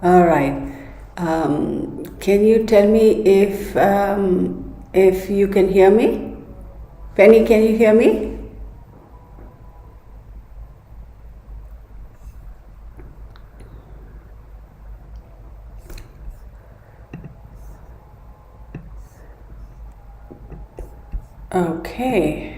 All right. Can you tell me if you can hear me? Penny, can you hear me? Okay.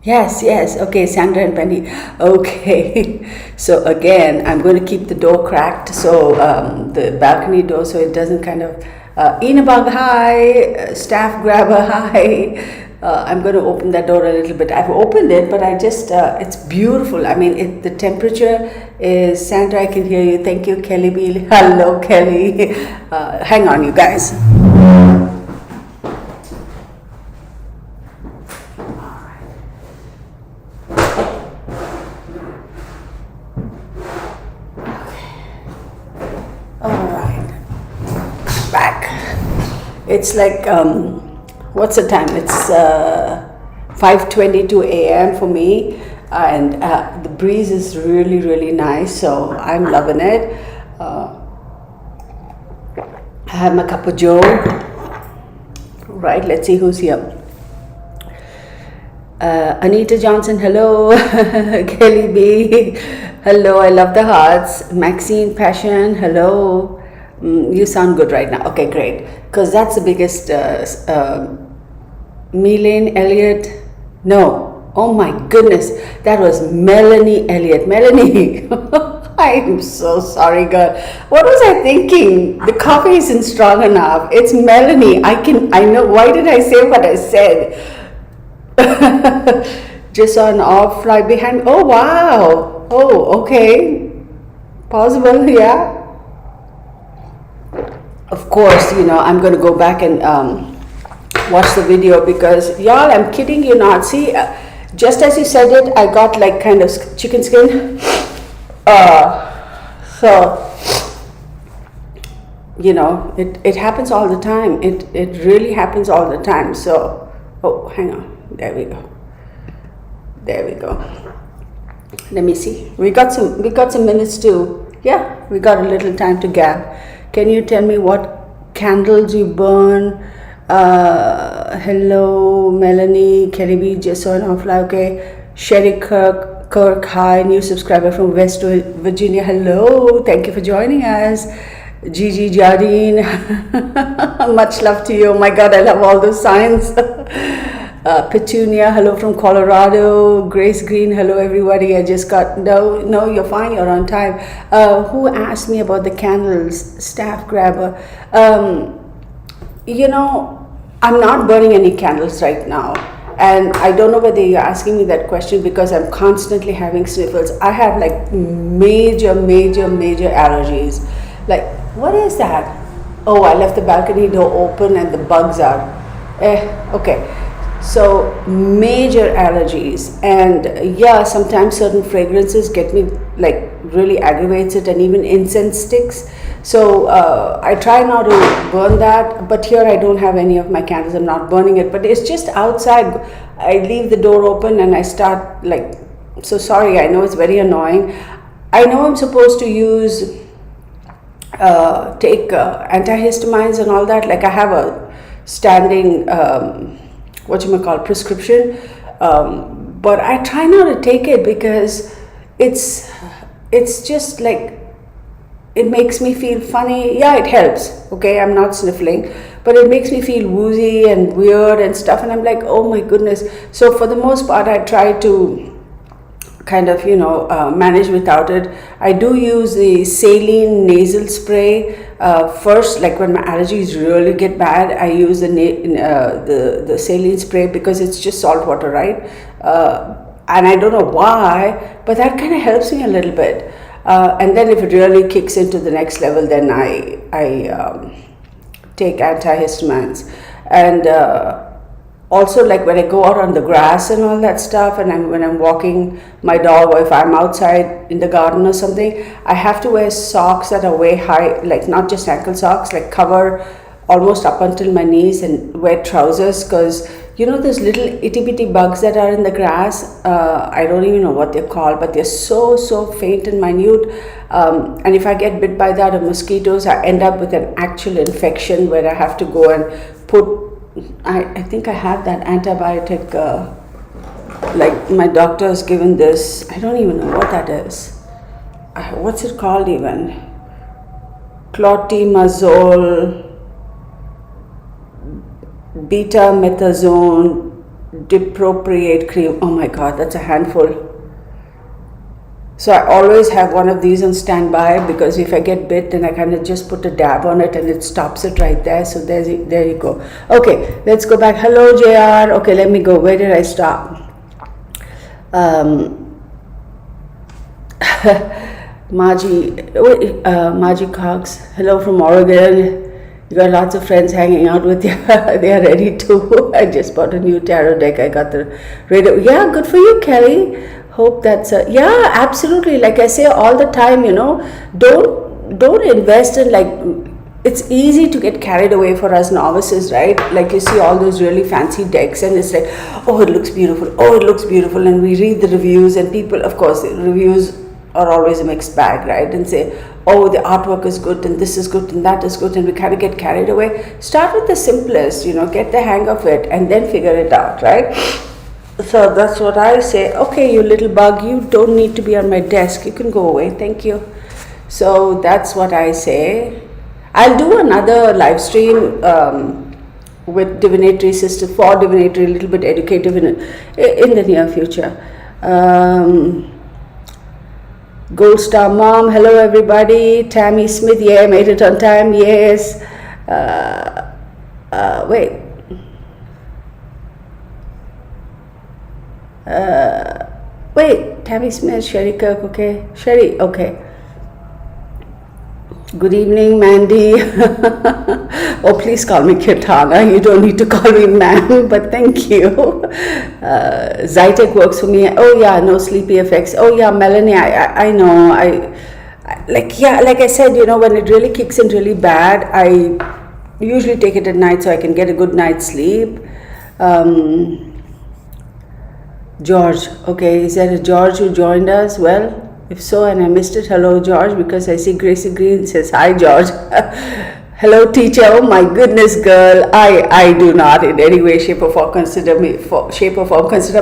Yes, yes. Okay, Sandra and Penny. Okay. So again, I'm going to keep the door cracked, so the balcony door, so it doesn't kind of Inabug high, staff grabber high. I'm going to open that door a little bit. I've opened it, but I just it's beautiful. I mean, the temperature is Sandra. I can hear you. Thank you, Kelly B. Hello, Kelly. Hang on, you guys. All right. Back. It's like what's the time? It's 5:22 a.m. for me, and the breeze is really nice. So I'm loving it. I have my cup of Joe. Right. Let's see who's here. Anita Johnson, hello. Kelly B, hello. I love the hearts. Maxine Passion, hello. You sound good right now. Okay, great. Because that's the biggest. Mylene Elliott, no. Oh my goodness, that was Melanie Elliott. Melanie, I am so sorry, girl. What was I thinking? The coffee isn't strong enough. It's Melanie. I know. Why did I say what I said? Just on off right behind. Oh wow. Oh, okay. Possible, yeah. Of course, I'm going to go back and watch the video because y'all, I'm kidding you not. See, just as you said it, I got like kind of chicken skin. So it happens all the time. It really happens all the time. So, oh, hang on. There we go. There we go. Let me see. We got some minutes to, yeah, we got a little time to gab. Can you tell me what candles you burn? Hello, Melanie, Kelly B, just on offline. Okay. Sherry Kirk, hi, new subscriber from West Virginia. Hello, thank you for joining us. Gigi Jardine, much love to you. Oh my God, I love all those signs. Petunia, hello from Colorado. Grace Green, hello everybody. I just got, no, you're fine, you're on time. Who asked me about the candles? Staff grabber. I'm not burning any candles right now. And I don't know whether you're asking me that question because I'm constantly having sniffles. I have like major allergies. Like, what is that? Oh, I left the balcony door open and the bugs are. Okay. So major allergies, and yeah, sometimes certain fragrances get me, like, really aggravates it, and even incense sticks. So I try not to burn that, but here I don't have any of my candles. I'm not burning it, but it's just outside. I leave the door open and I start like, so sorry, I know it's very annoying. I know I'm supposed to use take antihistamines and all that. Like, I have a standing prescription, but I try not to take it because it's just like, it makes me feel funny. Yeah, it helps. Okay, I'm not sniffling, but it makes me feel woozy and weird and stuff, and I'm like, oh my goodness. So for the most part, I try to kind of manage without it. I do use the saline nasal spray first, like when my allergies really get bad. I use the saline spray because it's just salt water, right? And I don't know why, but that kind of helps me a little bit. And then if it really kicks into the next level, then I take antihistamines. And also, like when I go out on the grass and all that stuff, and when I'm walking my dog, or if I'm outside in the garden or something, I have to wear socks that are way high, like not just ankle socks, like cover almost up until my knees, and wear trousers, because those little itty bitty bugs that are in the grass. I don't even know what they're called, but they're so faint and minute. And if I get bit by that, or mosquitoes, I end up with an actual infection where I have to go and put. I think I have that antibiotic. Like my doctor has given this. I don't even know what that is. What's it called even? Clotimazole, betamethasone, dipropriate cream. Oh my God, that's a handful. So I always have one of these on standby, because if I get bit, then I kind of just put a dab on it and it stops it right there. So there you go. Okay, let's go back. Hello, JR. Okay, let me go. Where did I stop? Margie Cox. Hello from Oregon. You got lots of friends hanging out with you. They are ready too. I just bought a new tarot deck. I got the radio. Yeah, good for you, Kelly. Hope that's yeah, absolutely. Like I say all the time, don't invest in, like, it's easy to get carried away for us novices, right? Like you see all those really fancy decks and it's like, oh, it looks beautiful. Oh, it looks beautiful. And we read the reviews, and people, of course, the reviews are always a mixed bag, right? And say, oh, the artwork is good and this is good and that is good, and we kind of get carried away. Start with the simplest, get the hang of it, and then figure it out, right? So that's what I say. Okay, you little bug, you don't need to be on my desk. You can go away. Thank you. So that's what I say. I'll do another live stream with divinatory system, for divinatory, a little bit educative in the near future. Gold Star Mom, hello everybody. Tammy Smith, yeah, made it on time. Yes. Wait. Wait, Tammy Smith, Sherry Kirk, okay. Sherry, okay. Good evening, Mandy. Oh, please call me Kirtana. You don't need to call me ma'am, but thank you. Zytec works for me. Oh yeah, no sleepy effects. Oh yeah, Melanie, I know. Like I said, when it really kicks in really bad, I usually take it at night so I can get a good night's sleep. George, okay, is there a George who joined us? Well, if so, and I missed it, hello George, because I see Gracie Green says, hi George. Hello teacher. Oh my goodness, girl, I do not in any way, shape or form consider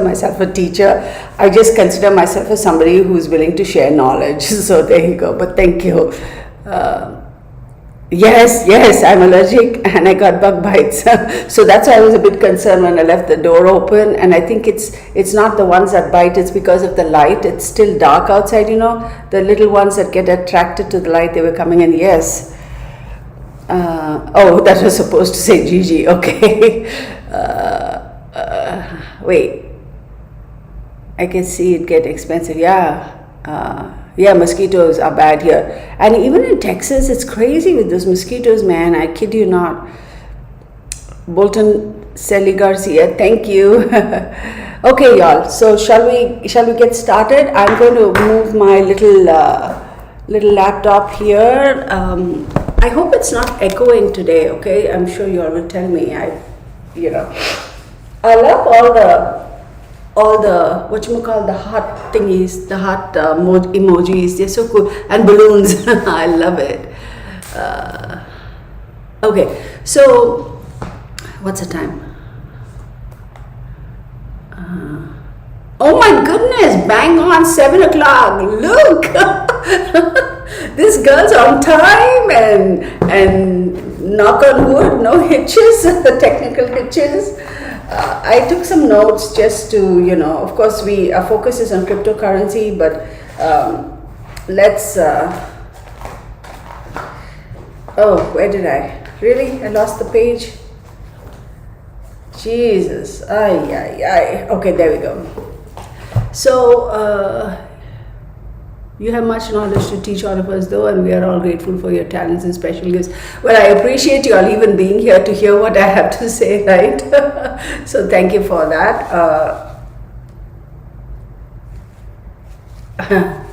myself a teacher. I just consider myself as somebody who's willing to share knowledge. So there you go, but thank you. Yes, I'm allergic and I got bug bites. So that's why I was a bit concerned when I left the door open, and I think it's not the ones that bite, it's because of the light. It's still dark outside, the little ones that get attracted to the light, they were coming in. Yes. Oh, that was supposed to say Gigi. Okay. Wait. I can see it get expensive. Yeah, mosquitoes are bad here. And even in Texas, it's crazy with those mosquitoes, man. I kid you not. Bolton Sally Garcia, thank you. Okay, y'all. So shall we get started? I'm going to move my little laptop here. I hope it's not echoing today, okay? I'm sure you all will tell me. I love all the whatchamacallit, the heart thingies, the heart emojis. They're so cool. And balloons. I love it. Okay, so what's the time? Oh my goodness, bang on 7 o'clock. Look, this girl's on time, and knock on wood, no hitches, technical hitches. I took some notes just to, of course our focus is on cryptocurrency, but let's, oh, where did I? Really? I lost the page? Jesus, okay, there we go. So, You have much knowledge to teach all of us, though, and we are all grateful for your talents and special gifts. Well, I appreciate you all even being here to hear what I have to say, right? So thank you for that.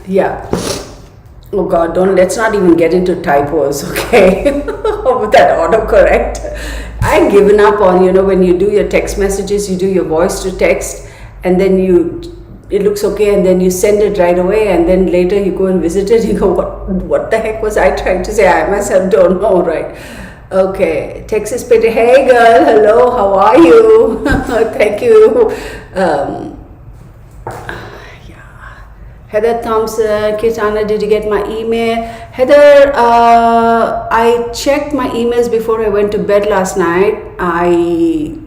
Yeah. Oh God, let's not even get into typos, okay? With that autocorrect. I've given up on, when you do your text messages, you do your voice to text, and then it looks okay, and then you send it right away, and then later you go and visit it, you go, what the heck was I trying to say? I myself don't know, right? Okay, Texas Peter, hey girl, hello, how are you? Thank you. Heather Thompson, Kitana, did you get my email? Heather, I checked my emails before I went to bed last night. I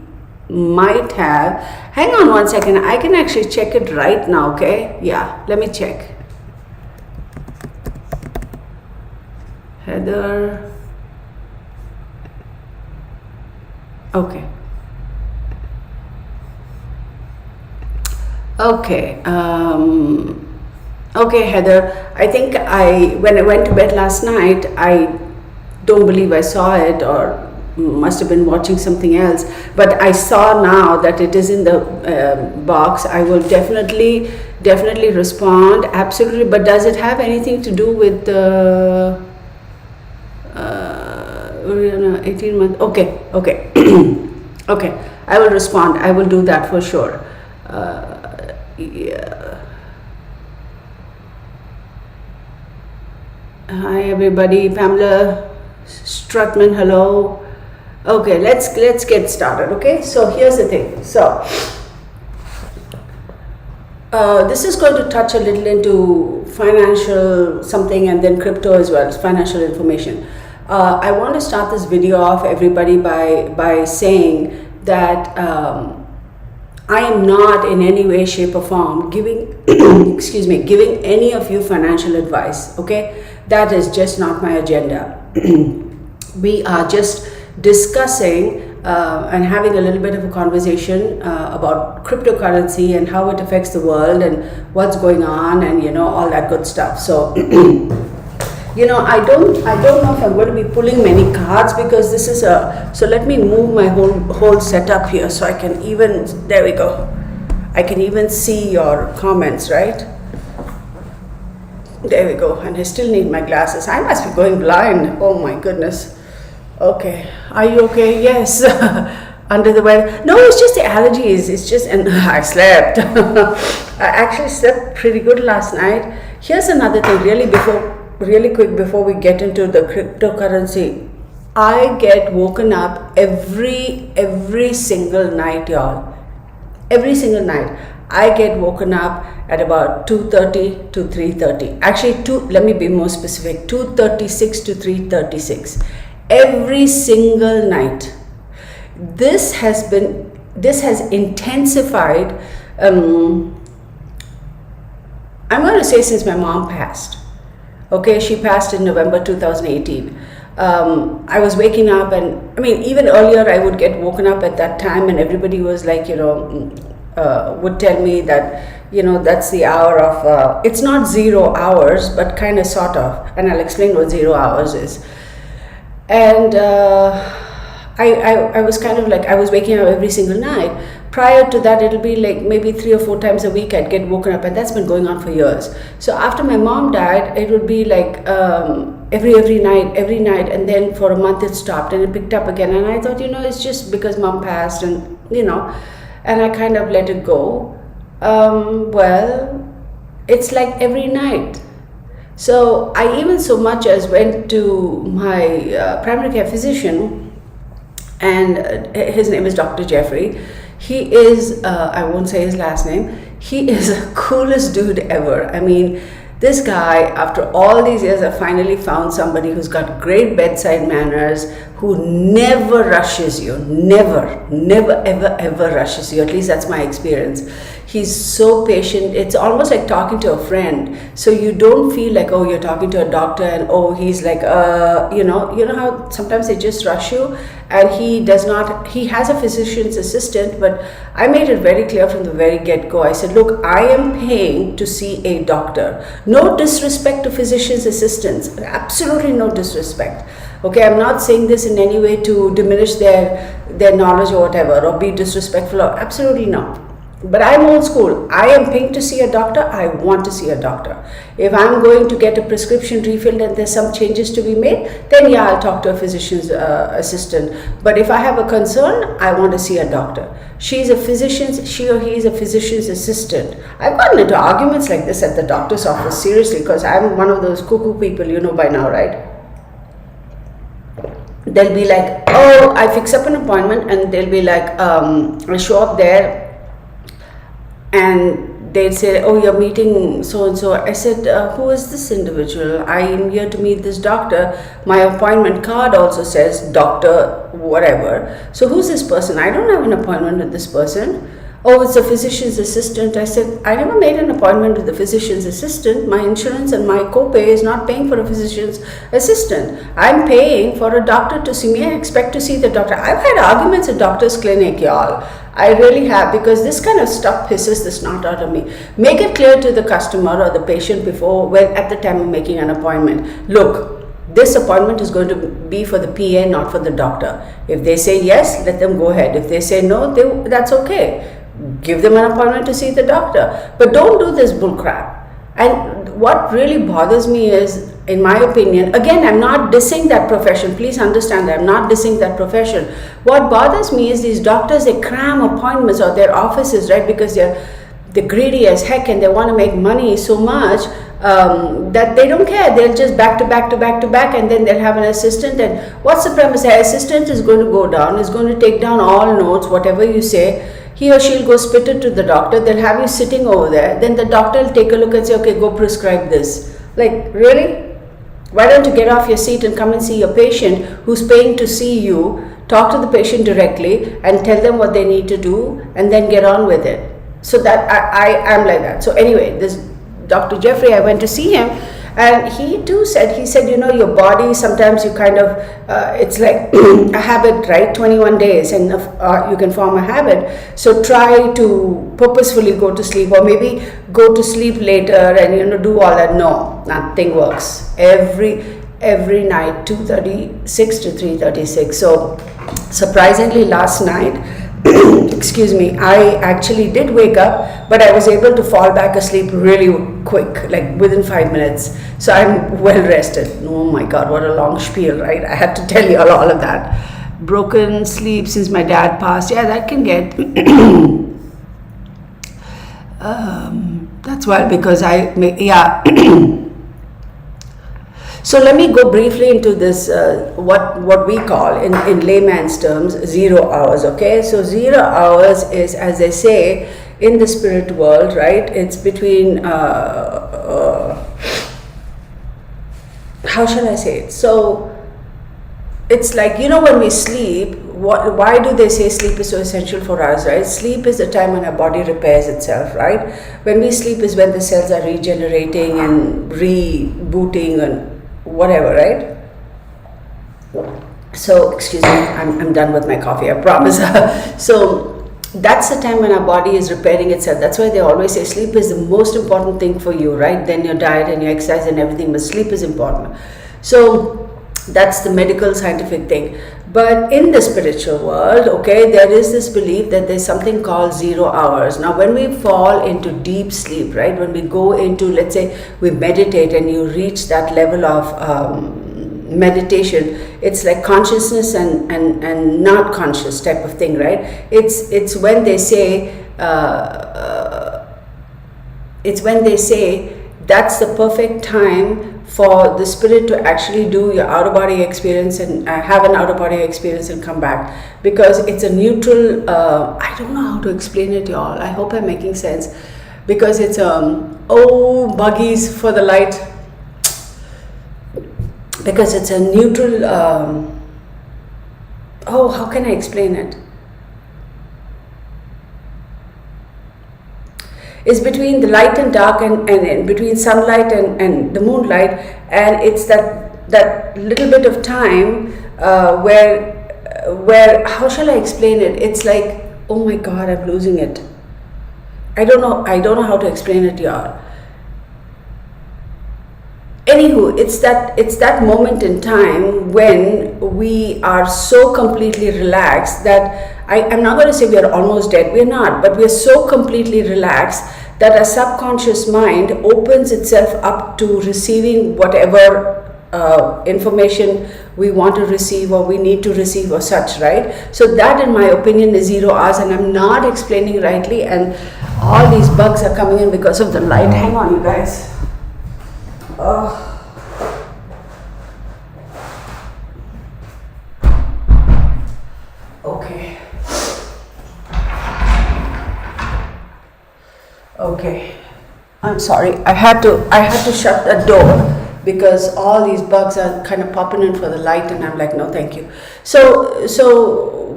might have. Hang on one second. I can actually check it right now, okay? Yeah, let me check. Heather. Okay. Okay. Okay, Heather, I think when I went to bed last night, I don't believe I saw it, or must have been watching something else, but I saw now that it is in the box. I will definitely respond, absolutely. But does it have anything to do with the 18 months? Okay. Okay, I will respond. I will do that for sure. Yeah. Hi everybody, Pamela Strutman, hello. Okay, let's get started. Okay, so here's the thing. So this is going to touch a little into financial something, and then crypto as well, financial information. I want to start this video off, everybody, by saying that I am not in any way, shape or form giving giving any of you financial advice, okay? That is just not my agenda. We are just discussing and having a little bit of a conversation about cryptocurrency and how it affects the world and what's going on, and all that good stuff. So I don't know if I'm going to be pulling many cards, because this is so let me move my whole setup here so I can even, there we go, I can even see your comments, right? There we go. And I still need my glasses. I must be going blind. Oh my goodness. Okay, are you okay? Yes. Under the weather? No, it's just the allergies. It's just, and I slept. I actually slept pretty good last night. Here's another thing, really quick before we get into the cryptocurrency. I get woken up every single night, y'all. Every single night. I get woken up at about 2:30 to 3:30. Actually, let me be more specific, 2:36 to 3:36. Every single night. This has intensified, I'm going to say since my mom passed. Okay, she passed in November 2018. I was waking up, and I mean, even earlier I would get woken up at that time, and everybody was like, would tell me that, that's the hour of, it's not 0 hours, but kind of sort of, and I'll explain what 0 hours is. And I was kind of like, I was waking up every single night. Prior to that, it'll be like maybe 3 or 4 times a week I'd get woken up, and that's been going on for years. So after my mom died, it would be like every night, and then for a month it stopped, and it picked up again. And I thought, it's just because mom passed, and and I kind of let it go. Well, it's like every night. So I even so much as went to my primary care physician, and his name is Dr. Jeffrey. He is, I won't say his last name, he is the coolest dude ever. I mean, this guy, after all these years, I finally found somebody who's got great bedside manners, who never rushes you, never, ever rushes you. At least that's my experience. He's so patient. It's almost like talking to a friend. So you don't feel like, oh, you're talking to a doctor, and oh, he's like, you know how sometimes they just rush you, and he does not. He has a physician's assistant, but I made it very clear from the very get-go. I said, look, I am paying to see a doctor. No disrespect to physician's assistants. Absolutely no disrespect. Okay, I'm not saying this in any way to diminish their knowledge or whatever, or be disrespectful, or absolutely not. But I'm old school. I am paying to see a doctor. I want to see a doctor. If I'm going to get a prescription refilled and there's some changes to be made, then yeah, I'll talk to a physician's assistant. But if I have a concern, I want to see a doctor. She or he is a physician's assistant. I've gotten into arguments like this at the doctor's office, seriously, because I'm one of those cuckoo people, you know by now, right? They'll be like, oh, I fix up an appointment, and they'll be like, I show up there, and they'd say, oh, you're meeting so-and-so. I said, who is this individual? I am here to meet this doctor. My appointment card also says doctor whatever. So who's this person? I don't have an appointment with this person. Oh, it's a physician's assistant. I said, I never made an appointment with the physician's assistant. My insurance and my copay is not paying for a physician's assistant. I'm paying for a doctor to see me. I expect to see the doctor. I've had arguments at doctor's clinic, y'all. I really have, because this kind of stuff pisses the snot out of me. Make it clear to the customer or the patient at the time of making an appointment. Look, this appointment is going to be for the PA, not for the doctor. If they say yes, let them go ahead. If they say no, that's okay. Give them an appointment to see the doctor. But don't do this bull crap. And what really bothers me is, in my opinion, again, I'm not dissing that profession. Please understand that I'm not dissing that profession. What bothers me is these doctors, they cram appointments or their offices, right? Because they're greedy as heck, and they want to make money so much that they don't care. They'll just back to back to back to back, and then they'll have an assistant. And what's the premise? The assistant is going to go down, is going to take down all notes, whatever you say. He or she'll go spit it to the doctor. They'll have you sitting over there. Then the doctor will take a look and say, okay, go prescribe this. Like, really? Why don't you get off your seat and come and see your patient who's paying to see you, talk to the patient directly and tell them what they need to do, and then get on with it. So that I'm like that. So anyway, this Dr. Jeffrey, I went to see him, and he said, you know, your body, sometimes you kind of, it's like a habit, right? 21 days, and you can form a habit. So try to purposefully go to sleep, or maybe go to sleep later and, you know, do all that. No, nothing works. Every night, 2:36 to 3:36. So surprisingly, last night, excuse me, I actually did wake up, but I was able to fall back asleep really quick, like within 5 minutes. So I'm well rested. Oh my God, what a long spiel, right? I had to tell you all of that. Broken sleep since my dad passed. Yeah, that can get. That's why, because So let me go briefly into this, what we call in layman's terms 0 hours, okay? So 0 hours is, as they say, in the spirit world, right? It's between, how shall I say it? So it's like, you know, when we sleep, why do they say sleep is so essential for us, right? Sleep is the time when our body repairs itself, right? When we sleep is when the cells are regenerating and rebooting and whatever, right? So, excuse me, I'm done with my coffee, I promise. So that's the time when our body is repairing itself. That's why they always say sleep is the most important thing for you, right? Then your diet and your exercise and everything, but sleep is important. So that's the medical scientific thing. But in the spiritual world, okay, there is this belief that there's something called 0 hours. Now, when we fall into deep sleep, right, when we go into, let's say, we meditate and you reach that level of meditation, it's like consciousness and not conscious type of thing, right? It's when they say, that's the perfect time for the spirit to actually do your out-of-body experience and have an out-of-body experience and come back, because it's a neutral, I don't know how to explain it, y'all. I hope I'm making sense, because it's buggies for the light, because it's a neutral, how can I explain it? It's between the light and dark, and between sunlight and the moonlight, and it's that little bit of time where how shall I explain it? It's like, oh my God, I'm losing it. I don't know how to explain it, y'all. Anywho, it's that moment in time when we are so completely relaxed that I'm not going to say we are almost dead. We're not, but we're so completely relaxed that our subconscious mind opens itself up to receiving whatever information we want to receive or we need to receive or such, right? So that, in my opinion, is 0 hours, and I'm not explaining rightly, and all these bugs are coming in because of the light. Hang on, you guys. Okay. Okay. I'm sorry. I had to shut that door because all these bugs are kind of popping in for the light, and I'm like, no, thank you. So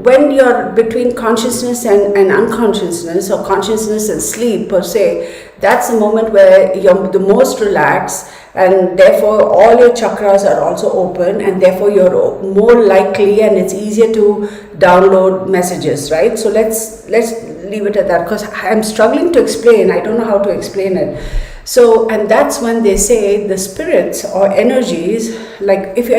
when you're between consciousness and unconsciousness, or consciousness and sleep per se, that's the moment where you're the most relaxed, and therefore all your chakras are also open, and therefore you're more likely, and it's easier to download messages, right? So let's leave it at that, because I'm struggling to explain. I don't know how to explain it. So, and that's when they say the spirits or energies, like if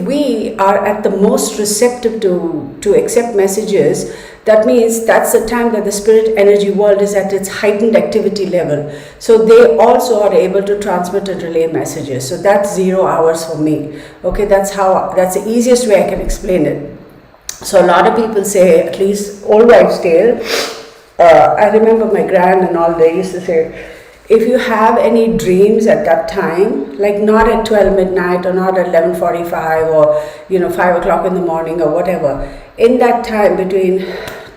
we are at the most receptive to accept messages, that means that's the time that the spirit energy world is at its heightened activity level. So they also are able to transmit and relay messages. So that's 0 hours for me. Okay, that's the easiest way I can explain it. So a lot of people say, at least old wives' tale, I remember my grand and all, they used to say, if you have any dreams at that time, like not at 12 midnight or not at 11:45 or 5 o'clock in the morning or whatever, in that time between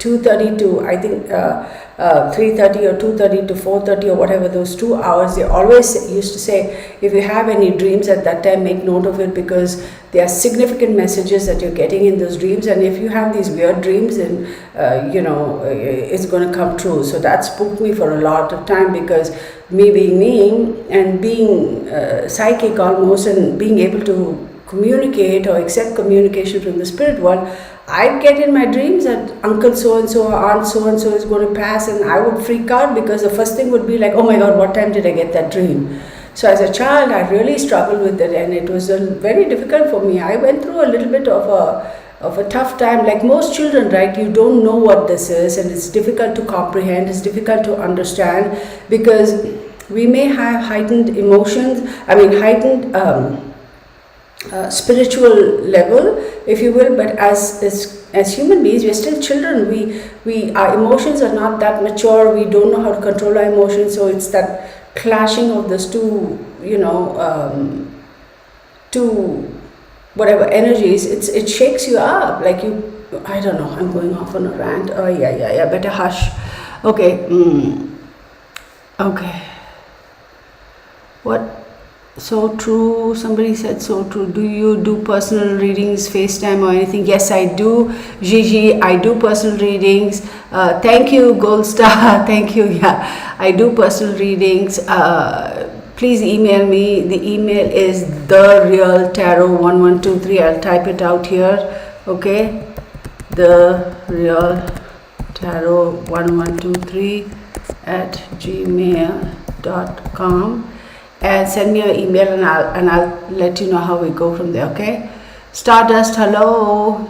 2:30 to I think 3:30 or 2:30 to 4:30 or whatever, those 2 hours, they always used to say, if you have any dreams at that time, make note of it, because there are significant messages that you're getting in those dreams, and if you have these weird dreams, then it's going to come true. So that spooked me for a lot of time, because me being me and being psychic almost, and being able to communicate or accept communication from the spirit world, I'd get in my dreams that uncle so-and-so or aunt so-and-so is going to pass, and I would freak out, because the first thing would be like, oh my God, what time did I get that dream? So as a child, I really struggled with it, and it was very difficult for me. I went through a little bit of a tough time, like most children, right? You don't know what this is, and it's difficult to comprehend, it's difficult to understand, because we may have heightened emotions, heightened spiritual level, if you will, but as human beings, we're still children. Our emotions are not that mature. We don't know how to control our emotions. So it's that clashing of those two whatever energies. It shakes you up, like you. I don't know. I'm going off on a rant. Oh yeah. Better hush. Okay. Okay. What? So true. Somebody said so true. Do you do personal readings, FaceTime or anything? Yes, I do. Gigi, I do personal readings. Thank you, Gold Star. Thank you. Yeah, I do personal readings. Please email me. The email is therealtarot1123. I'll type it out here. Okay. therealtarot1123 @gmail.com. And send me an email, and I'll let you know how we go from there. Okay. Stardust, hello.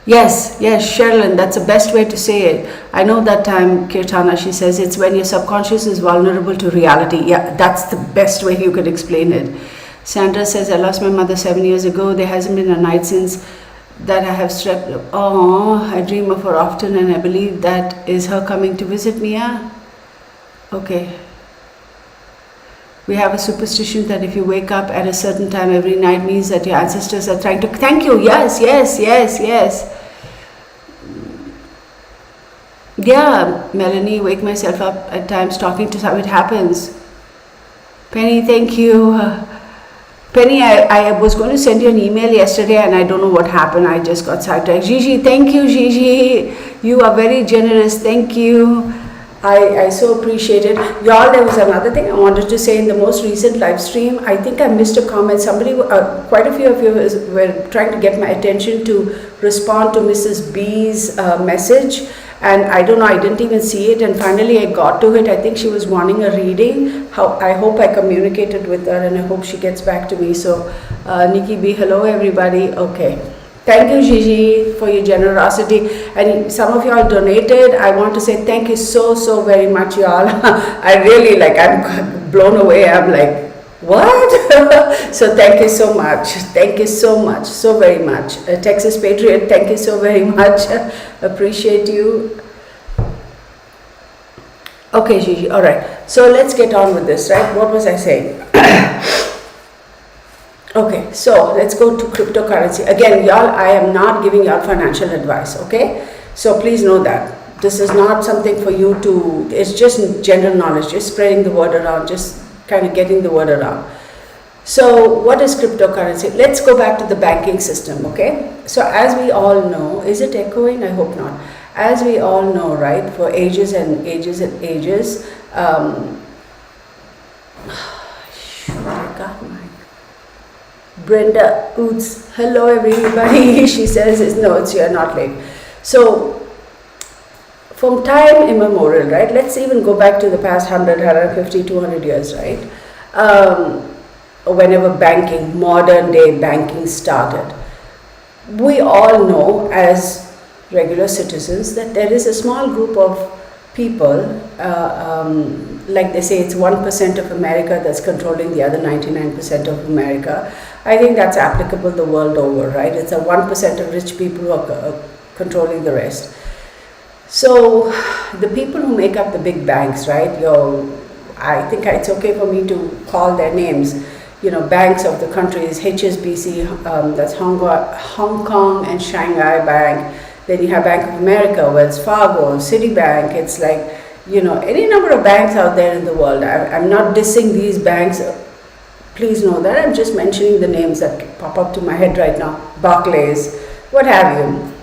Yes, Sherilyn, that's the best way to say it. I know that time, Kirtana, she says it's when your subconscious is vulnerable to reality. Yeah, that's the best way you could explain it. Sandra says, I lost my mother 7 years ago. There hasn't been a night since that I have slept. Oh, I dream of her often, and I believe that is her coming to visit me. Yeah. Okay. We have a superstition that if you wake up at a certain time every night, means that your ancestors are trying to... Thank you. Yes. Yeah, Melanie, wake myself up at times talking to someone. It happens. Penny, thank you. Penny, I was going to send you an email yesterday and I don't know what happened. I just got sidetracked. Gigi, thank you, Gigi. You are very generous. Thank you. I so appreciate it. Y'all, there was another thing I wanted to say in the most recent live stream. I think I missed a comment. Somebody, quite a few of you were trying to get my attention to respond to Mrs. B's message. And I don't know, I didn't even see it, and finally I got to it. I think she was wanting a reading. I hope I communicated with her, and I hope she gets back to me. So, Nikki B, hello everybody. Okay. Thank you, Gigi, for your generosity. And some of y'all donated. I want to say thank you so very much, y'all. I really I'm blown away. I'm like, what? So thank you so much. Thank you so much, so very much. Texas Patriot, thank you so very much. Appreciate you. Okay, Gigi, all right. So let's get on with this, right? What was I saying? Okay, so let's go to cryptocurrency. Again, y'all, I am not giving y'all financial advice, okay? So please know that. This is not something for you to, it's just general knowledge, just spreading the word around, just kind of getting the word around. So what is cryptocurrency? Let's go back to the banking system, okay? So as we all know, is it echoing? I hope not. As we all know, right, for ages and ages and ages, I got my Brenda Oots, hello everybody. She says, no, it's you're not late. So from time immemorial, right? Let's even go back to the past 100, 150, 200 years, right? Whenever banking, modern day banking started, we all know as regular citizens that there is a small group of people, like they say, it's 1% of America that's controlling the other 99% of America. I think that's applicable the world over, right? It's a 1% of rich people who are controlling the rest. So the people who make up the big banks, right? I think it's okay for me to call their names. You know, banks of the countries, HSBC, that's Hong Kong and Shanghai Bank. Then you have Bank of America, Wells Fargo, Citibank. It's like, you know, any number of banks out there in the world. I'm not dissing these banks. Please know that. I'm just mentioning the names that pop up to my head right now. Barclays, what have you.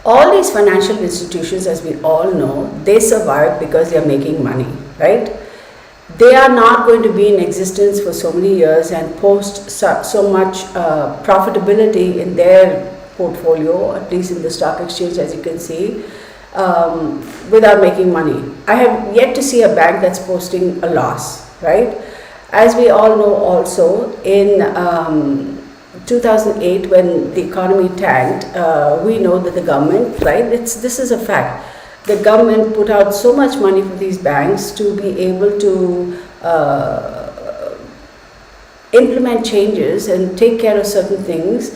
All these financial institutions, as we all know, they survive because they are making money, right? They are not going to be in existence for so many years and post so much profitability in their portfolio, at least in the stock exchange, as you can see, without making money. I have yet to see a bank that's posting a loss, right? As we all know also, in 2008 when the economy tanked, we know that the government, right, this is a fact, the government put out so much money for these banks to be able to implement changes and take care of certain things,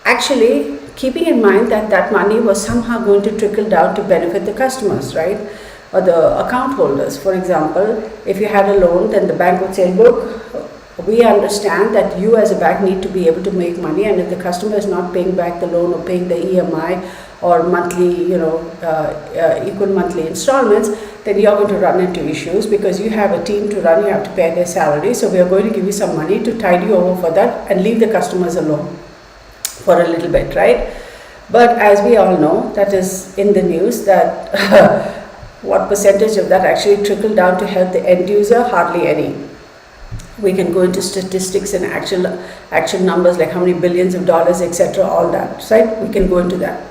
actually keeping in mind that that money was somehow going to trickle down to benefit the customers, right, or the account holders. For example, if you had a loan, then the bank would say, look, we understand that you as a bank need to be able to make money, and if the customer is not paying back the loan or paying the EMI or monthly, you know, equal monthly installments, then you're going to run into issues because you have a team to run, you have to pay their salary. So we are going to give you some money to tide you over for that and leave the customers alone for a little bit, right? But as we all know, that is in the news, that what percentage of that actually trickled down to help the end user? Hardly any. We can go into statistics and actual numbers, like how many billions of dollars, etc., all that, right? We can go into that.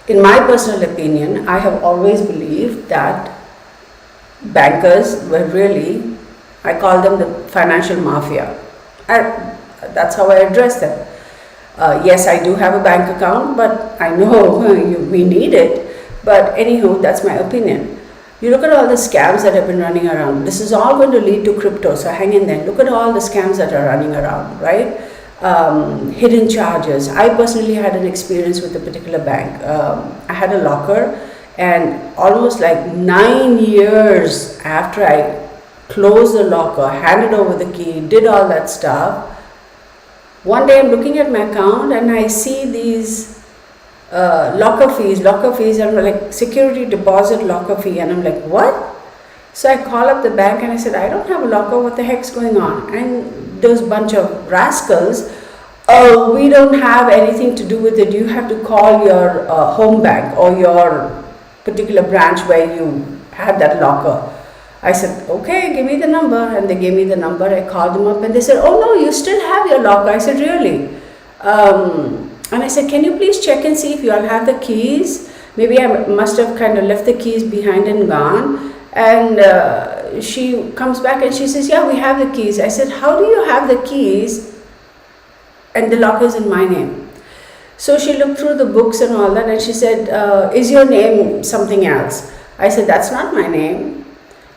In my personal opinion, I have always believed that bankers were really, I call them the financial mafia. That's how I address them. Yes, I do have a bank account, but I know we need it. But anywho, that's my opinion. You look at all the scams that have been running around. This is all going to lead to crypto, so hang in there. Look at all the scams that are running around, right? Hidden charges. I personally had an experience with a particular bank. I had a locker, and almost like 9 years after I closed the locker, handed over the key, did all that stuff, one day I'm looking at my account and I see these locker fees, and I'm like, security deposit locker fee, and I'm like, what? So I call up the bank and I said, I don't have a locker, what the heck's going on? And those bunch of rascals, oh, we don't have anything to do with it. You have to call your home bank or your particular branch where you had that locker. I said, okay, give me the number. And they gave me the number. I called them up and they said, oh no, you still have your locker. I said, really? And I said, can you please check and see if you all have the keys? Maybe I must have kind of left the keys behind and gone. And she comes back and she says, yeah, we have the keys. I said, how do you have the keys and the locker is in my name? So she looked through the books and all that and she said, is your name something else? I said, that's not my name.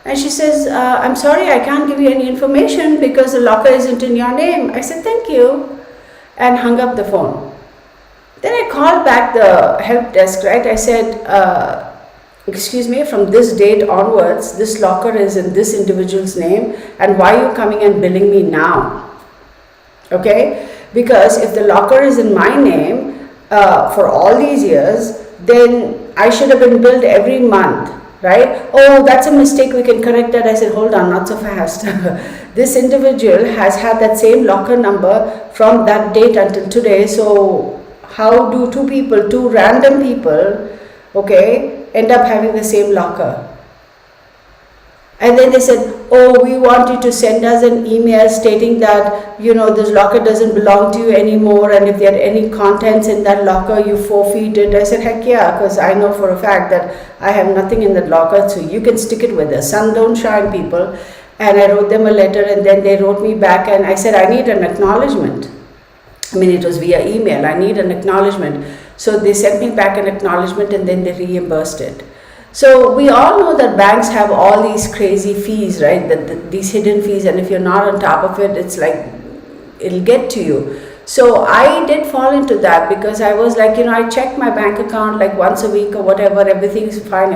And she says, I'm sorry, I can't give you any information because the locker isn't in your name. I said, thank you, and hung up the phone. Then I called back the help desk, right? I said, excuse me, from this date onwards, this locker is in this individual's name, and why are you coming and billing me now? Okay? Because if the locker is in my name for all these years, then I should have been billed every month. Right? Oh, that's a mistake, we can correct that. I said, hold on, not so fast. This individual has had that same locker number from that date until today. So how do two random people, okay, end up having the same locker? And then they said, oh, we want you to send us an email stating that, you know, this locker doesn't belong to you anymore, and if there are any contents in that locker, you forfeit it. I said, heck yeah, because I know for a fact that I have nothing in that locker, so you can stick it with the sun don't shine, people. And I wrote them a letter, and then they wrote me back, and I said, I need an acknowledgement. I mean, it was via email. I need an acknowledgement. So they sent me back an acknowledgement, and then they reimbursed it. So we all know that banks have all these crazy fees, right? These hidden fees, and if you're not on top of it, it's like it'll get to you. So I did fall into that because I was like, you know, I check my bank account like once a week or whatever, everything is fine.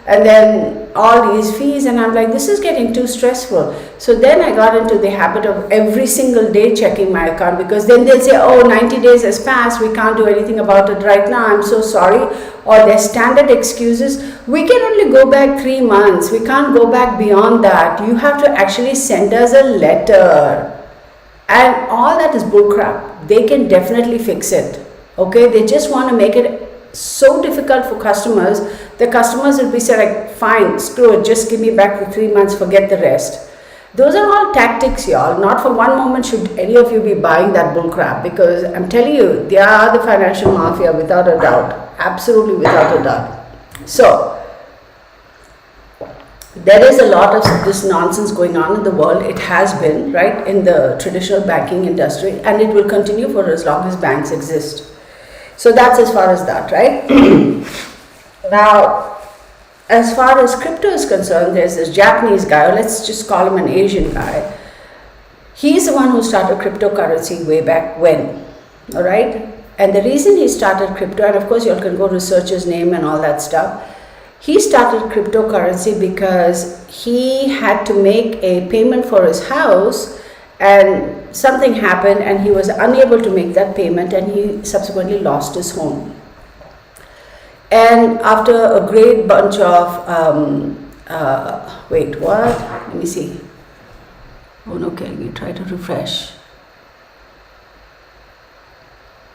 And then all these fees, and I'm like, this is getting too stressful. So then I got into the habit of every single day checking my account, because then they'll say, oh, 90 days has passed, we can't do anything about it right now, I'm so sorry. Or their standard excuses, we can only go back 3 months, we can't go back beyond that, you have to actually send us a letter. And all that is bullcrap. They can definitely fix it. Okay, they just want to make it so difficult for customers. The customers will be saying, like, fine, screw it, just give me back the 3 months, forget the rest. Those are all tactics, y'all. Not for one moment should any of you be buying that bullcrap, because I'm telling you, they are the financial mafia without a doubt. Absolutely without a doubt. So there is a lot of this nonsense going on in the world. It has been, right, in the traditional banking industry, and it will continue for as long as banks exist. So that's as far as that, right? Now, as far as crypto is concerned, there's this Japanese guy, or let's just call him an Asian guy. He's the one who started cryptocurrency way back when, all right? And the reason he started crypto, and of course you all can go research his name and all that stuff. He started cryptocurrency because he had to make a payment for his house, and something happened and he was unable to make that payment, and he subsequently lost his home. And after a great bunch of, wait, what? Let me see. Oh no, can you try to refresh?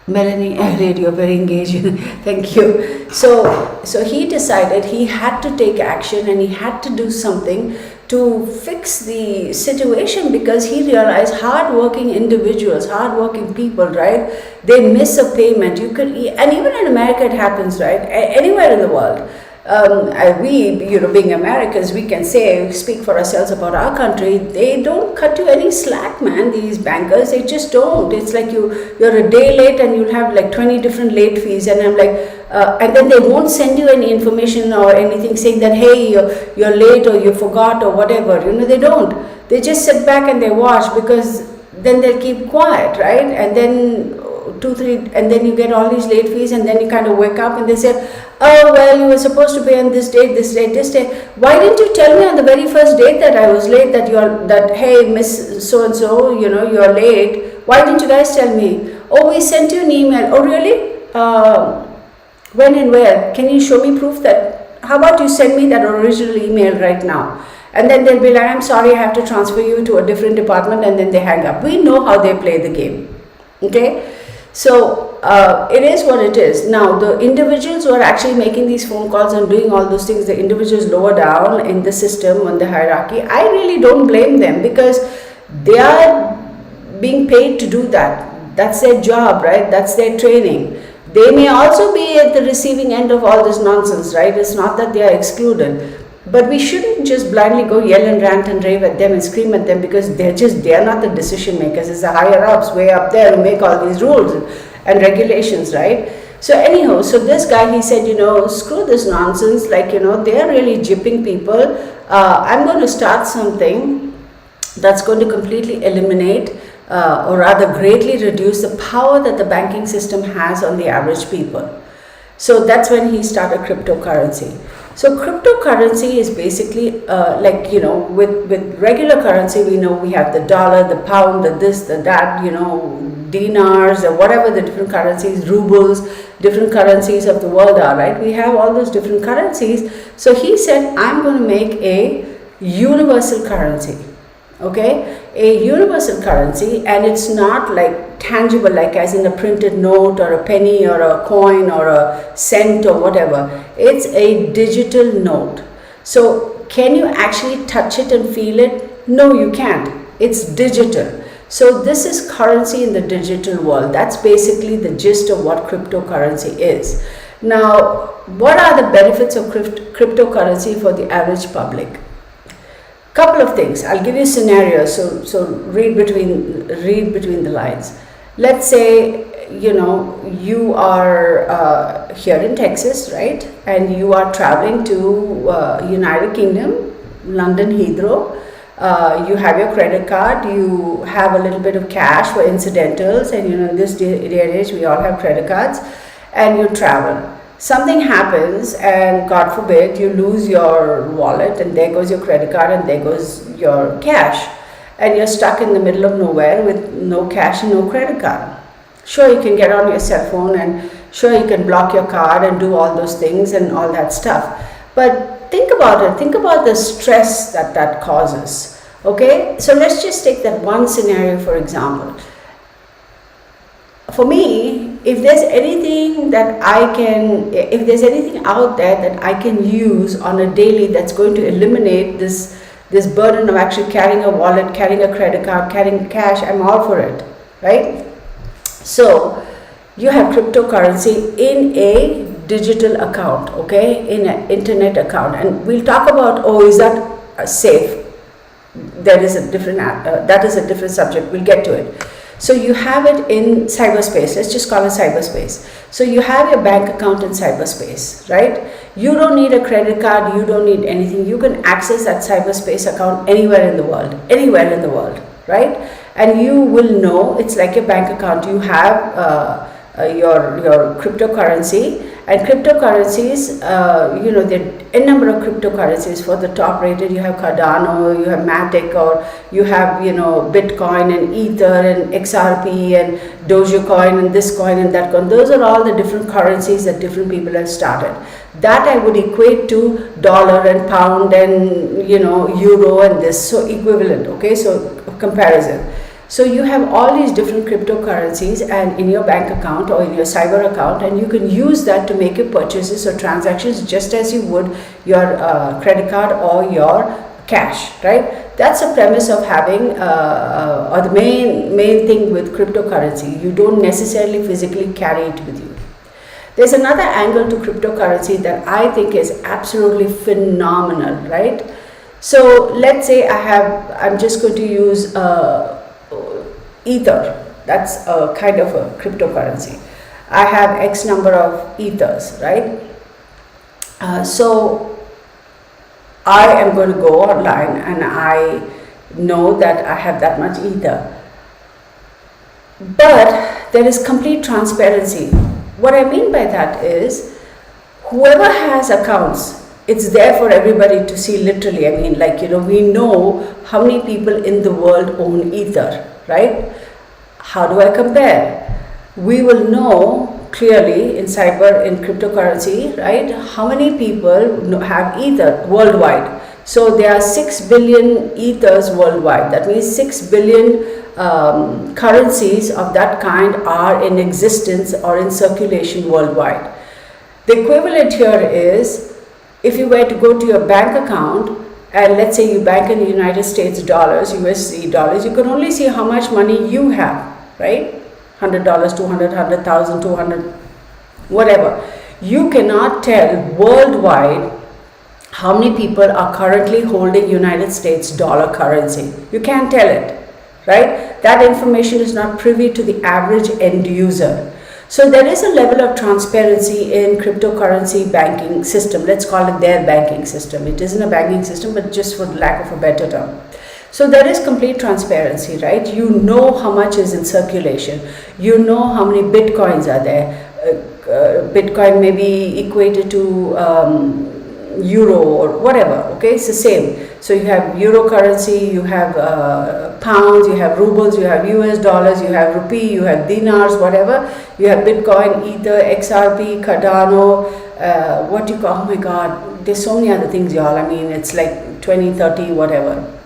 Melanie, radio, very engaging. Thank you. So he decided he had to take action, and he had to do something to fix the situation, because he realized hard-working individuals, hard-working people, right? They miss a payment. You could, and even in America it happens, right? Anywhere in the world. We, you know, being Americans, we can speak for ourselves about our country. They don't cut you any slack, man. These bankers, they just don't. It's like you're a day late and you'll have like 20 different late fees, and I'm like, and then they won't send you any information or anything saying that, hey, you're late or you forgot or whatever. You know, they don't. They just sit back and they watch, because then they'll keep quiet, right? And then 2, 3, and then you get all these late fees, and then you kind of wake up and they say, oh, well, you were supposed to pay on this date, this date, this date. Why didn't you tell me on the very first date that I was late, that hey, Miss so-and-so, you know, you're late. Why didn't you guys tell me? Oh, we sent you an email. Oh, really? When and where? Can you show me proof that how about you send me that original email right now? And then they'll be like, I'm sorry, I have to transfer you to a different department, and then they hang up. We know how they play the game. Okay? So it is what it is. Now, the individuals who are actually making these phone calls and doing all those things, the individuals lower down in the system, on the hierarchy, I really don't blame them, because they are being paid to do that. That's their job, right? That's their training. They may also be at the receiving end of all this nonsense, right? It's not that they are excluded. But we shouldn't just blindly go yell and rant and rave at them and scream at them, because they're not the decision makers. It's the higher ups way up there who make all these rules and regulations, right? So anyhow, so this guy, he said, screw this nonsense, like, they're really gypping people. I'm going to start something that's going to completely eliminate or rather greatly reduce the power that the banking system has on the average people. So that's when he started cryptocurrency. So cryptocurrency is basically with regular currency, we know we have the dollar, the pound, the this, the that, dinars, or whatever the different currencies, rubles, different currencies of the world are, right? We have all those different currencies. So he said, I'm going to make a universal currency. Okay, a universal currency, and it's not like tangible, like as in a printed note or a penny or a coin or a cent or whatever. It's a digital note. So can you actually touch it and feel it? No, you can't. It's digital. So this is currency in the digital world. That's basically the gist of what cryptocurrency is. Now, what are the benefits of cryptocurrency for the average public? Couple of things. I'll give you scenarios, so read between the lines. Let's say you are here in Texas, right, and you are traveling to United Kingdom, London Heathrow. You have your credit card, you have a little bit of cash for incidentals, and in this day and age we all have credit cards, and you travel. Something happens, and God forbid you lose your wallet, and there goes your credit card, and there goes your cash, and you're stuck in the middle of nowhere with no cash and no credit card. Sure, you can get on your cell phone, and sure, you can block your card and do all those things and all that stuff, but think about it. Think about the stress that causes. Okay, so let's just take that one scenario for example. For me, if there's anything out there that I can use on a daily that's going to eliminate this burden of actually carrying a wallet, carrying a credit card, carrying cash, I'm all for it, right? So you have cryptocurrency in a digital account, okay, in an internet account, and we'll talk about, is that safe? That is a different subject. We'll get to it. So you have it in cyberspace. Let's just call it cyberspace. So you have your bank account in cyberspace, right? You don't need a credit card. You don't need anything. You can access that cyberspace account anywhere in the world, right? And you will know it's like a bank account. You have your cryptocurrency, and cryptocurrencies, there are a number of cryptocurrencies. For the top rated, you have Cardano, you have Matic, or you have Bitcoin and Ether and XRP and Dogecoin and this coin and that coin. Those are all the different currencies that different people have started. That I would equate to dollar and pound and euro and this, so equivalent. Okay, so comparison. So you have all these different cryptocurrencies and in your bank account or in your cyber account, and you can use that to make your purchases or transactions just as you would your credit card or your cash, right? That's the premise of having or the main thing with cryptocurrency. You don't necessarily physically carry it with you. There's another angle to cryptocurrency that I think is absolutely phenomenal, right? So let's say I'm just going to use Ether. That's a kind of a cryptocurrency. I have X number of ethers, right? So I am going to go online and I know that I have that much ether. But there is complete transparency. What I mean by that is, whoever has accounts, it's there for everybody to see literally. I mean, we know how many people in the world own ether, right? How do I compare? We will know clearly in cyber, in cryptocurrency, right? How many people have Ether worldwide? So there are 6 billion Ethers worldwide. That means 6 billion currencies of that kind are in existence or in circulation worldwide. The equivalent here is, if you were to go to your bank account and let's say you bank in the United States dollars, USD dollars, you can only see how much money you have, right? $100, $200, 100,000, 200, whatever. You cannot tell worldwide how many people are currently holding United States dollar currency. You can't tell it, right? That information is not privy to the average end user. So there is a level of transparency in cryptocurrency banking system. Let's call it their banking system. It isn't a banking system, but just for lack of a better term. So there is complete transparency, right? You know how much is in circulation. You know how many bitcoins are there. Bitcoin may be equated to euro or whatever, okay? It's the same. So you have euro currency, you have pounds, you have rubles, you have US dollars, you have rupee, you have dinars, whatever. You have Bitcoin, Ether, XRP, Cardano, what you call, oh my God, there's so many other things, y'all. I mean, it's like 20, 30, whatever.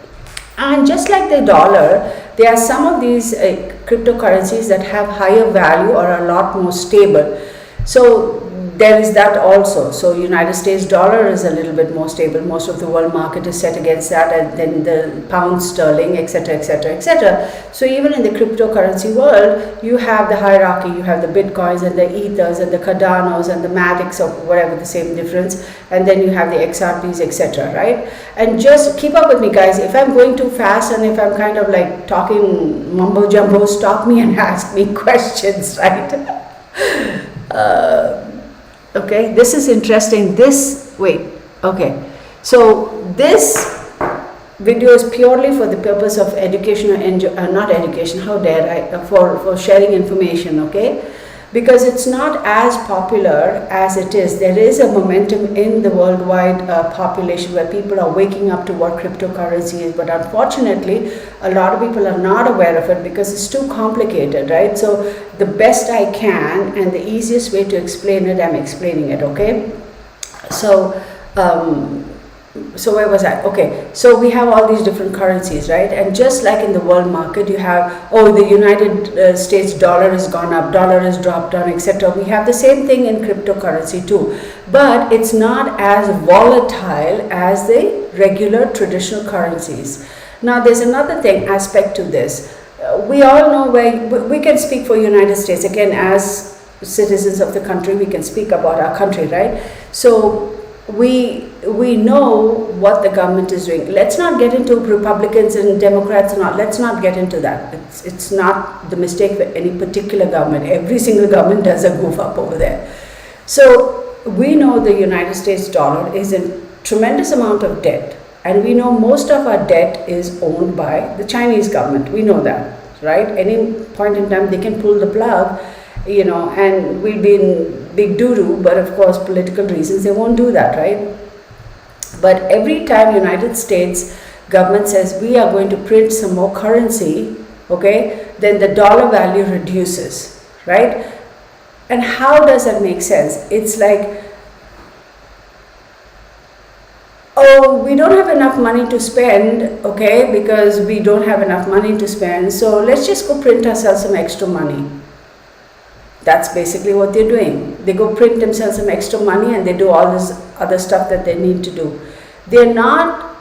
And just like the dollar, there are some of these cryptocurrencies that have higher value or are a lot more stable. So there is that also. So United States dollar is a little bit more stable. Most of the world market is set against that, and then the pound sterling, etc., etc., etc. So even in the cryptocurrency world, you have the hierarchy. You have the bitcoins and the ethers and the cardanos and the matics or whatever, the same difference, and then you have the XRPs, etc., right? And just keep up with me, guys. If I'm going too fast and if I'm kind of like talking mumbo jumbo, stop me and ask me questions, right? Okay, this is interesting. Okay. So this video is purely for the purpose of education or not education, how dare I, for sharing information, okay? Because it's not as popular as it is. There is a momentum in the worldwide population where people are waking up to what cryptocurrency is, but unfortunately, a lot of people are not aware of it because it's too complicated, right? So the best I can and the easiest way to explain it, I'm explaining it, okay? So, so where was I? Okay, so we have all these different currencies, right? And just like in the world market, you have, oh, the United States dollar has gone up, dollar has dropped down, etc. We have the same thing in cryptocurrency too, but it's not as volatile as the regular traditional currencies. Now, there's another aspect to this. We all know we can speak for United States. Again, as citizens of the country, we can speak about our country, right? So we know what the government is doing. Let's not get into Republicans and Democrats, let's not get into that. It's not the mistake for any particular government. Every single government does a goof up over there. So we know the United States dollar is in tremendous amount of debt, and we know most of our debt is owned by the Chinese government. We know that, right? Any point in time they can pull the plug, you know, and we'll be in big doo-doo, but of course political reasons they won't do that, right? But every time United States government says we are going to print some more currency, okay, then the dollar value reduces, right? And how does that make sense? It's like, oh, we don't have enough money to spend, okay, because we don't have enough money to spend, so let's just go print ourselves some extra money. That's basically what they're doing. They go print themselves some extra money and they do all this other stuff that they need to do. They're not,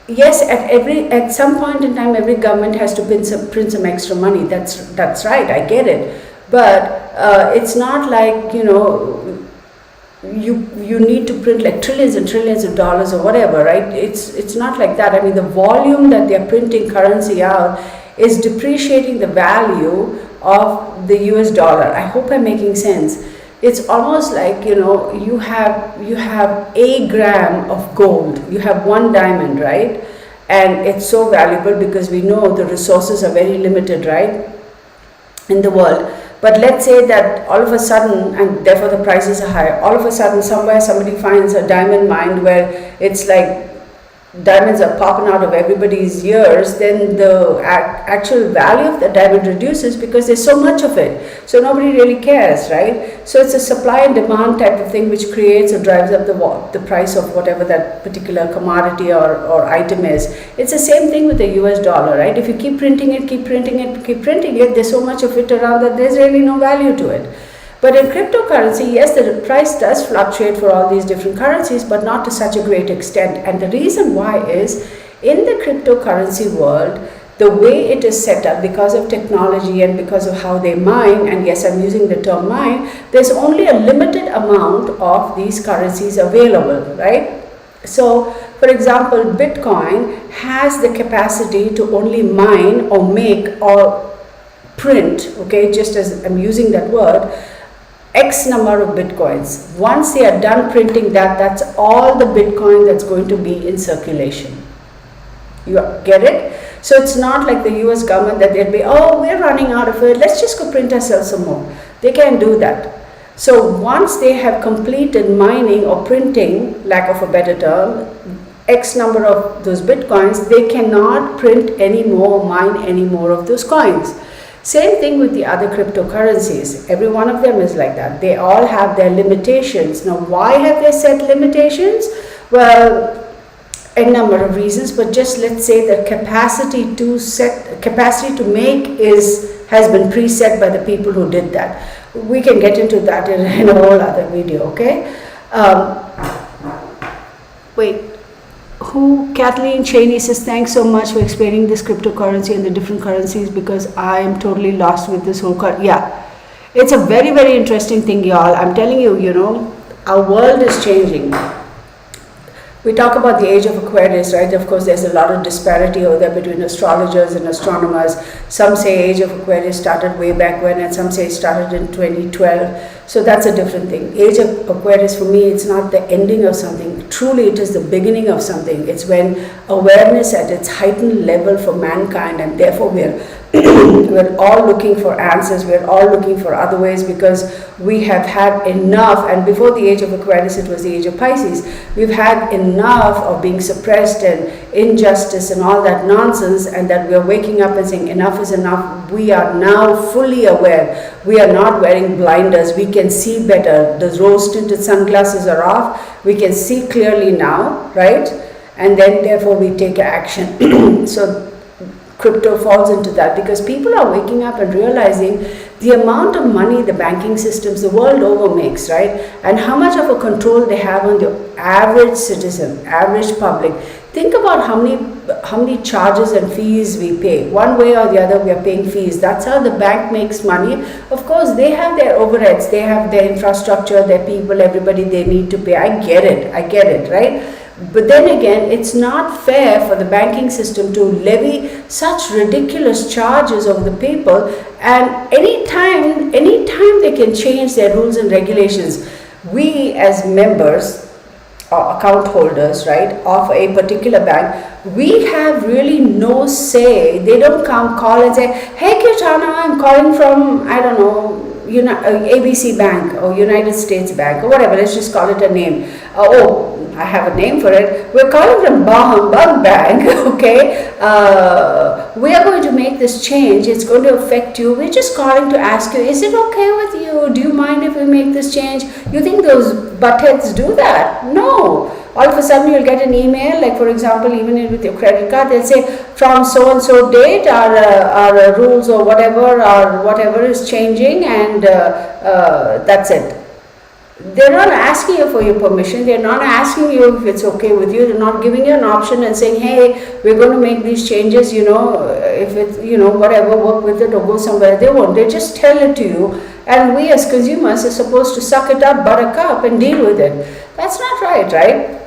yes, at some point in time, every government has to print some extra money. That's right, I get it. But it's not like, you know, you need to print like trillions and trillions of dollars or whatever, right? It's not like that. I mean, the volume that they're printing currency out is depreciating the value of the US dollar. I hope I'm making sense. It's almost like, you know, you have a gram of gold, you have one diamond, right? And it's so valuable because we know the resources are very limited, right, in the world. But let's say that all of a sudden, and therefore the prices are high, all of a sudden somewhere somebody finds a diamond mine where it's like diamonds are popping out of everybody's ears, then the actual value of the diamond reduces because there's so much of it. So nobody really cares, right? So it's a supply and demand type of thing which creates or drives up the price of whatever that particular commodity or item is. It's the same thing with the US dollar, right? If you keep printing it, there's so much of it around that there's really no value to it. But in cryptocurrency, yes, the price does fluctuate for all these different currencies, but not to such a great extent. And the reason why is, in the cryptocurrency world, the way it is set up, because of technology and because of how they mine, and yes, I'm using the term mine, there's only a limited amount of these currencies available, right? So, for example, Bitcoin has the capacity to only mine or make or print, okay, just as I'm using that word, X number of bitcoins. Once they are done printing that, that's all the Bitcoin that's going to be in circulation. You get it? So it's not like the US government that they'd be, oh, we're running out of it, let's just go print ourselves some more. They can't do that. So once they have completed mining or printing, lack of a better term, X number of those bitcoins, they cannot print any more, mine any more of those coins. Same thing with the other cryptocurrencies. Every one of them is like that. They all have their limitations. Now, why have they set limitations? Well, a number of reasons, but just let's say the capacity to make has been preset by the people who did that. We can get into that in a whole other video, okay? Kathleen Cheney says, thanks so much for explaining this cryptocurrency and the different currencies, because I am totally lost with this whole yeah, it's a very, very interesting thing, y'all. I'm telling you, our world is changing. We talk about the age of Aquarius, right? Of course, there's a lot of disparity over there between astrologers and astronomers. Some say age of Aquarius started way back when, and some say it started in 2012. So that's a different thing. Age of Aquarius, for me, it's not the ending of something. Truly, it is the beginning of something. It's when awareness at its heightened level for mankind, and therefore we're all looking for answers. We're all looking for other ways, because we have had enough. And before the age of Aquarius, it was the age of Pisces. We've had enough of being suppressed and injustice and all that nonsense, and that we're waking up and saying enough is enough. We are now fully aware. We are not wearing blinders. We can see better. The rose-tinted sunglasses are off. We can see clearly now, right? And then therefore we take action. So crypto falls into that, because people are waking up and realizing the amount of money the banking systems the world over makes, right? And how much of a control they have on the average citizen, average public. Think about how many charges and fees we pay. One way or the other, we are paying fees. That's how the bank makes money. Of course, they have their overheads, they have their infrastructure, their people, everybody they need to pay. I get it, right? But then again, it's not fair for the banking system to levy such ridiculous charges on the people, and anytime they can change their rules and regulations. We as members or account holders, right, of a particular bank, we have really no say. They don't call and say, hey Kirtana, I'm calling from, I don't know, ABC Bank or United States Bank or whatever, let's just call it a name. I have a name for it. We're calling from Bahambag Bank, okay? We are going to make this change. It's going to affect you. We're just calling to ask you, is it okay with you? Do you mind if we make this change? You think those buttheads do that? No. All of a sudden you'll get an email, like for example, even with your credit card, they'll say, from so-and-so date, our rules or whatever is changing, and that's it. They're not asking you for your permission. They're not asking you if it's okay with you. They're not giving you an option and saying, hey, we're going to make these changes, if it's, whatever, work with it or go somewhere. They won't. They just tell it to you. And we as consumers are supposed to suck it up, buttercup, and deal with it. That's not right?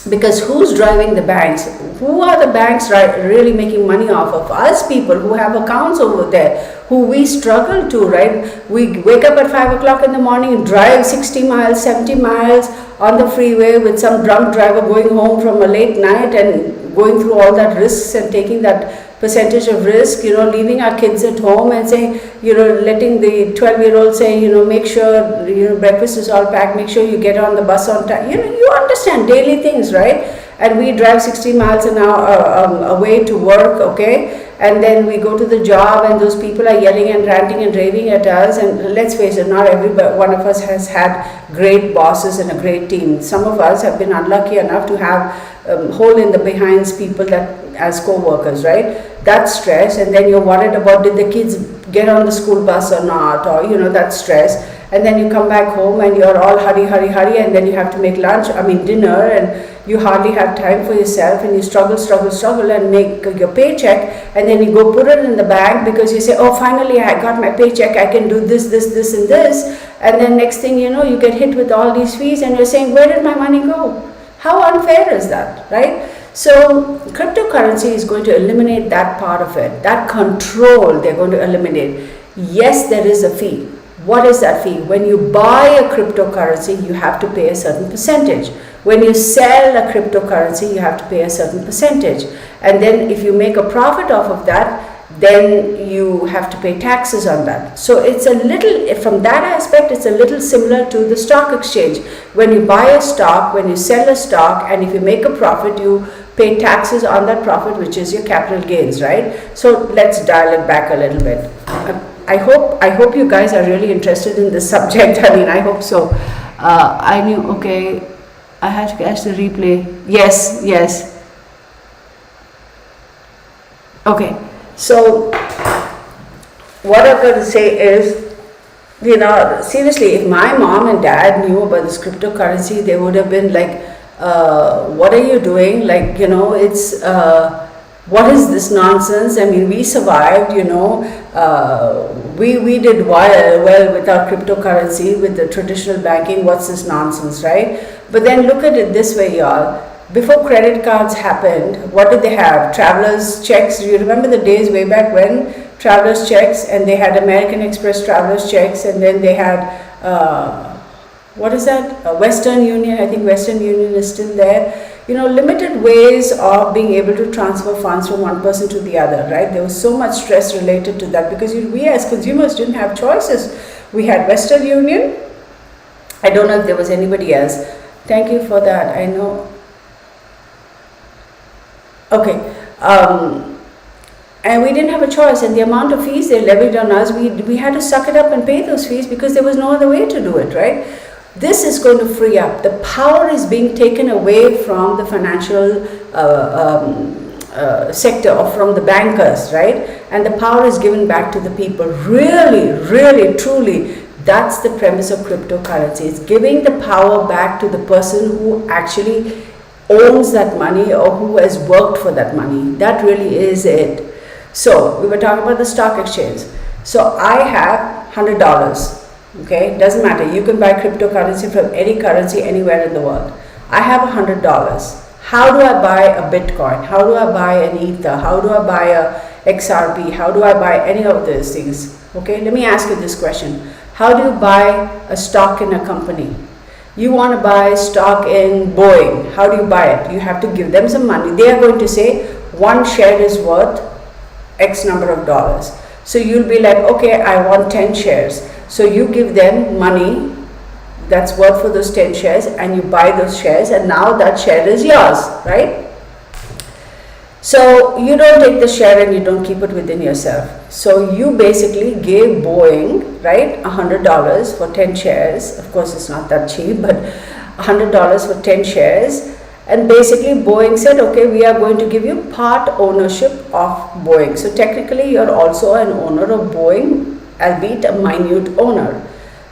Because who's driving the banks? Who are the banks really making money off of? Us people who have accounts over there, who we struggle to, right? We wake up at 5 o'clock in the morning, drive 60 miles, 70 miles on the freeway with some drunk driver going home from a late night and going through all that risks and taking that percentage of risk, leaving our kids at home and saying, letting the 12-year-old say, make sure, breakfast is all packed, make sure you get on the bus on time. You understand daily things, right? and we drive 60 miles an hour away to work, okay, and then we go to the job and those people are yelling and ranting and raving at us, and let's face it, not every one of us has had great bosses and a great team. Some of us have been unlucky enough to have hole in the behinds people that as co-workers, right? That's stress, and then you're worried about did the kids get on the school bus or not, or that stress, and then you come back home and you're all hurry, and then you have to make dinner, and you hardly have time for yourself, and you struggle and make your paycheck, and then you go put it in the bank because you say, oh, finally I got my paycheck, I can do this and this, and then next thing you know, you get hit with all these fees and you're saying, where did my money go? How unfair is that, right? So cryptocurrency is going to eliminate that part of it, that control they're going to eliminate. Yes, there is a fee. What is that fee? When you buy a cryptocurrency, you have to pay a certain percentage. When you sell a cryptocurrency, you have to pay a certain percentage. And then if you make a profit off of that, then you have to pay taxes on that. So it's a little, from that aspect, it's a little similar to the stock exchange. When you buy a stock, when you sell a stock, and if you make a profit, you pay taxes on that profit, which is your capital gains, right? So let's dial it back a little bit. I hope you guys are really interested in this subject. I hope so. I knew, okay, I had to catch the replay. Yes. Okay, so what I'm going to say is, seriously, if my mom and dad knew about this cryptocurrency, they would have been like, what are you doing? Like, it's, what is this nonsense? We survived, we did well with our cryptocurrency, with the traditional banking. What's this nonsense, right? But then look at it this way, y'all. Before credit cards happened, what did they have? Travelers checks. Do you remember the days way back when? Travelers checks, and they had American Express travelers checks, and then they had, what is that? Western Union. I think Western Union is still there. Limited ways of being able to transfer funds from one person to the other, right? There was so much stress related to that because we as consumers didn't have choices. We had Western Union. I don't know if there was anybody else. Thank you for that. I know. Okay. And we didn't have a choice, and the amount of fees they levied on us, we had to suck it up and pay those fees because there was no other way to do it, right? This is going to free up. The power is being taken away from the financial sector or from the bankers, right? And the power is given back to the people. Really, truly, that's the premise of cryptocurrency. It's giving the power back to the person who actually owns that money or who has worked for that money. That really is it. So we were talking about the stock exchange. So I have $100. Okay, doesn't matter. You can buy cryptocurrency from any currency anywhere in the world. I have $100. How do I buy a Bitcoin? How do I buy an Ether? How do I buy a XRP? How do I buy any of those things? Okay, let me ask you this question. How do you buy a stock in a company? You want to buy stock in Boeing. How do you buy it? You have to give them some money. They are going to say one share is worth X number of dollars. So you'll be like, okay, I want 10 shares. So you give them money that's worth for those 10 shares, and you buy those shares, and now that share is yours, right? So you don't take the share and you don't keep it within yourself. So you basically gave Boeing, right, $100 for 10 shares. Of course, it's not that cheap, but $100 for 10 shares. And basically Boeing said, okay, we are going to give you part ownership of Boeing. So technically you're also an owner of Boeing, albeit a minute owner.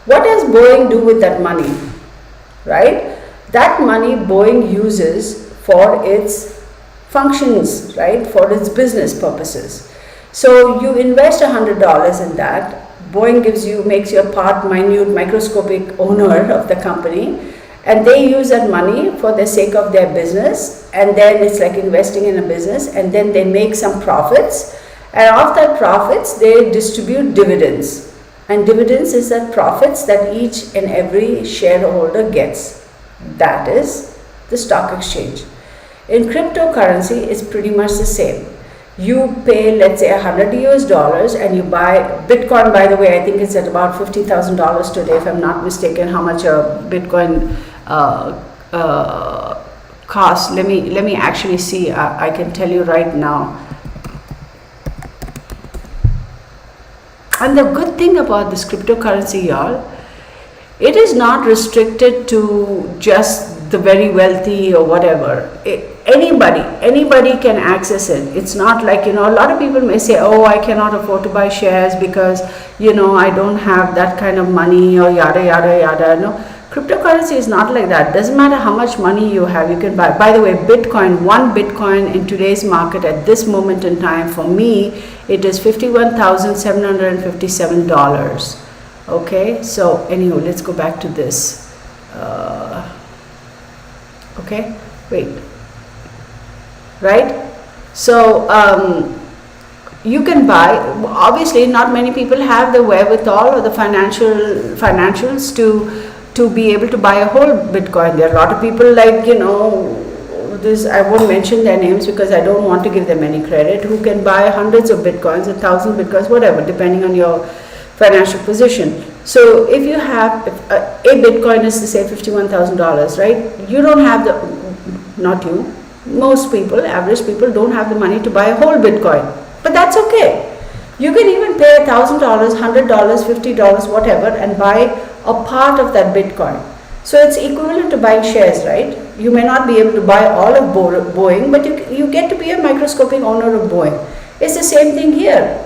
What does Boeing do with that money, right? That money Boeing uses for its functions, right, for its business purposes. So you invest $100 in that. Boeing makes you a part minute microscopic owner of the company, and they use that money for the sake of their business, and then it's like investing in a business, and then they make some profits, and of that profits they distribute dividends. And dividends is that profits that each and every shareholder gets. That is the stock exchange. In cryptocurrency, it's pretty much the same. You pay, let's say, $100 and you buy Bitcoin. By the way, I think it's at about $50,000 today, if I'm not mistaken, how much a Bitcoin cost. Let me actually see. I can tell you right now. And the good thing about this cryptocurrency, y'all, it is not restricted to just the very wealthy or whatever. Anybody can access it. It's not like, a lot of people may say, oh, I cannot afford to buy shares because, I don't have that kind of money, or yada, yada, yada. No, cryptocurrency is not like that. Doesn't matter how much money you have, you can buy. By the way, one Bitcoin in today's market at this moment in time, for me, it is $51,757. Okay, so anyhow, let's go back to this. Okay, wait. Right? So you can buy. Obviously, not many people have the wherewithal or the financials to be able to buy a whole Bitcoin. There are a lot of people like, this, I won't mention their names because I don't want to give them any credit, who can buy hundreds of Bitcoins, 1,000 Bitcoins, whatever, depending on your financial position. So if you have, a Bitcoin is to say $51,000, right? You don't have not you, most people, average people don't have the money to buy a whole Bitcoin. But that's okay. You can even pay $1,000, $100, $50, whatever, and buy a part of that Bitcoin. So it's equivalent to buying shares, right? You may not be able to buy all of Boeing, but you get to be a microscopic owner of Boeing. It's the same thing here.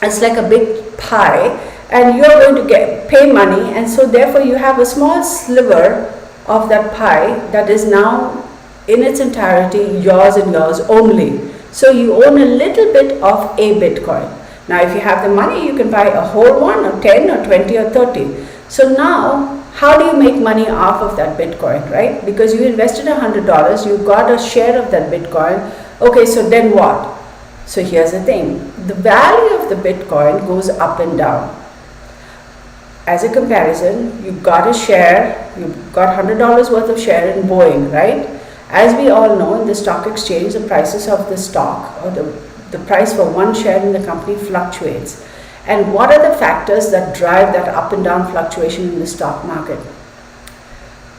It's like a big pie, and you're going to pay money, and so therefore you have a small sliver of that pie that is now in its entirety yours and yours only. So you own a little bit of a Bitcoin. Now if you have the money, you can buy a whole one, or 10 or 20 or 30. So now, how do you make money off of that Bitcoin, right? Because you invested $100, you got a share of that Bitcoin. Okay, so then what? So here's the thing. The value of the Bitcoin goes up and down. As a comparison, you got a share, you got $100 worth of share in Boeing, right? As we all know, in the stock exchange, the prices of the stock, or the price for one share in the company, fluctuates. And what are the factors that drive that up and down fluctuation in the stock market?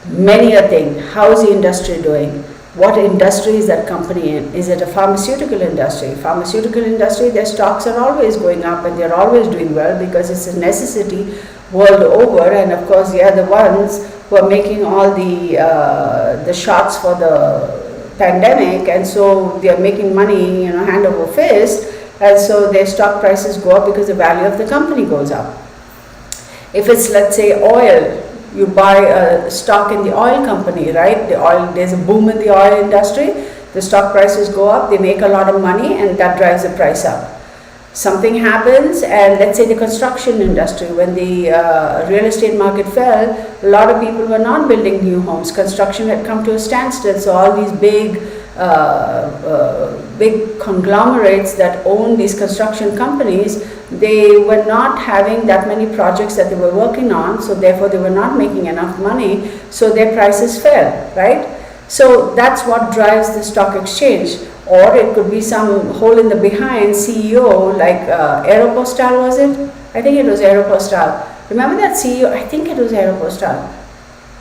Many a thing. How is the industry doing? What industry is that company in? Is it a pharmaceutical industry? Pharmaceutical industry, their stocks are always going up and they're always doing well because it's a necessity world over. And of course, they are the ones who are making all the shots for the pandemic, and so they are making money, hand over fist. And so their stock prices go up because the value of the company goes up. If it's, let's say, oil, you buy a stock in the oil company, right? There's a boom in the oil industry, the stock prices go up, they make a lot of money, and that drives the price up. Something happens, and let's say the construction industry, when the real estate market fell, a lot of people were not building new homes. Construction had come to a standstill, so all these big conglomerates that own these construction companies, they were not having that many projects that they were working on, so therefore they were not making enough money, so their prices fell, right? So that's what drives the stock exchange. Or it could be some hole in the behind CEO like Aeropostale, was it? I think it was Aeropostale. Remember that CEO? I think it was Aeropostale.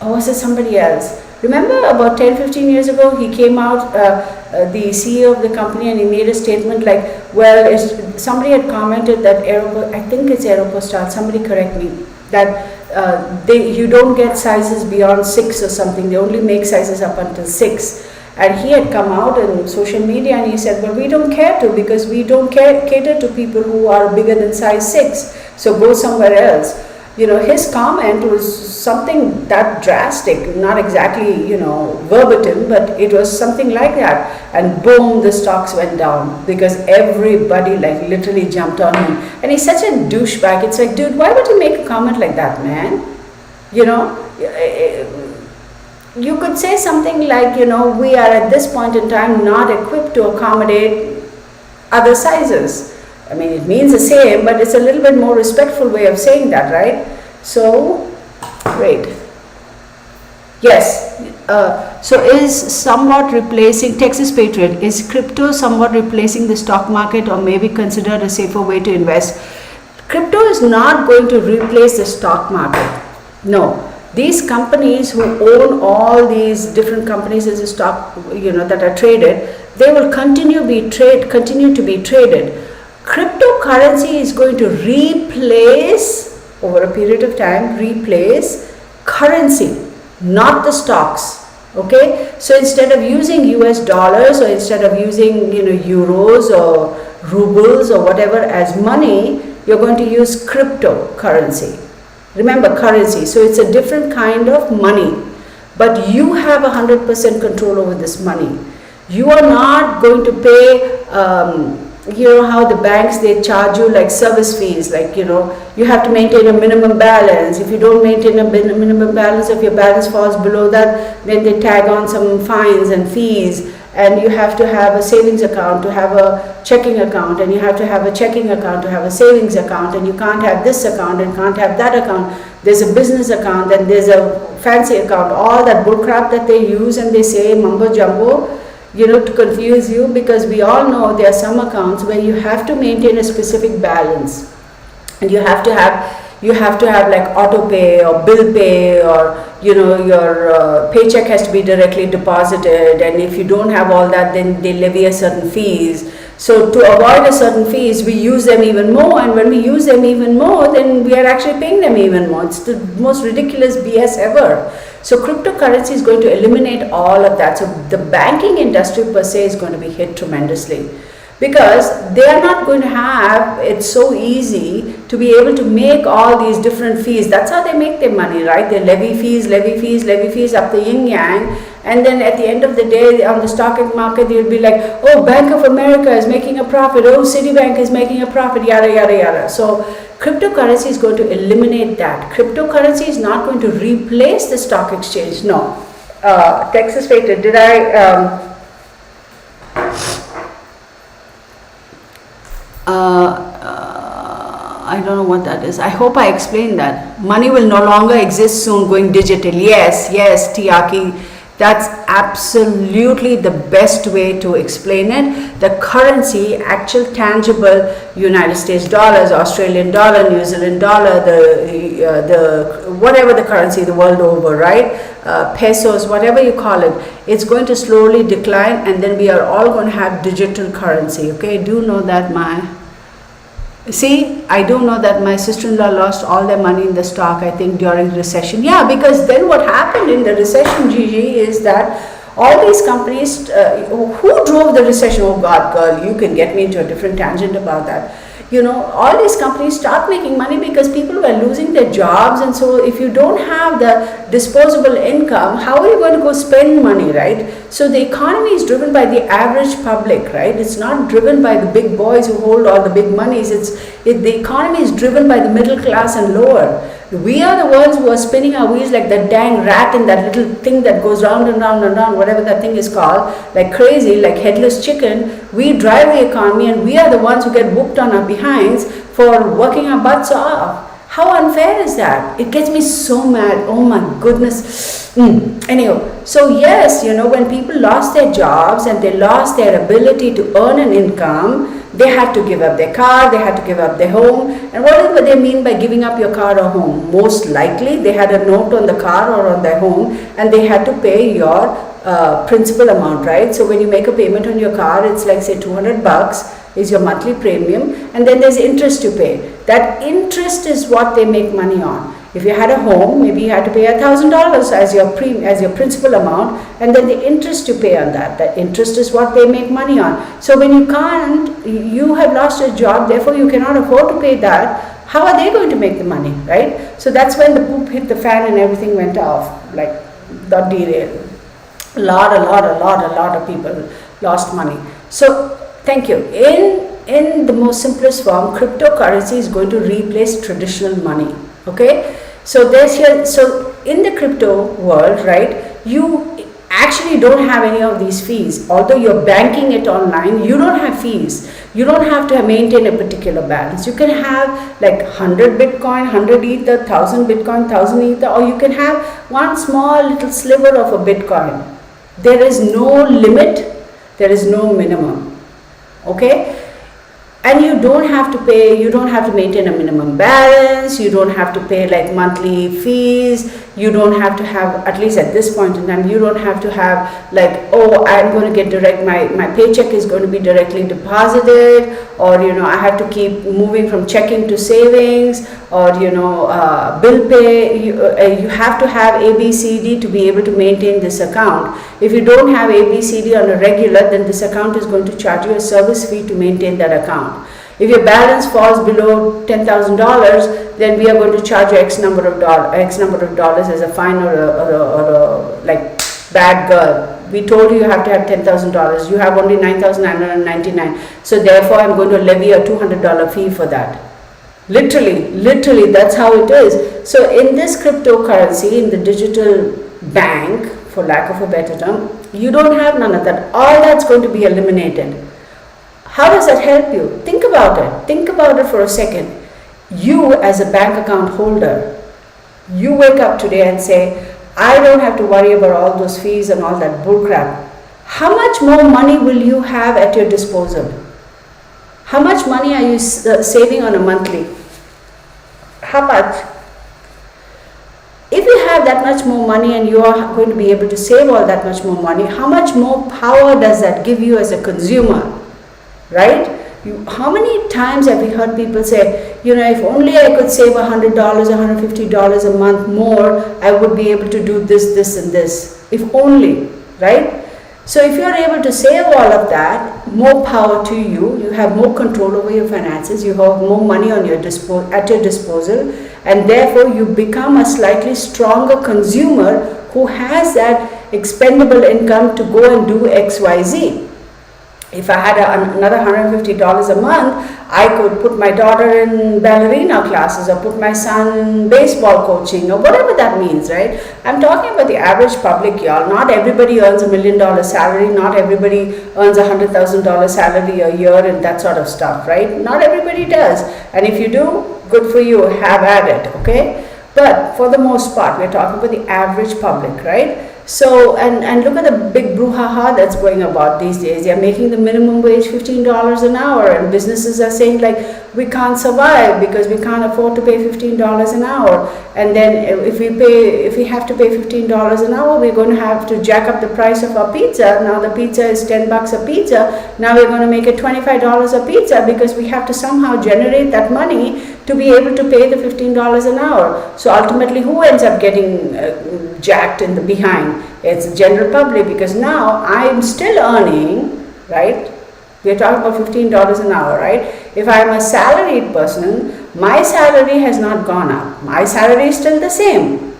Or was it somebody else? Remember about 10-15 years ago, he came out, the CEO of the company, and he made a statement like, well, somebody had commented that I think it's Aeropostale, somebody correct me, that you don't get sizes beyond 6 or something, they only make sizes up until 6. And he had come out on social media and he said, well, we don't care to, because we don't cater to people who are bigger than size 6, so go somewhere else. His comment was something that drastic, not exactly, verbatim, but it was something like that. And boom, the stocks went down because everybody literally jumped on him. And he's such a douchebag. It's like, dude, why would you make a comment like that, man? You could say something like, we are at this point in time not equipped to accommodate other sizes. I mean, it means the same, but it's a little bit more respectful way of saying that, right? So, wait. Yes. So is somewhat replacing, Texas Patriot, is crypto somewhat replacing the stock market, or maybe considered a safer way to invest? Crypto is not going to replace the stock market. No. These companies who own all these different companies as a stock, that are traded, they will continue to be traded. Cryptocurrency is going to replace, over a period of time, replace currency, not the stocks. Okay, so instead of using US dollars, or instead of using euros or rubles or whatever as money, you're going to use cryptocurrency. Remember, currency, so it's a different kind of money, but you have 100% control over this money. You are not going to pay how the banks, they charge you like service fees, like you have to maintain a minimum balance. If you don't maintain a minimum balance, if your balance falls below that, then they tag on some fines and fees. And you have to have a savings account to have a checking account, and you have to have a checking account to have a savings account, and you can't have this account and can't have that account. There's a business account, then there's a fancy account, all that bullcrap that they use, and they say mumbo jumbo, to confuse you, because we all know there are some accounts where you have to maintain a specific balance, and you have to have like auto pay or bill pay, or your paycheck has to be directly deposited, and if you don't have all that, then they levy a certain fees. So to avoid a certain fees, we use them even more, and when we use them even more, then we are actually paying them even more. It's the most ridiculous BS ever. So cryptocurrency is going to eliminate all of that. So the banking industry per se is going to be hit tremendously, because they are not going to have it so easy to be able to make all these different fees. That's how they make their money, right? They levy fees up the yin yang, and then at the end of the day on the stock market they'll be like, oh, Bank of America is making a profit, oh, Citibank is making a profit, yada yada yada. So cryptocurrency is going to eliminate that. Cryptocurrency is not going to replace the stock exchange. No. Texas Fated, did I don't know what that is. I hope I explained that. Money will no longer exist soon, going digital. Yes, Tiaki. That's absolutely the best way to explain it. The currency, actual tangible United States dollars, Australian dollar, New Zealand dollar, the whatever the currency the world over, right? Pesos, whatever you call it, it's going to slowly decline, and then we are all going to have digital currency. Okay, do know that I do know that my sister-in-law lost all their money in the stock, I think, during recession. Yeah, because then what happened in the recession, Gigi, is that all these companies, who drove the recession? Oh God, girl, you can get me into a different tangent about that. All these companies start making money because people were losing their jobs, and so if you don't have the disposable income, how are you going to go spend money, right? So the economy is driven by the average public, right? It's not driven by the big boys who hold all the big monies. The economy is driven by the middle class and lower. We are the ones who are spinning our wheels like that dang rat in that little thing that goes round and round and round, whatever that thing is called, like crazy, like headless chicken. We drive the economy, and we are the ones who get whooped on our behinds for working our butts off. How unfair is that? It gets me so mad. Oh my goodness. Anyhow, so yes, when people lost their jobs and they lost their ability to earn an income, they had to give up their car, they had to give up their home. And what do they mean by giving up your car or home? Most likely they had a note on the car or on their home, and they had to pay your principal amount, right? So when you make a payment on your car, it's like say $200 is your monthly premium, and then there's interest to pay. That interest is what they make money on. If you had a home, maybe you had to pay $1,000 as your principal amount, and then the interest to pay on that. That interest is what they make money on. So when you have lost your job, therefore you cannot afford to pay that. How are they going to make the money, right? So that's when the poop hit the fan and everything went off, like got derailed. A lot of people lost money. So thank you. In the most simplest form, cryptocurrency is going to replace traditional money. Okay, so so in the crypto world, right, you actually don't have any of these fees. Although you're banking it online, you don't have fees. You don't have to maintain a particular balance. You can have like 100 Bitcoin, 100 Ether, 1000 Bitcoin, 1000 Ether, or you can have one small little sliver of a Bitcoin. There is no limit. There is no minimum. Okay. And you don't have to maintain a minimum balance, you don't have to pay like monthly fees, you don't have to have, at least at this point in time, you don't have to have like, oh, I'm going to get my paycheck is going to be directly deposited, or I have to keep moving from checking to savings, or bill pay. You have to have ABCD to be able to maintain this account. If you don't have ABCD on a regular, then this account is going to charge you a service fee to maintain that account. If your balance falls below $10,000, then we are going to charge you X number of dollars as a fine, or a like bad girl. We told you have to have $10,000. You have only $9,999. So therefore, I'm going to levy a $200 fee for that. Literally, that's how it is. So in this cryptocurrency, in the digital bank, for lack of a better term, you don't have none of that. All that's going to be eliminated. How does that help you? Think about it. Think about it for a second. You as a bank account holder, you wake up today and say, I don't have to worry about all those fees and all that bullcrap. How much more money will you have at your disposal? How much money are you saving on a monthly? How much? If you have that much more money and you are going to be able to save all that much more money, how much more power does that give you as a consumer? Right? How many times have you heard people say, if only I could save $100, $150 a month more, I would be able to do this, this and this. If only, right? So if you're able to save all of that, more power to you. You have more control over your finances. You have more money at your disposal, and therefore you become a slightly stronger consumer who has that expendable income to go and do X, Y, Z. If I had another $150 a month, I could put my daughter in ballerina classes, or put my son in baseball coaching, or whatever that means, right? I'm talking about the average public, y'all. Not everybody earns $1 million salary. Not everybody earns $100,000 salary a year and that sort of stuff, right? Not everybody does. And if you do, good for you, have at it, okay? But for the most part, we're talking about the average public, right? So, and look at the big brouhaha that's going about these days. They're making the minimum wage $15 an hour, and businesses are saying like, we can't survive because we can't afford to pay $15 an hour. And then if we have to pay $15 an hour, we're going to have to jack up the price of our pizza. Now the pizza is $10 a pizza. Now we're going to make it $25 a pizza because we have to somehow generate that money to be able to pay the $15 an hour. So ultimately, who ends up getting jacked in the behind? It's the general public, because now I'm still earning, right? We're talking about $15 an hour, right? If I'm a salaried person, my salary has not gone up. My salary is still the same.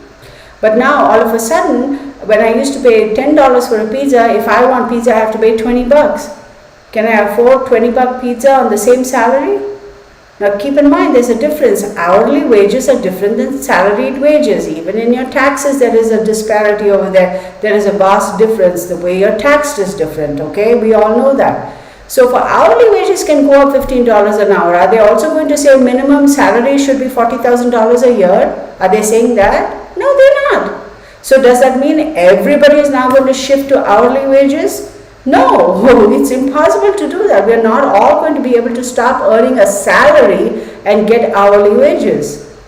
But now all of a sudden, when I used to pay $10 for a pizza, if I want pizza, I have to pay $20. Can I afford $20 pizza on the same salary? Now keep in mind, there's a difference. Hourly wages are different than salaried wages. Even in your taxes, there is a disparity over there. There is a vast difference. The way you're taxed is different, okay? We all know that. So for hourly wages can go up $15 an hour. Are they also going to say minimum salary should be $40,000 a year? Are they saying that? No, they're not. So does that mean everybody is now going to shift to hourly wages? No, it's impossible to do that. We're not all going to be able to stop earning a salary and get hourly wages,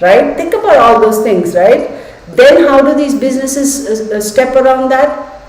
right? Think about all those things, right? Then how do these businesses step around that?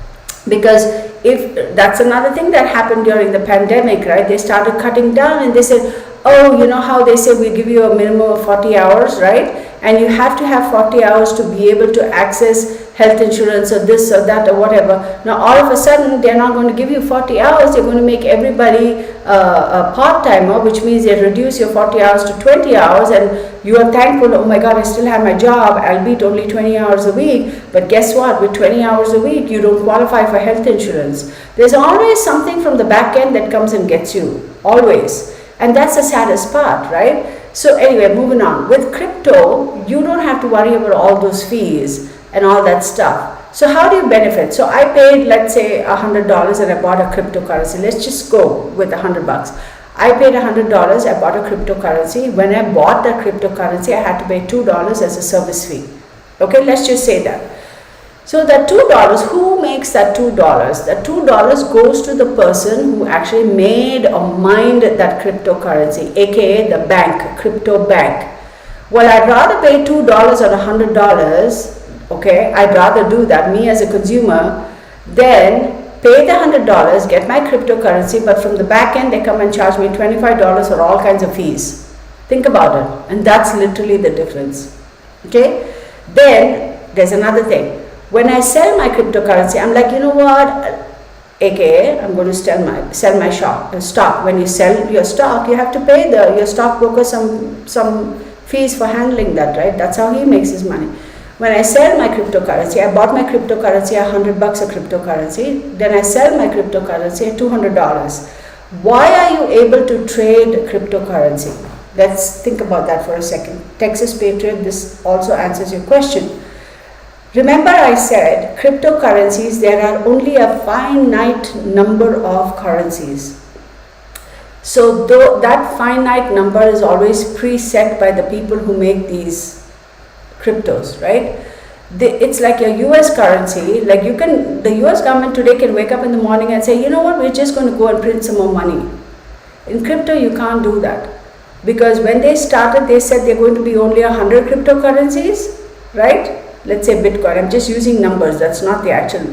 Because if that's another thing that happened during the pandemic, right? They started cutting down and they said, oh, you know how they say we give you a minimum of 40 hours, right? And you have to have 40 hours to be able to access health insurance or this or that or whatever. Now all of a sudden they're not going to give you 40 hours, they're going to make everybody a part-timer, which means they reduce your 40 hours to 20 hours, and you are thankful, oh my God, I still have my job, albeit only 20 hours a week. But guess what, with 20 hours a week, you don't qualify for health insurance. There's always something from the back end that comes and gets you, always. And that's the saddest part, right? So anyway, moving on. With crypto, you don't have to worry about all those fees and all that stuff. So how do you benefit? So I paid, let's say, $100 and I bought a cryptocurrency. Let's just go with $100. I paid $100, I bought a cryptocurrency. When I bought that cryptocurrency, I had to pay $2 as a service fee. Okay, let's just say that. So that $2, who makes that $2? That $2 goes to the person who actually made or mined that cryptocurrency, aka the bank, crypto bank. Well, I'd rather pay $2 or $100, okay, I'd rather do that, me as a consumer, than pay the $100, get my cryptocurrency, but from the back end they come and charge me $25 for all kinds of fees. Think about it, and that's literally the difference. Okay, then there's another thing. When I sell my cryptocurrency, I'm like, you know what, aka I'm going to sell my stock. When you sell your stock, you have to pay your stockbroker some fees for handling that, right? That's how he makes his money. When I sell my cryptocurrency, I bought my cryptocurrency at $100 a cryptocurrency, then I sell my cryptocurrency at $200. Why are you able to trade cryptocurrency? Let's think about that for a second. Texas Patriot, this also answers your question. Remember I said cryptocurrencies, there are only a finite number of currencies. So that finite number is always preset by the people who make these cryptos, right? It's like a US currency, like the US government today can wake up in the morning and say, you know what, we're just going to go and print some more money. In crypto, you can't do that. Because when they started, they said they're going to be only 100 cryptocurrencies, right? Let's say Bitcoin, I'm just using numbers, that's not the actual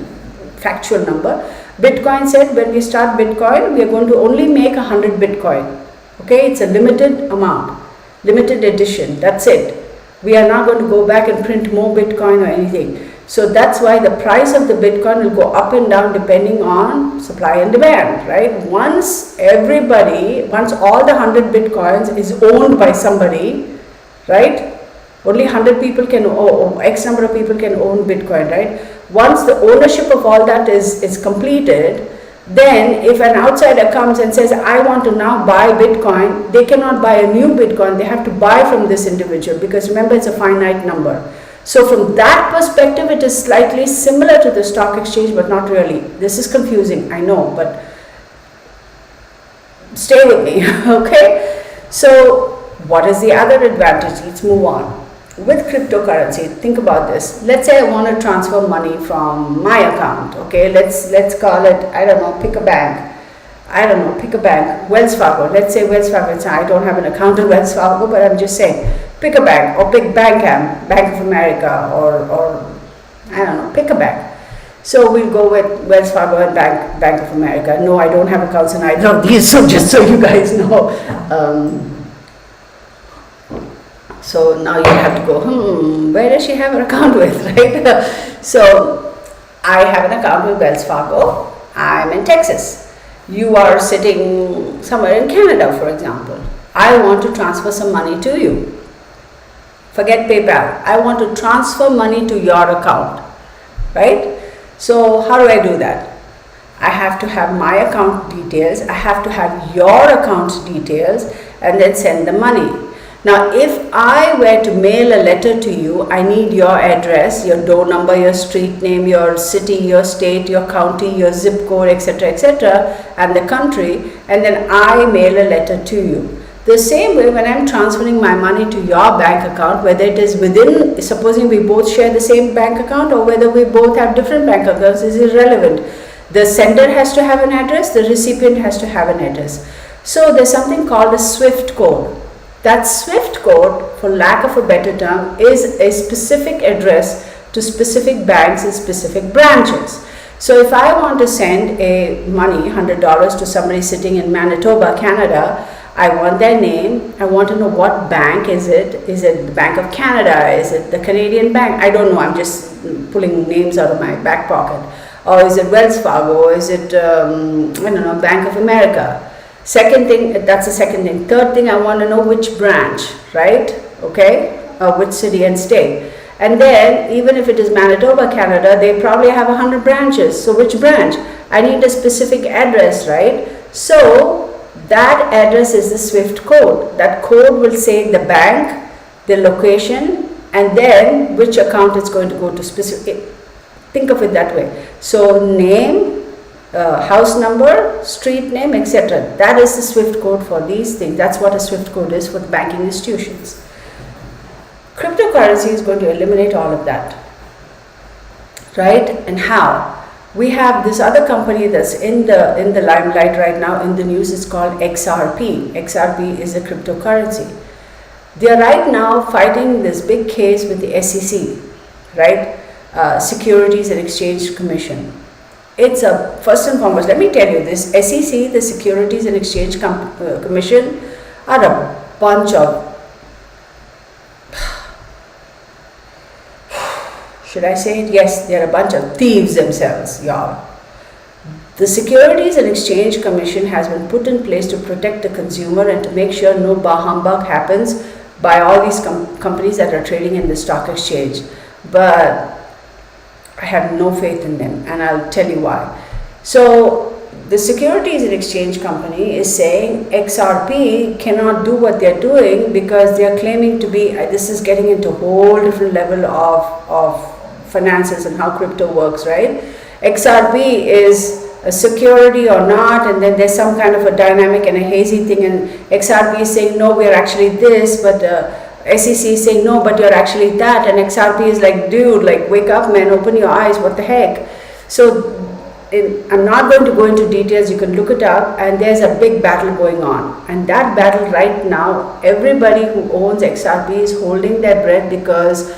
factual number. Bitcoin said when we start Bitcoin, we are going to only make 100 Bitcoin. Okay, it's a limited amount, limited edition, that's it. We are not going to go back and print more Bitcoin or anything. So that's why the price of the Bitcoin will go up and down depending on supply and demand, right? Once all the 100 Bitcoins is owned by somebody, right? Only 100 people can, or X number of people can own Bitcoin, right? Once the ownership of all that is completed, then if an outsider comes and says, I want to now buy Bitcoin, they cannot buy a new Bitcoin, they have to buy from this individual, because remember, it's a finite number. So from that perspective, it is slightly similar to the stock exchange, but not really. This is confusing, I know, but stay with me, okay? So what is the other advantage? Let's move on. With cryptocurrency, think about this. Let's say I want to transfer money from my account, okay? Let's call it, I don't know, pick a bank. Wells Fargo. Let's say Wells Fargo. I don't have an account in Wells Fargo, but I'm just saying, pick a bank, or pick Bank of America, or I don't know, pick a bank. So we'll go with Wells Fargo and Bank of America. No, I don't have accounts in either of these, so just so you guys know. So now you have to go, where does she have her account with, right? So I have an account with Wells Fargo. I'm in Texas. You are sitting somewhere in Canada, for example. I want to transfer some money to you. Forget PayPal. I want to transfer money to your account, right? So how do I do that? I have to have my account details. I have to have your account details, and then send the money. Now, if I were to mail a letter to you, I need your address, your door number, your street name, your city, your state, your county, your zip code, etc., and the country, and then I mail a letter to you. The same way, when I'm transferring my money to your bank account, whether it is within, supposing we both share the same bank account, or whether we both have different bank accounts, is irrelevant. The sender has to have an address, the recipient has to have an address. So there's something called a SWIFT code. That SWIFT code, for lack of a better term, is a specific address to specific banks and specific branches. So if I want to send money, $100 to somebody sitting in Manitoba, Canada, I want their name, I want to know what bank is it. Is it the Bank of Canada? Is it the Canadian Bank? I don't know, I'm just pulling names out of my back pocket. Or is it Wells Fargo? Is it, I don't know, Bank of America? Second thing, that's the second thing. Third thing, I want to know which branch, right? Okay, which city and state. And then, even if it is Manitoba, Canada, they probably have 100 branches. So which branch? I need a specific address, right? So that address is the SWIFT code. That code will say the bank, the location, and then which account it's going to go to specific. Think of it that way. So name, house number, street name, etc. That is the SWIFT code for these things. That's what a SWIFT code is for the banking institutions. Cryptocurrency is going to eliminate all of that. right? And how? We have this other company that's in the limelight right now in the news. It's called XRP. XRP is a cryptocurrency. They are right now fighting this big case with the SEC, right? Securities and Exchange Commission. It's a, first and foremost, let me tell you this, SEC, the Securities and Exchange Commission, are a bunch of, should I say it? Yes, they're a bunch of thieves themselves, y'all. The Securities and Exchange Commission has been put in place to protect the consumer and to make sure no bah humbug happens by all these companies that are trading in the stock exchange. But I have no faith in them, and I'll tell you why. So the Securities and Exchange Company is saying XRP cannot do what they're doing because they're claiming to be, this is getting into a whole different level of finances and how crypto works, right? XRP is a security or not, and then there's some kind of a dynamic and a hazy thing, and XRP is saying no, we're actually this, but SEC is saying no, but you're actually that, and XRP is like, dude, like, wake up, man, open your eyes, what the heck? So I'm not going to go into details, you can look it up, and there's a big battle going on, and that battle right now, everybody who owns XRP is holding their breath, because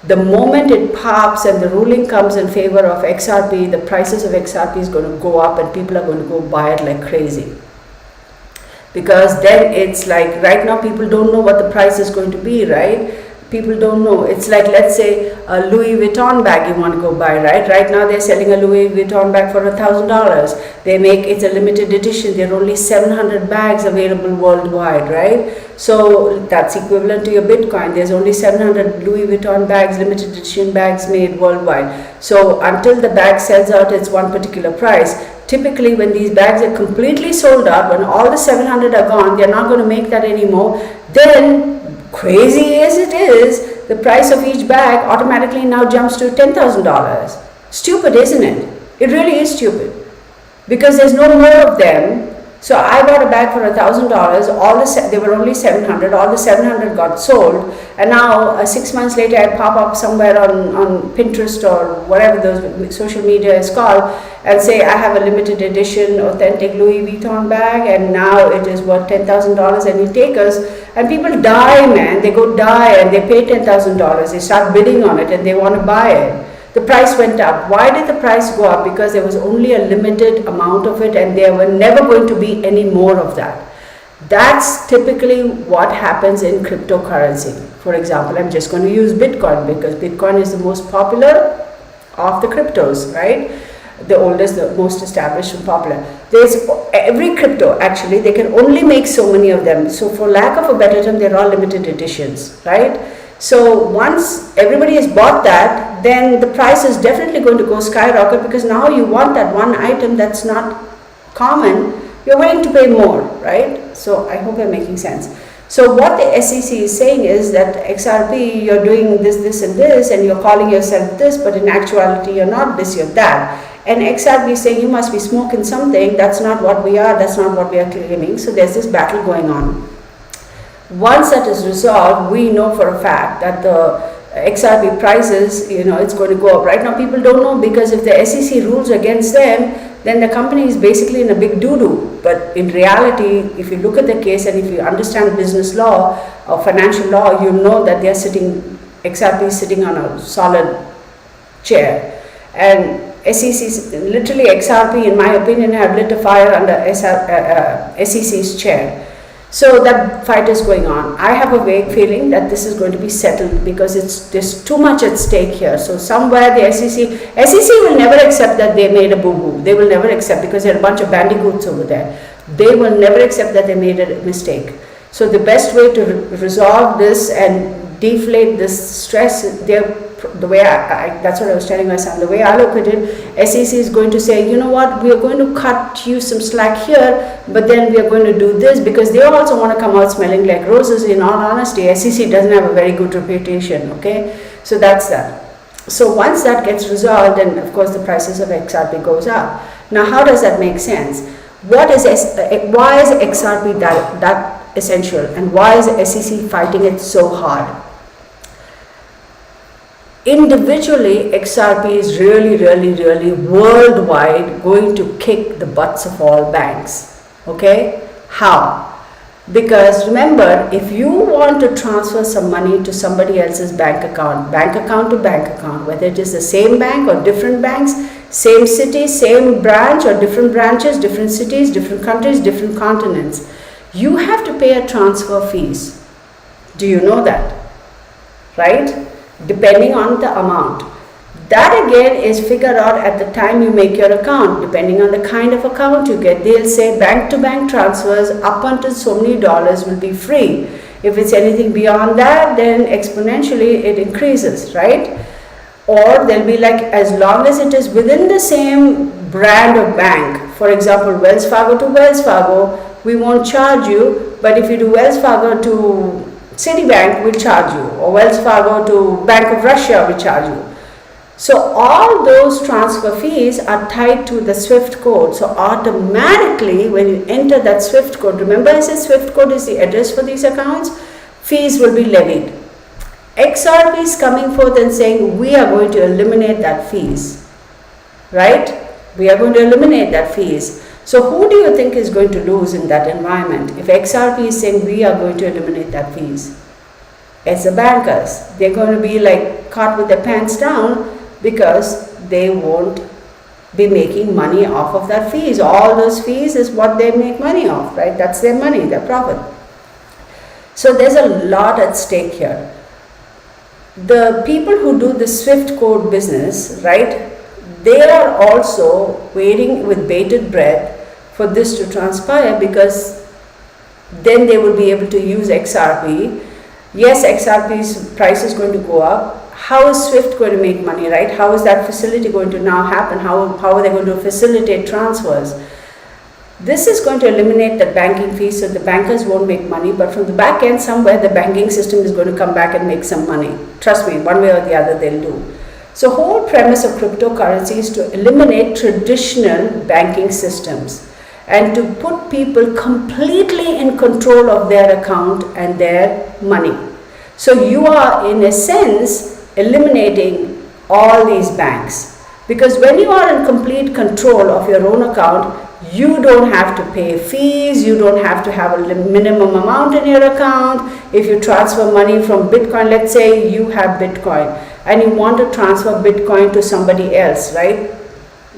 the moment it pops and the ruling comes in favor of XRP, the prices of XRP is going to go up and people are going to go buy it like crazy. Because then it's like, right now people don't know what the price is going to be, right? People don't know. It's like, let's say a Louis Vuitton bag you want to go buy, right? Right now they're selling a Louis Vuitton bag for $1,000. They make, it's a limited edition. There are only 700 bags available worldwide, right? So that's equivalent to your Bitcoin. There's only 700 Louis Vuitton bags, limited edition bags made worldwide. So until the bag sells out, it's one particular price. Typically, when these bags are completely sold out, when all the 700 are gone, they're not going to make that anymore. Then, crazy as it is, the price of each bag automatically now jumps to $10,000. Stupid, isn't it? It really is stupid. Because there's no more of them. So I bought a bag for $1,000. There were only 700. All the 700 got sold, and now 6 months later, I pop up somewhere on Pinterest or whatever those social media is called, and say I have a limited edition authentic Louis Vuitton bag, and now it is worth $10,000, and you take us, and people die, man. They go die, and they pay $10,000. They start bidding on it, and they want to buy it. The price went up. Why did the price go up? Because there was only a limited amount of it, and there were never going to be any more of that. That's typically what happens in cryptocurrency. For example, I'm just going to use Bitcoin because Bitcoin is the most popular of the cryptos, right? The oldest, the most established and popular. There's every crypto, actually, they can only make so many of them. So for lack of a better term, they're all limited editions, right? So once everybody has bought that, then the price is definitely going to go skyrocket, because now you want that one item that's not common, you're willing to pay more, right? So I hope I'm making sense. So what the SEC is saying is that XRP, you're doing this, this and this, and you're calling yourself this, but in actuality you're not this, you're that. And XRP is saying you must be smoking something, that's not what we are, that's not what we are claiming. So there's this battle going on. Once that is resolved, we know for a fact that the XRP prices, it's going to go up. Right now people don't know, because if the SEC rules against them, then the company is basically in a big doo-doo. But in reality, if you look at the case and if you understand business law or financial law, you know that XRP is sitting on a solid chair. And SEC, literally XRP, in my opinion, have lit a fire under SEC's chair. So that fight is going on. I have a vague feeling that this is going to be settled, because there's too much at stake here. So somewhere the SEC will never accept that they made a boo-boo. They will never accept, because there are a bunch of bandicoots over there. They will never accept that they made a mistake. So the best way to resolve this and deflate this stress, the way that's what I was telling my son, the way I look at it, SEC is going to say, you know what, we are going to cut you some slack here, but then we are going to do this, because they also want to come out smelling like roses. In all honesty, SEC doesn't have a very good reputation, okay? So that's that. So once that gets resolved, then of course the prices of XRP goes up. Now how does that make sense? Why is XRP that essential, and why is the SEC fighting it so hard? Individually, XRP is really worldwide going to kick the butts of all banks. Okay? How? Because remember, if you want to transfer some money to somebody else's bank account to bank account, whether it is the same bank or different banks, same city, same branch or different branches, different cities, different countries, different continents, you have to pay a transfer fees. Do you know that? Right? Depending on the amount. That again is figured out at the time you make your account, depending on the kind of account you get. They'll say bank to bank transfers up until so many dollars will be free. If it's anything beyond that, then exponentially it increases, right? Or they'll be like, as long as it is within the same brand of bank, for example, Wells Fargo to Wells Fargo, we won't charge you, but if you do Wells Fargo to Citibank, we'll charge you, or Wells Fargo to Bank of Russia, we charge you. So all those transfer fees are tied to the SWIFT code. So automatically when you enter that SWIFT code, remember I said SWIFT code is the address for these accounts, fees will be levied. XRP is coming forth and saying we are going to eliminate that fees, right? We are going to eliminate that fees. So who do you think is going to lose in that environment? If XRP is saying we are going to eliminate that fees, it's the bankers. They're going to be like caught with their pants down because they won't be making money off of that fees. All those fees is what they make money off, right? That's their money, their profit. So there's a lot at stake here. The people who do the SWIFT code business, right, they are also waiting with bated breath for this to transpire, because then they will be able to use XRP. Yes, XRP's price is going to go up. How is SWIFT going to make money, right? How is that facility going to now happen? How are they going to facilitate transfers? This is going to eliminate the banking fees, so the bankers won't make money, but from the back end somewhere the banking system is going to come back and make some money. Trust me, one way or the other they'll do. So whole premise of cryptocurrency is to eliminate traditional banking systems and to put people completely in control of their account and their money. So you are in a sense eliminating all these banks, because when you are in complete control of your own account, you don't have to pay fees, you don't have to have a minimum amount in your account. If you transfer money from Bitcoin, let's say you have Bitcoin and you want to transfer Bitcoin to somebody else, right?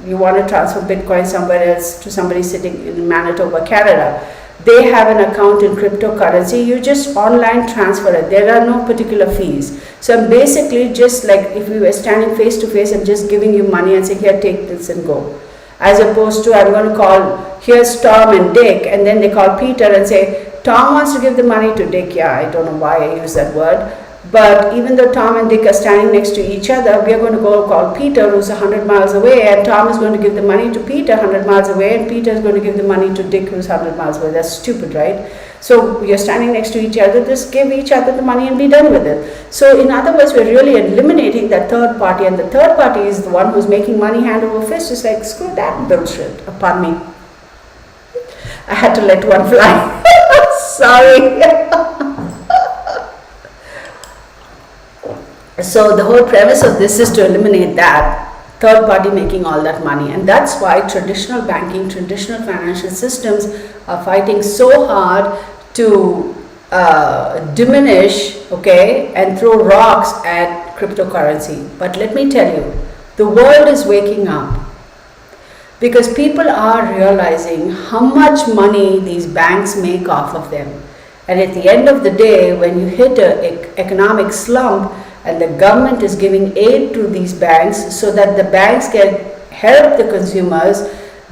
You want to transfer Bitcoin somewhere else to somebody sitting in Manitoba, Canada. They have an account in cryptocurrency, you just online transfer it. There are no particular fees. So I'm basically just like if we were standing face to face and just giving you money and say, here, take this and go. As opposed to I'm going to call, here's Tom and Dick, and then they call Peter and say, Tom wants to give the money to Dick. Yeah, I don't know why I use that word. But even though Tom and Dick are standing next to each other, we are going to go call Peter, who's 100 miles away, and Tom is going to give the money to Peter 100 miles away, and Peter is going to give the money to Dick, who's 100 miles away. That's stupid, right? So you're standing next to each other, just give each other the money and be done with it. So in other words, we're really eliminating that third party, and the third party is the one who's making money hand over fist. It's like, screw that bullshit. Pardon me. I had to let one fly. Sorry. So the whole premise of this is to eliminate that third party making all that money, and that's why traditional banking, traditional financial systems are fighting so hard to diminish, okay, and throw rocks at cryptocurrency. But let me tell you, the world is waking up, because people are realizing how much money these banks make off of them. And at the end of the day, when you hit an economic slump, and the government is giving aid to these banks so that the banks can help the consumers,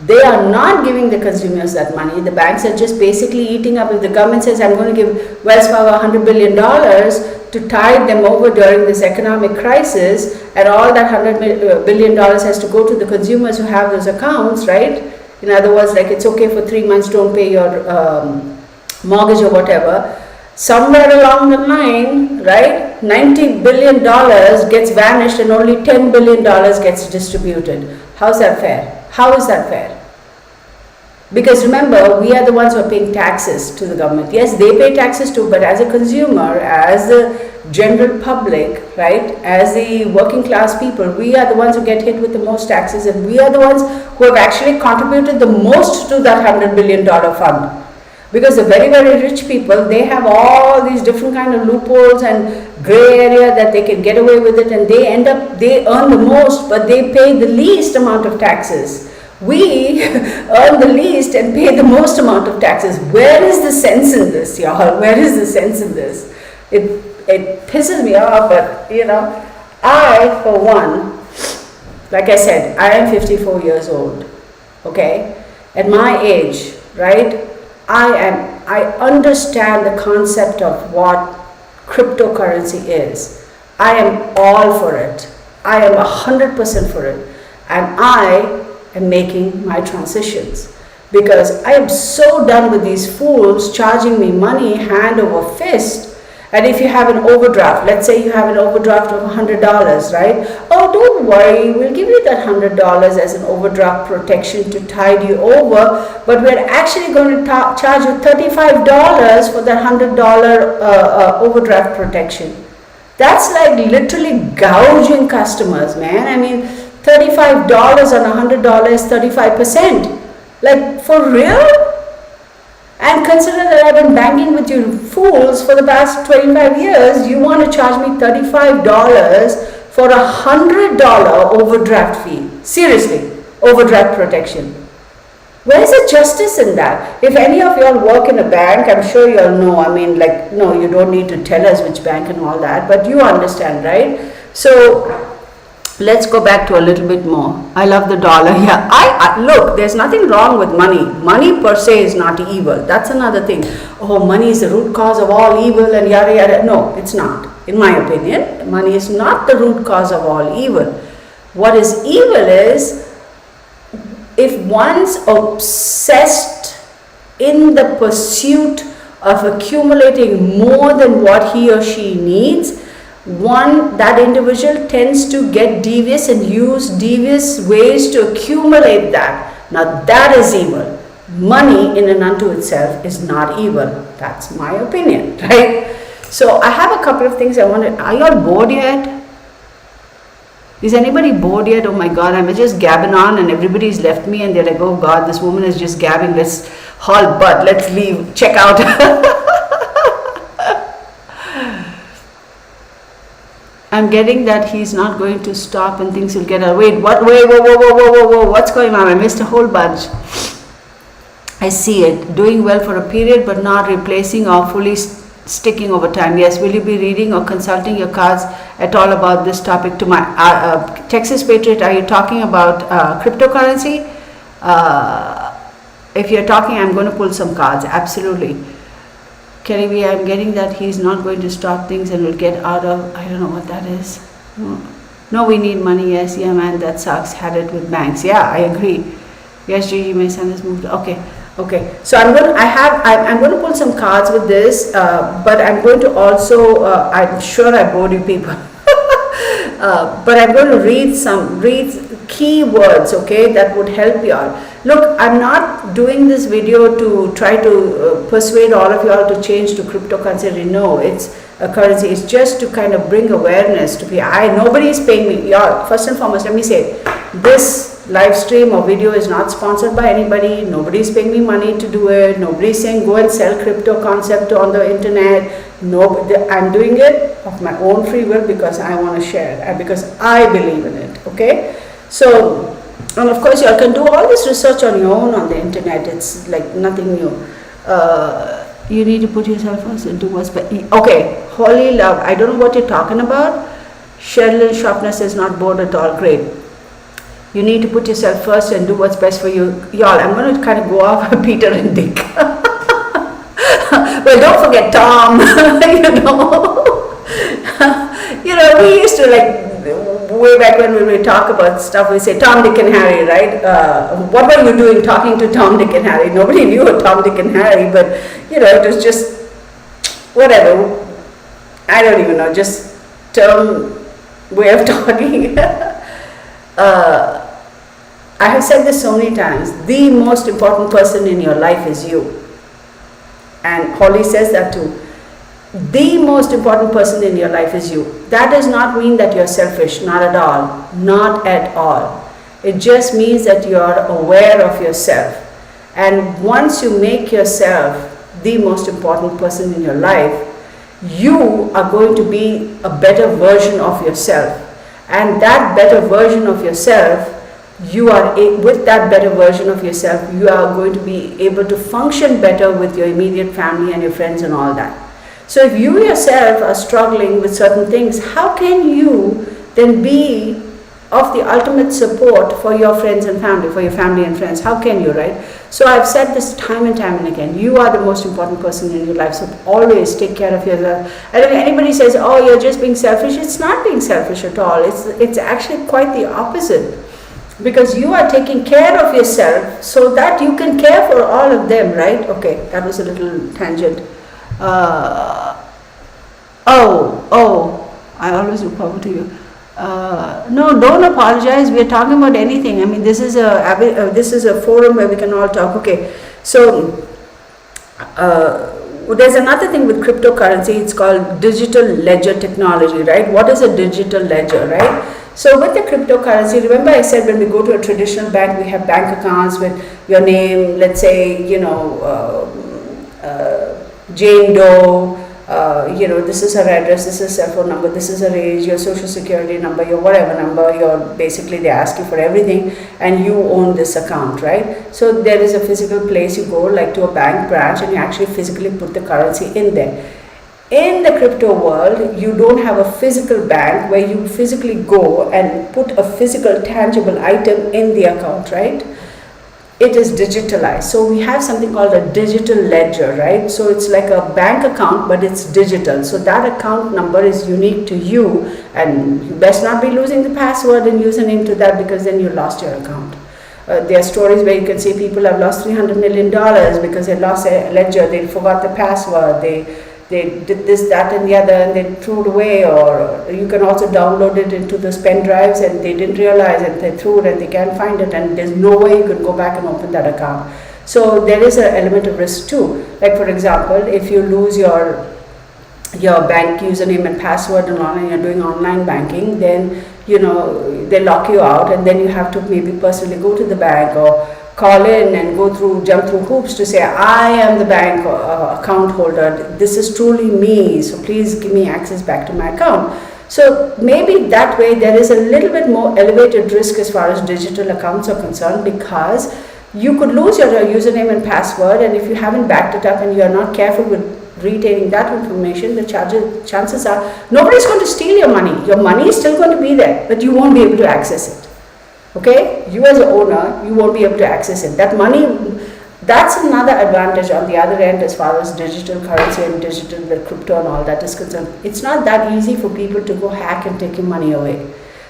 they are not giving the consumers that money. The banks are just basically eating up. If the government says, I'm going to give Wells Fargo $100 billion to tide them over during this economic crisis, and all that $100 billion has to go to the consumers who have those accounts, right? In other words, like it's okay for 3 months, don't pay your mortgage or whatever. Somewhere along the line, right, $90 billion gets vanished and only $10 billion gets distributed. How's that fair? How is that fair? Because remember, we are the ones who are paying taxes to the government. Yes, they pay taxes too, but as a consumer, as the general public, right, as the working class people, we are the ones who get hit with the most taxes, and we are the ones who have actually contributed the most to that $100 billion fund. Because the very, very rich people, they have all these different kind of loopholes and gray area that they can get away with it, and they earn the most, but they pay the least amount of taxes. We earn the least and pay the most amount of taxes. Where is the sense in this, y'all? Where is the sense in this? It pisses me off, but I, for one, like I said, I am 54 years old, okay? At my age, right, I understand the concept of what cryptocurrency is. I am all for it. I am 100% for it. And I am making my transitions, because I am so done with these fools charging me money hand over fist. And if you have an overdraft, let's say you have an overdraft of $100, right? Oh, don't worry, we'll give you that $100 as an overdraft protection to tide you over, but we're actually going to charge you $35 for that $100 overdraft protection. That's like literally gouging customers, man. I mean, $35 on $100 is 35%. Like, for real? And consider that I've been banking with you fools for the past 25 years. You want to charge me $35 for a $100 overdraft fee? Seriously, overdraft protection. Where's the justice in that? If any of y'all work in a bank, I'm sure y'all know. I mean, like, no, you don't need to tell us which bank and all that, but you understand, right? So let's go back to a little bit more. I love the dollar. Yeah, I look, there's nothing wrong with money. Money per se is not evil. That's another thing. Oh, money is the root cause of all evil and yada yada. No, it's not. In my opinion, money is not the root cause of all evil. What is evil is if one's obsessed in the pursuit of accumulating more than what he or she needs, that individual tends to get devious and use devious ways to accumulate that. Now that is evil. Money in and unto itself is not evil. That's my opinion, right? So I have a couple of things I wanted. Are you all bored yet? Is anybody bored yet? Oh my God, I'm just gabbing on and everybody's left me and they're like, oh God, this woman is just gabbing. Let's haul butt. Let's leave. Check out. I'm getting that he's not going to stop and things will get away. What? Wait, whoa. What's going on? I missed a whole bunch. I see it. Doing well for a period but not replacing or fully sticking over time. Yes, will you be reading or consulting your cards at all about this topic? To my Texas Patriot, are you talking about cryptocurrency? If you're talking, I'm going to pull some cards. Absolutely. Kelly B, I'm getting that he's not going to stop things and will get out of, I don't know what that is. No, we need money. Yes, yeah, man, that sucks. Had it with banks. Yeah, I agree. Yes, Gigi, my son has moved. Okay. So I'm going to pull some cards with this, but I'm going to also, I'm sure I bored you people. But I'm going to read key words, okay, that would help you all. Look, I'm not doing this video to try to persuade all of you all to change to cryptocurrency. No, it's a currency. It's just to kind of bring awareness to people. Nobody is paying me. Y'all, first and foremost, let me say, this live stream or video is not sponsored by anybody. Nobody is paying me money to do it. Nobody is saying go and sell crypto concept on the internet. No, I'm doing it of my own free will because I want to share it, because I believe in it, okay? So, and of course, you all can do all this research on your own on the internet. It's like nothing new. You need to put yourself first and do what's best. Okay, holy love. I don't know what you're talking about. Sherilyn Sharpness is not bored at all. Great. You need to put yourself first and do what's best for you. Y'all, I'm going to kind of go off Peter and Dick. Well, don't forget Tom. We used to way back when we would talk about stuff, we say Tom, Dick and Harry, right? What were you doing talking to Tom, Dick and Harry? Nobody knew a Tom, Dick and Harry, but it was just whatever. I don't even know, just term way of talking. I have said this so many times, the most important person in your life is you. And Holly says that too. The most important person in your life is you. That does not mean that you're selfish, not at all. Not at all. It just means that you're aware of yourself. And once you make yourself the most important person in your life, you are going to be a better version of yourself. And that better version of yourself, with that better version of yourself, you are going to be able to function better with your immediate family and your friends and all that. So if you yourself are struggling with certain things, how can you then be of the ultimate support for your friends and family, for your family and friends? How can you, right? So I've said this time and time and again, you are the most important person in your life, so always take care of yourself. And if anybody says, oh, you're just being selfish, it's not being selfish at all. It's actually quite the opposite. Because you are taking care of yourself so that you can care for all of them, right? Okay, that was a little tangent. I always look forward to you. No, don't apologize. We are talking about anything. I mean, this is a forum where we can all talk. Okay, so there's another thing with cryptocurrency. It's called digital ledger technology, right? What is a digital ledger, right? So with the cryptocurrency, remember I said when we go to a traditional bank, we have bank accounts with your name, let's say, Jane Doe, this is her address, this is her cell phone number, this is her age, your social security number, your whatever number, they ask you for everything, and you own this account, right? So there is a physical place you go, like to a bank branch, and you actually physically put the currency in there. In the crypto world, you don't have a physical bank where you physically go and put a physical tangible item in the account, right? It is digitalized. So we have something called a digital ledger, right? So it's like a bank account, but it's digital. So that account number is unique to you, and you best not be losing the password and username to that, because then you lost your account. There are stories where you can see people have lost $300 million because they lost a ledger, they forgot the password, they did this, that and the other, and they threw it away. Or you can also download it into those pen drives and they didn't realize it, they threw it and they can't find it, and there's no way you can go back and open that account. So there is an element of risk too. Like for example, if you lose your bank username and password and all, and you're doing online banking, then they lock you out, and then you have to maybe personally go to the bank or call in and jump through hoops to say, I am the bank account holder, this is truly me, so please give me access back to my account. So maybe that way there is a little bit more elevated risk as far as digital accounts are concerned, because you could lose your username and password, and if you haven't backed it up and you are not careful with retaining that information, the chances are nobody's going to steal your money. Your money is still going to be there, but you won't be able to access it. Okay, you as an owner, you won't be able to access it. That money, that's another advantage on the other end as far as digital currency and digital crypto and all that is concerned. It's not that easy for people to go hack and take your money away,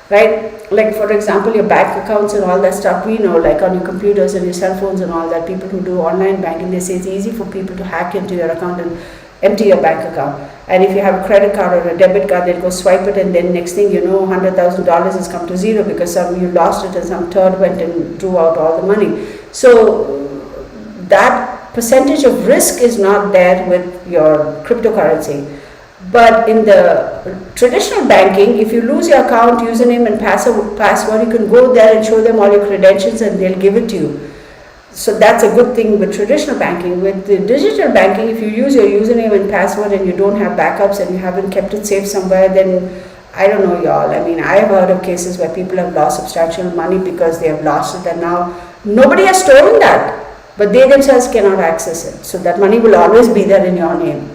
right? Like for example, your bank accounts and all that stuff, we know, like on your computers and your cell phones and all that, people who do online banking, they say it's easy for people to hack into your account and empty your bank account. And if you have a credit card or a debit card, they'll go swipe it, and then next thing you know, $100,000 has come to zero because you lost it and some third went and drew out all the money. So that percentage of risk is not there with your cryptocurrency. But in the traditional banking, if you lose your account, username and password, you can go there and show them all your credentials and they'll give it to you. So that's a good thing with traditional banking. With the digital banking, if you use your username and password and you don't have backups and you haven't kept it safe somewhere, then I don't know, y'all. I mean, I have heard of cases where people have lost substantial money because they have lost it, and now nobody has stolen that, but they themselves cannot access it. So that money will always be there in your name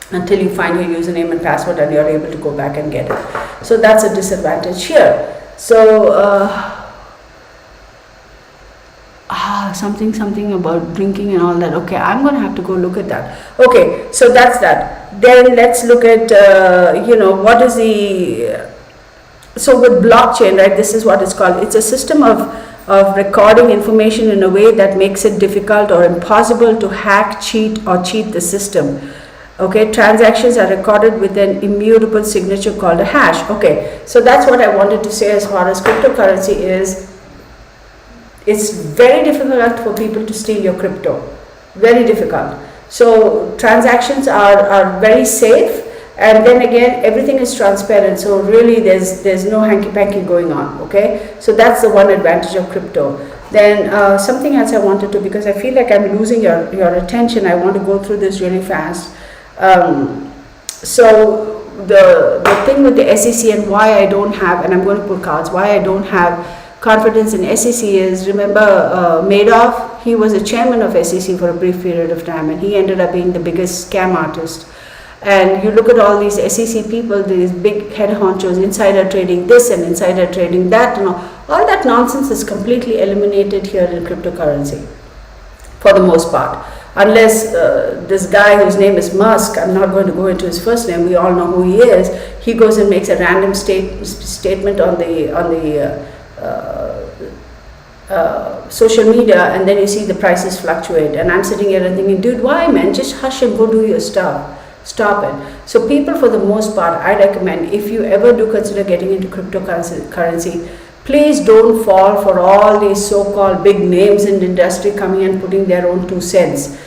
until you find your username and password and you're able to go back and get it. So that's a disadvantage here. So something about drinking and all that. Okay, I'm going to have to go look at that. Okay, so that's that. Then let's look at, what is the, so with blockchain, right, this is what it's called. It's a system of recording information in a way that makes it difficult or impossible to hack, cheat the system. Okay, transactions are recorded with an immutable signature called a hash. Okay, so that's what I wanted to say as far as cryptocurrency is. it's very difficult for people to steal your crypto. Very difficult. So transactions are very safe, and then again everything is transparent, so really there's no hanky-panky going on. Okay, so that's the one advantage of crypto. Then something else I wanted to, because I feel like I'm losing your attention, I want to go through this really fast. So the thing with the SEC and why I don't have, and I'm going to put cards, why I don't have confidence in SEC is, remember Madoff, he was a chairman of SEC for a brief period of time, and he ended up being the biggest scam artist. And you look at all these SEC people, these big head honchos, insider trading this and insider trading that, and all that nonsense is completely eliminated here in cryptocurrency, for the most part. Unless this guy whose name is Musk, I'm not going to go into his first name, we all know who he is, he goes and makes a random statement on the social media, and then you see the prices fluctuate, and I'm sitting here and thinking, dude, why, man, just hush and go do your stuff, stop it. So people, for the most part, I recommend, if you ever do consider getting into cryptocurrency, please don't fall for all these so-called big names in the industry coming and putting their own 2 cents.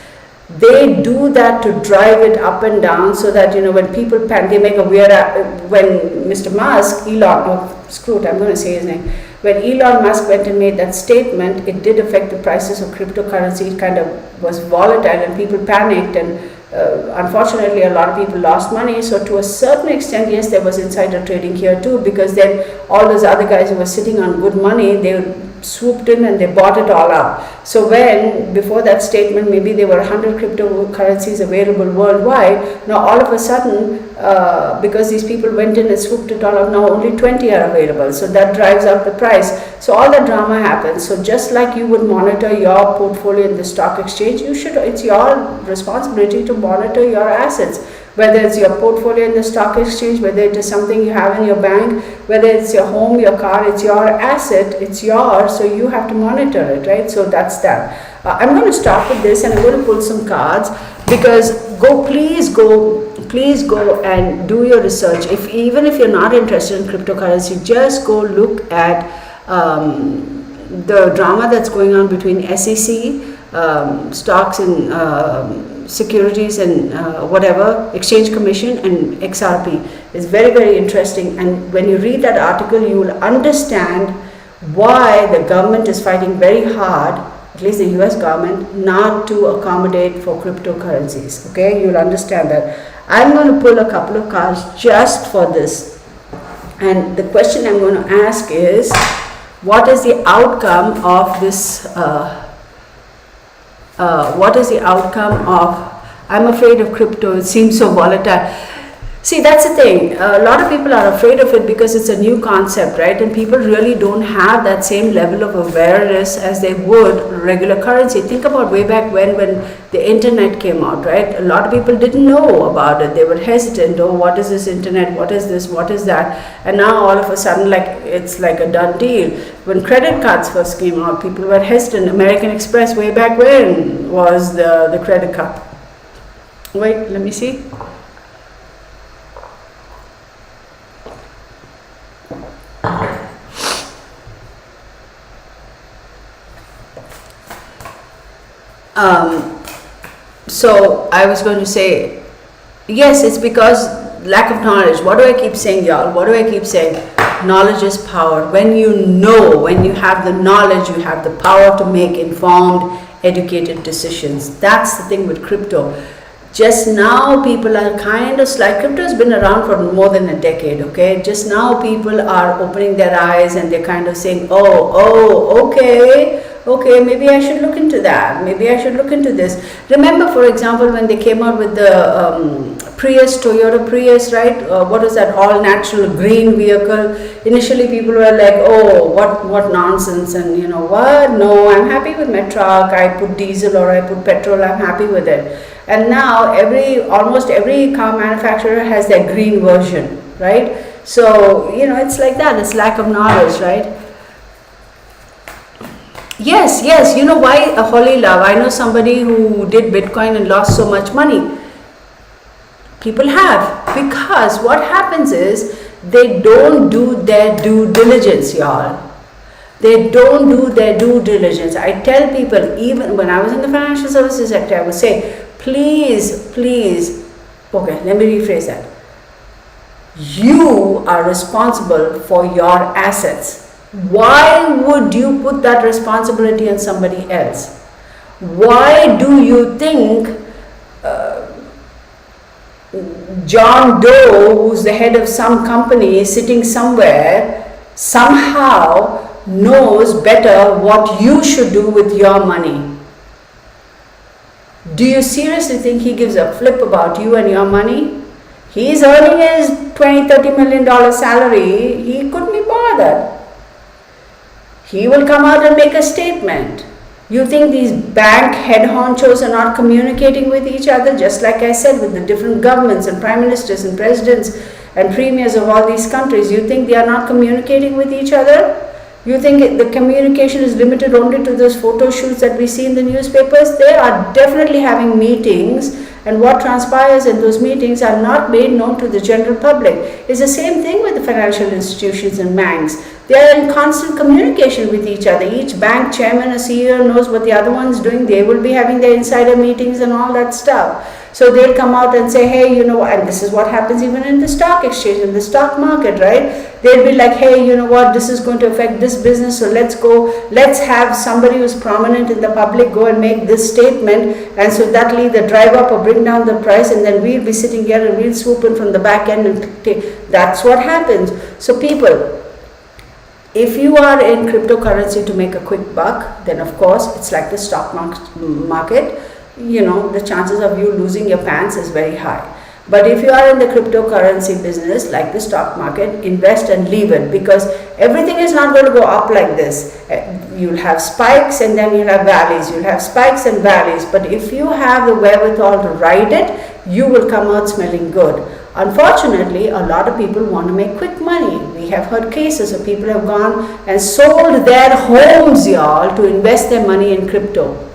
They do that to drive it up and down, so that, you know, when people they make a weird, when Mr. Musk, screw it, I'm going to say his name, when Elon Musk went and made that statement, it did affect the prices of cryptocurrency. It kind of was volatile and people panicked, and unfortunately a lot of people lost money. So to a certain extent, yes, there was insider trading here too, because then all those other guys who were sitting on good money, they swooped in and they bought it all up. So when, before that statement, maybe there were 100 cryptocurrencies available worldwide, now all of a sudden, because these people went in and swooped it all up, now only 20 are available. So that drives up the price. So all the drama happens. So just like you would monitor your portfolio in the stock exchange, it's your responsibility to monitor your assets. Whether it's your portfolio in the stock exchange, whether it is something you have in your bank, whether it's your home, your car, it's your asset, it's yours, so you have to monitor it, right? So that's that. I'm going to stop with this, and I'm going to pull some cards, because please go and do your research. Even if you're not interested in cryptocurrency, just go look at the drama that's going on between SEC, stocks and securities and whatever, Exchange Commission and XRP. Is very, very interesting, and when you read that article, you will understand why the government is fighting very hard, at least the US government, not to accommodate for cryptocurrencies. Okay, you'll understand that. I'm going to pull a couple of cards just for this, and the question I'm going to ask is, what is the outcome of this what is the outcome of, I'm afraid of crypto, it seems so volatile. See, that's the thing, a lot of people are afraid of it because it's a new concept, right? And people really don't have that same level of awareness as they would regular currency. Think about way back when the internet came out, right? A lot of people didn't know about it. They were hesitant. Oh, what is this internet? What is this? What is that? And now all of a sudden, it's like a done deal. When credit cards first came out, people were hesitant. American Express way back when was the credit card. Wait, let me see. So I was going to say, yes, it's because lack of knowledge. What do I keep saying, y'all? What do I keep saying? Knowledge is power. When you know, when you have the knowledge, you have the power to make informed, educated decisions. That's the thing with crypto. Just now people are kind of like, crypto has been around for more than a decade, okay? Just now people are opening their eyes and they're kind of saying, okay, maybe I should look into that. Maybe I should look into this. Remember, for example, when they came out with the Toyota Prius, right? What was that all-natural green vehicle? Initially, people were like, oh, what nonsense, and you know what? No, I'm happy with my truck. I put diesel or I put petrol. I'm happy with it. And now almost every car manufacturer has their green version, right? So you know, it's like that. It's lack of knowledge, right? Yes, you know why, a holy love? I know somebody who did Bitcoin and lost so much money. People have, because what happens is they don't do their due diligence, y'all. They don't do their due diligence. I tell people, even when I was in the financial services sector, I would say, please, okay, let me rephrase that. You are responsible for your assets. Why would you put that responsibility on somebody else? Why do you think John Doe, who's the head of some company sitting somewhere, somehow knows better what you should do with your money? Do you seriously think he gives a flip about you and your money? He's earning his $20-30 million salary. He couldn't be bothered. He will come out and make a statement. You think these bank head honchos are not communicating with each other? Just like I said, with the different governments and prime ministers and presidents and premiers of all these countries, you think they are not communicating with each other? You think the communication is limited only to those photo shoots that we see in the newspapers? They are definitely having meetings, and what transpires in those meetings are not made known to the general public. It's the same thing with the financial institutions and banks. They are in constant communication with each other. Each bank chairman or CEO knows what the other one's doing. They will be having their insider meetings and all that stuff. So they'll come out and say, hey, and this is what happens even in the stock exchange, in the stock market, right? They'll be like, hey, you know what, this is going to affect this business, so let's have somebody who's prominent in the public go and make this statement, and so that'll either drive up or bring down the price, and then we'll be sitting here and we'll swoop in from the back end and that's what happens. So people, if you are in cryptocurrency to make a quick buck, then of course it's like the stock market. The chances of you losing your pants is very high. But if you are in the cryptocurrency business, like the stock market, invest and leave it, because everything is not going to go up like this. You'll have spikes and then you'll have valleys. You'll have spikes and valleys. But if you have the wherewithal to ride it, you will come out smelling good. Unfortunately, a lot of people want to make quick money. We have heard cases of people have gone and sold their homes, y'all, to invest their money in crypto.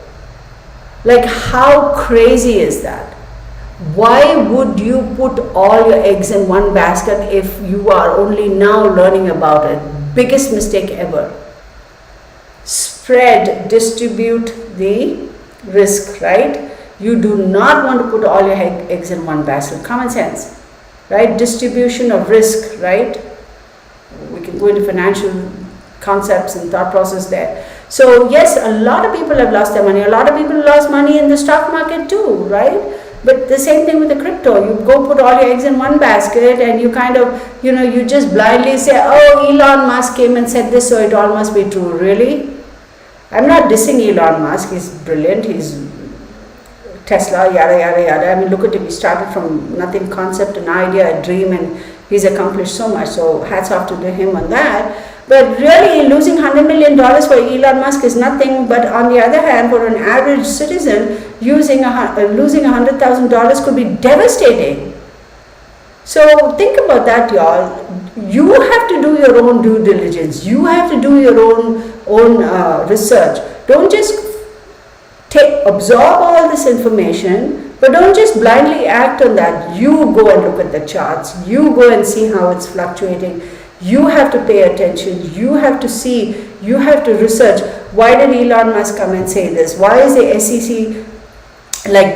Like, how crazy is that? Why would you put all your eggs in one basket if you are only now learning about it? Biggest mistake ever. Distribute the risk, right? You do not want to put all your eggs in one basket. Common sense, right? Distribution of risk, right? We can go into financial concepts and thought process there. So yes, a lot of people have lost their money. A lot of people lost money in the stock market too, right? But the same thing with the crypto. You go put all your eggs in one basket and you kind of, you just blindly say, oh, Elon Musk came and said this, so it all must be true. Really? I'm not dissing Elon Musk. He's brilliant. He's Tesla, yada, yada, yada. I mean, look at him. He started from nothing, concept, an idea, a dream, and he's accomplished so much. So hats off to him on that. But really, losing $100 million for Elon Musk is nothing. But on the other hand, for an average citizen, losing $100,000 could be devastating. So think about that, y'all. You have to do your own due diligence. You have to do your own research. Don't just absorb all this information, but don't just blindly act on that. You go and look at the charts. You go and see how it's fluctuating. You have to pay attention. You have to see. You have to research. Why did Elon Musk come and say this? Why is the SEC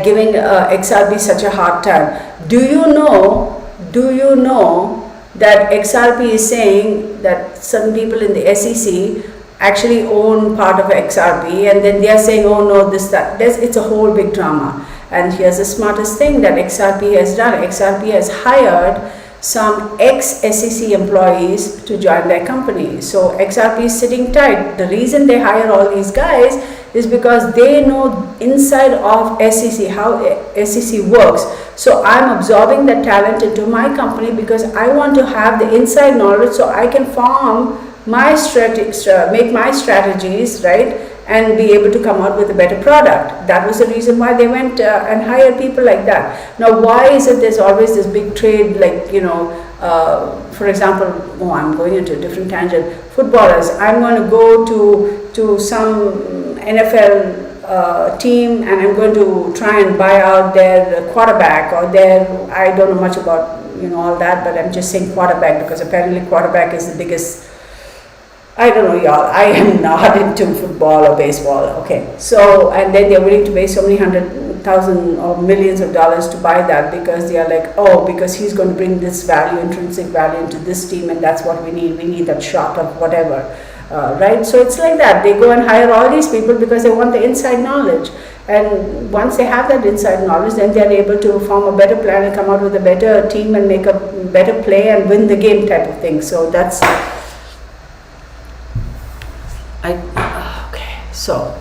giving XRP such a hard time? Do you know that XRP is saying that some people in the SEC actually own part of XRP, and then they are saying, oh no, this, that. It's a whole big drama. And here's the smartest thing that XRP has done. XRP has hired some ex-SEC employees to join their company. So XRP is sitting tight. The reason they hire all these guys is because they know inside of SEC, how SEC works. So I'm absorbing that talent into my company because I want to have the inside knowledge so I can form my make my strategies, right, and be able to come out with a better product. That was the reason why they went and hired people like that. Now, why is it there's always this big trade, for example, I'm going into a different tangent. Footballers, I'm going to go to some NFL team and I'm going to try and buy out their quarterback or I don't know much about all that, but I'm just saying quarterback because apparently quarterback is the biggest I don't know, y'all. I am not into football or baseball. Okay, so and then they're willing to pay so many 100,000 or millions of dollars to buy that because they are like, oh, because he's going to bring this value, intrinsic value into this team, and that's what we need. We need that shot of whatever, right? So it's like that. They go and hire all these people because they want the inside knowledge. And once they have that inside knowledge, then they're able to form a better plan and come out with a better team and make a better play and win the game type of thing. So that's. Okay, so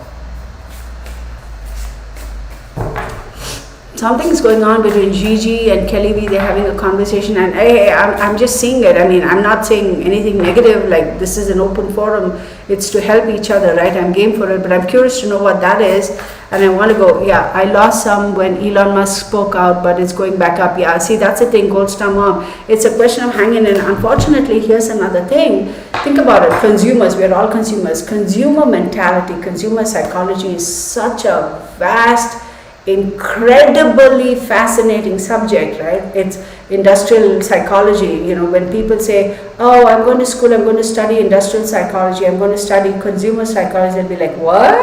something's going on between Gigi and Kelly B. They're having a conversation, and I'm just seeing it. I mean, I'm not saying anything negative, like this is an open forum. It's to help each other, right? I'm game for it, but I'm curious to know what that is. And I want to go, yeah, I lost some when Elon Musk spoke out, but it's going back up. Yeah, see, that's the thing, Gold Star Mom. It's a question of hanging in. Unfortunately, here's another thing. Think about it. Consumers, we're all consumers. Consumer mentality, consumer psychology is such a vast, incredibly fascinating subject, right? It's industrial psychology. You know, when people say, oh, I'm going to school, I'm going to study industrial psychology, I'm going to study consumer psychology, they'll be like, what?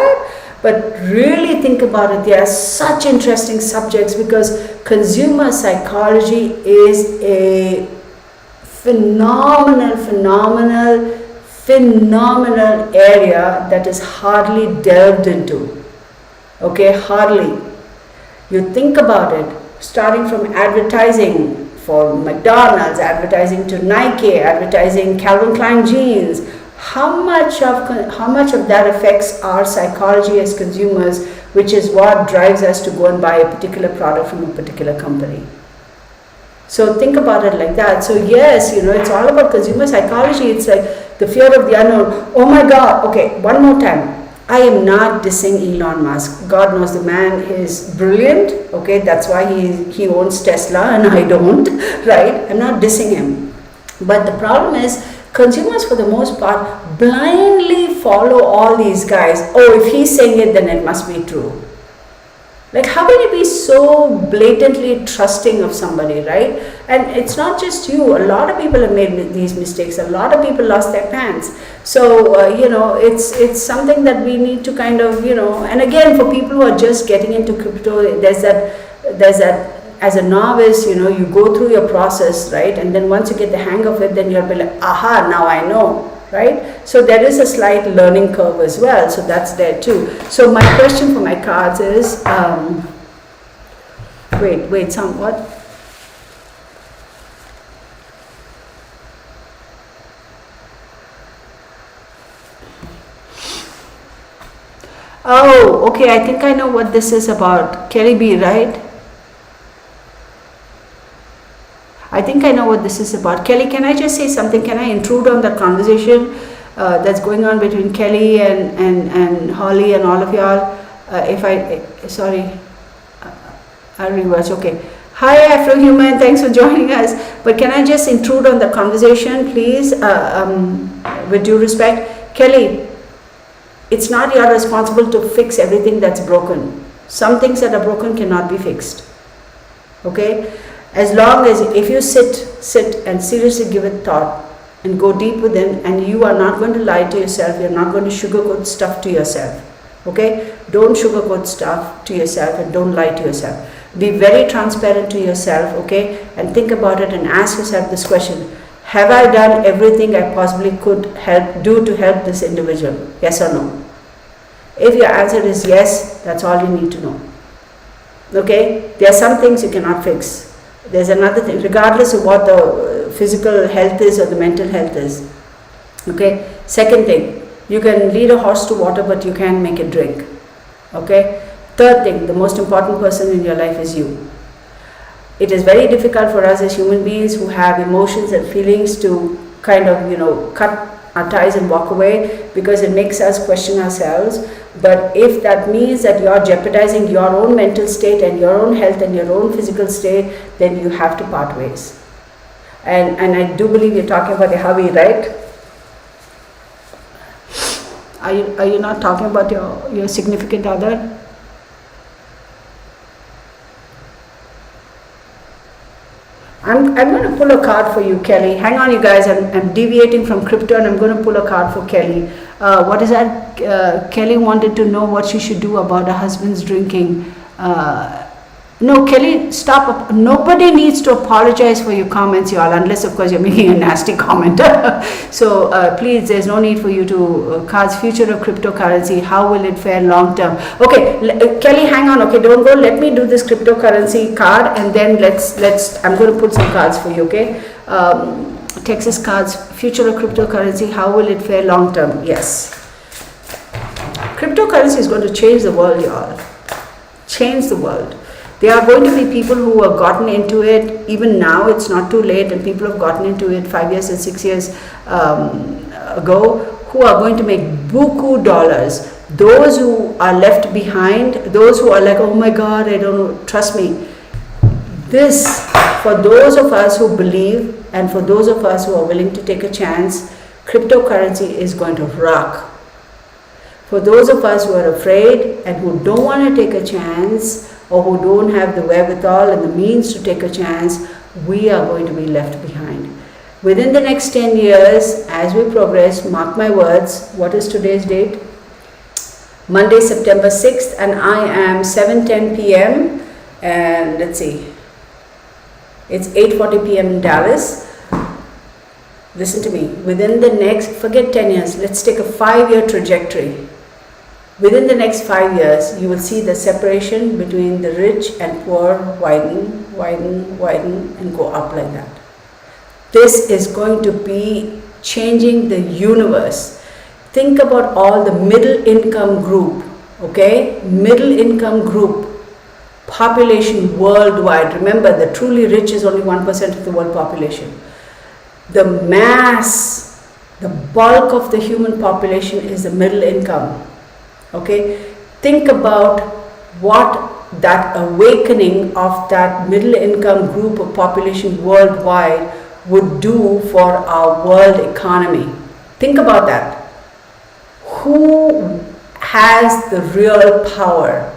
But really think about it, they are such interesting subjects because consumer psychology is a phenomenal area that is hardly delved into. Okay, hardly. You think about it, starting from advertising for McDonald's, advertising to Nike, advertising Calvin Klein jeans. How much of that affects our psychology as consumers, which is what drives us to go and buy a particular product from a particular company. So think about it like that. So yes, you know, it's all about consumer psychology. It's like the fear of the unknown. Oh my God. Okay, one more time. I am not dissing Elon Musk. God knows the man is brilliant. Okay, that's why he owns Tesla and I don't, right? I'm not dissing him. But the problem is, consumers for the most part blindly follow all these guys. Oh, if he's saying it, then it must be true. Like, how can you be so blatantly trusting of somebody, right? And it's not just you. A lot of people have made these mistakes. A lot of people lost their pants. So, you know, it's something that we need to kind of, you know, and again, for people who are just getting into crypto, there's that, as a novice, you know, you go through your process, right? And then once you get the hang of it, then you'll be like, aha, now I know. Right? So there is a slight learning curve as well. So that's there too. So my question for my cards is, wait, somewhat. Oh, okay. I think I know what this is about. Kelly B, right? I think I know what this is about. Kelly, can I just say something? Can I intrude on that conversation that's going on between Kelly and Holly and all of y'all? I'll reverse. Okay. Hi, Afro-Human. Thanks for joining us. But can I just intrude on the conversation, please? With due respect. Kelly, it's not your responsibility to fix everything that's broken. Some things that are broken cannot be fixed. Okay? As long as if you sit and seriously give it thought and go deep within, and you are not going to lie to yourself, you're not going to sugarcoat stuff to yourself. Okay? Don't sugarcoat stuff to yourself and don't lie to yourself. Be very transparent to yourself, okay? And think about it and ask yourself this question. Have I done everything I possibly could do to help this individual? Yes or no? If your answer is yes, that's all you need to know. Okay? There are some things you cannot fix. There's another thing, regardless of what the physical health is or the mental health is. Okay. Second thing, you can lead a horse to water, but you can't make it drink. Okay. Third thing, the most important person in your life is you. It is very difficult for us as human beings who have emotions and feelings to kind of, you know, cut our ties and walk away because it makes us question ourselves. But if that means that you are jeopardizing your own mental state and your own health and your own physical state, then you have to part ways. And I do believe you're talking about your hubby, right? Are you not talking about your significant other? I'm going to pull a card for you, Kelly. Hang on, you guys. I'm deviating from crypto and I'm going to pull a card for Kelly. What is that? Kelly wanted to know what she should do about her husband's drinking. No, Kelly, stop. Nobody needs to apologize for your comments, y'all, unless, of course, you're making a nasty comment. So, please, there's no need for you to cards future of cryptocurrency. How will it fare long term? Okay, Kelly, hang on. Okay, don't go. Let me do this cryptocurrency card, and then I'm going to put some cards for you. Okay, Texas cards, future of cryptocurrency. How will it fare long term? Yes, cryptocurrency is going to change the world, y'all. Change the world. There are going to be people who have gotten into it. Even now, it's not too late, and people have gotten into it 5 years and 6 years ago, who are going to make buku dollars. Those who are left behind, those who are like, oh my God, I don't know, trust me. This, for those of us who believe, and for those of us who are willing to take a chance, cryptocurrency is going to rock. For those of us who are afraid and who don't want to take a chance, or who don't have the wherewithal and the means to take a chance, we are going to be left behind. Within the next 10 years, as we progress, mark my words, what is today's date? Monday, September 6th, and I am 7:10 p.m. and let's see, it's 8:40 p.m. in Dallas. Listen to me, within the next, forget 10 years, let's take a 5-year trajectory. Within the next 5 years, you will see the separation between the rich and poor widen, and go up like that. This is going to be changing the universe. Think about all the middle income group, okay? Middle income group population worldwide. Remember, the truly rich is only 1% of the world population. The mass, the bulk of the human population is the middle income. Okay, think about what that awakening of that middle income group of population worldwide would do for our world economy. Think about that. Who has the real power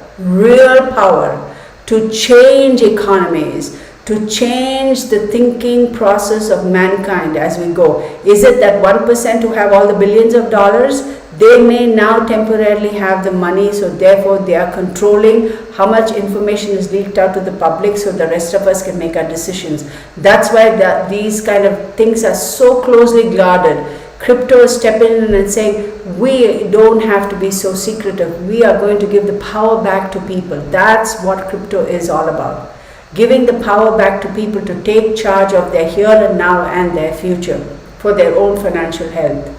to change economies, to change the thinking process of mankind as we go? Is it that 1% who have all the billions of dollars? They may now temporarily have the money, so therefore they are controlling how much information is leaked out to the public so the rest of us can make our decisions. That's why these kind of things are so closely guarded. Crypto is stepping in and saying, we don't have to be so secretive. We are going to give the power back to people. That's what crypto is all about. Giving the power back to people to take charge of their here and now and their future for their own financial health.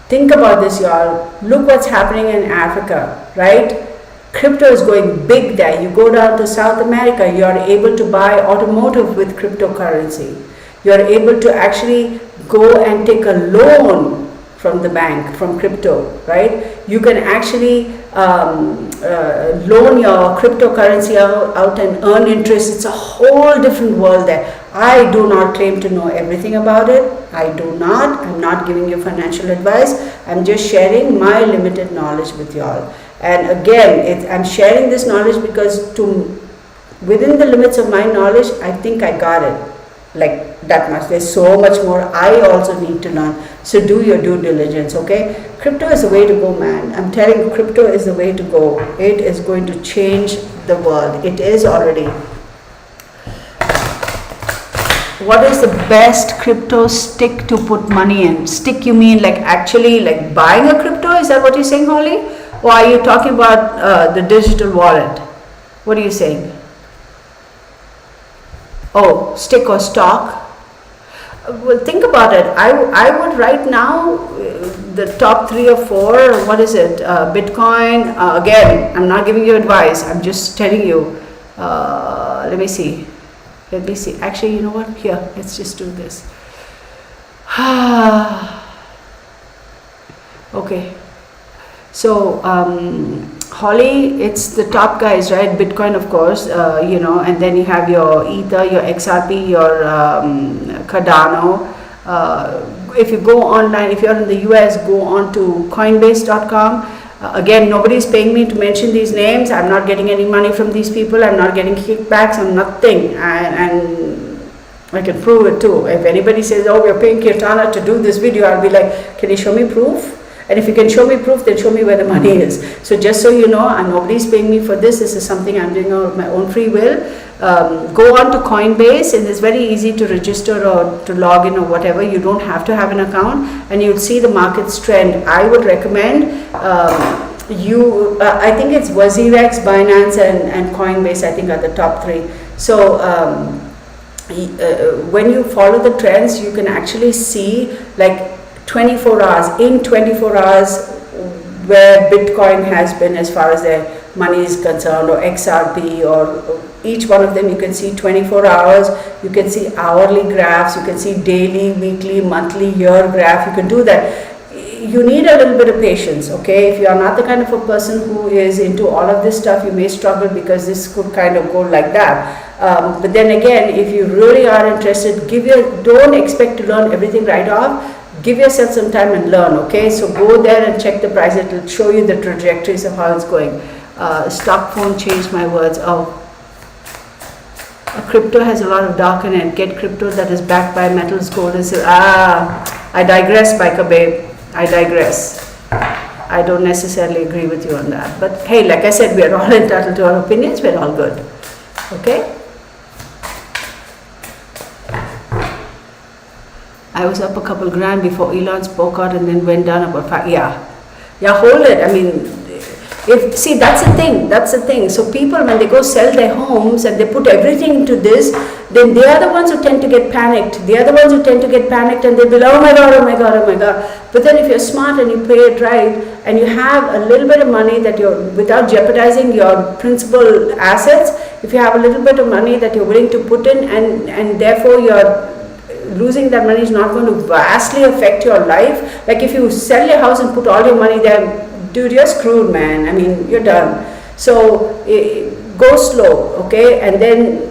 Think about this, y'all. Look what's happening in Africa, right? Crypto is going big there. You go down to South America, you are able to buy automotive with cryptocurrency. You are able to actually go and take a loan from the bank, from crypto, right? You can actually loan your cryptocurrency out and earn interest. It's a whole different world there. I do not claim to know everything about it. I do not. I'm not giving you financial advice. I'm just sharing my limited knowledge with y'all. And again, I'm sharing this knowledge because within the limits of my knowledge, I think I got it. Like that much. There's so much more I also need to learn. So do your due diligence, okay? Crypto is the way to go, man. I'm telling you, crypto is the way to go. It is going to change the world. It is already. What is the best crypto stick to put money in? Stick, you mean like actually like buying a crypto? Is that what you're saying, Holly? Or are you talking about the digital wallet? What are you saying? Oh, stick or stock? Well, think about it. I would right now, the top 3 or 4, what is it? Bitcoin. Again, I'm not giving you advice. I'm just telling you. Let me see. Actually, you know what? Here, let's just do this. Okay. So, Holly, it's the top guys, right? Bitcoin, of course, and then you have your Ether, your XRP, your Cardano. If you go online, if you're in the US, go on to Coinbase.com. Again, nobody's paying me to mention these names. I'm not getting any money from these people. I'm not getting kickbacks. I'm nothing. And I can prove it too. If anybody says, oh, we're paying Kirtana to do this video, I'll be like, can you show me proof? And if you can show me proof, then show me where the money is. So just so you know, and nobody's paying me for this. This is something I'm doing out of my own free will. Go on to Coinbase, and it's very easy to register or to log in or whatever. You don't have to have an account, and you'll see the market's trend. I would recommend I think it's Wazirex, Binance, and Coinbase, I think, are the top three. So when you follow the trends, you can actually see like 24 hours, in 24 hours, where Bitcoin has been as far as their money is concerned, or XRP, or each one of them. You can see 24 hours, you can see hourly graphs, you can see daily, weekly, monthly, year graph. You can do that. You need a little bit of patience, okay? If you are not the kind of a person who is into all of this stuff, you may struggle, because this could kind of go like that. But then again, if you really are interested, don't expect to learn everything right off. Give yourself some time and learn, okay? So go there and check the price. It will show you the trajectories of how it's going. Stock phone changed my words. Oh, a crypto has a lot of dark in it. Get crypto that is backed by metals, gold, and silver. I digress, Biker Babe. I digress. I don't necessarily agree with you on that. But hey, like I said, we are all entitled to our opinions. We're all good. Okay? I was up a couple grand before Elon spoke out, and then went down about 5. Yeah, hold it. I mean, see, that's the thing. So people, when they go sell their homes and they put everything into this, then they are the ones who tend to get panicked. And they'll be like, oh my God, oh my God, oh my God. But then if you're smart and you play it right, and you have a little bit of money that without jeopardizing your principal assets, if you have a little bit of money that you're willing to put in, and therefore you're losing that money is not going to vastly affect your life. Like if you sell your house and put all your money there, dude, you're screwed, man. I mean, you're done. So go slow, okay? And then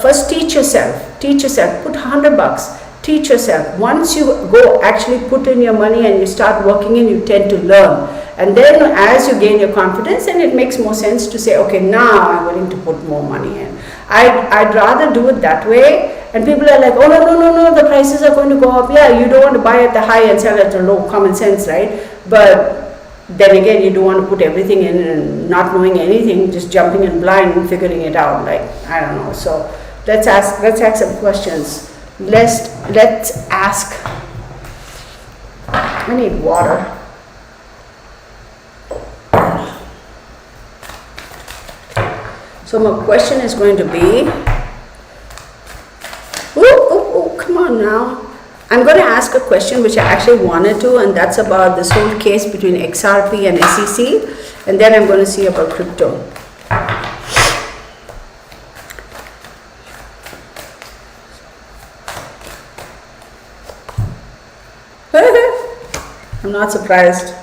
first teach yourself. Put $100. Teach yourself. Once you go actually put in your money and you start working in, you tend to learn. And then as you gain your confidence, then it makes more sense to say, okay, now I'm willing to put more money in. I'd rather do it that way. And people are like, oh no, the prices are going to go up. Yeah, you don't want to buy at the high and sell at the low. Common sense, right? But then again, you don't want to put everything in and not knowing anything, just jumping in blind and figuring it out. Like, I don't know. So let's ask some questions. Let's ask. I need water. So my question is going to be, come on now. I'm going to ask a question which I actually wanted to, and that's about this whole case between XRP and SEC, and then I'm going to see about crypto. I'm not surprised.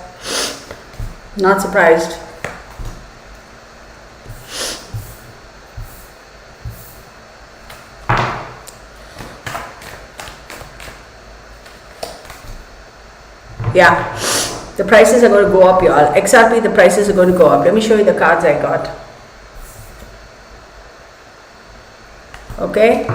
Not surprised. Yeah, the prices are going to go up, y'all. XRP, the prices are going to go up. Let me show you the cards I got. Okay?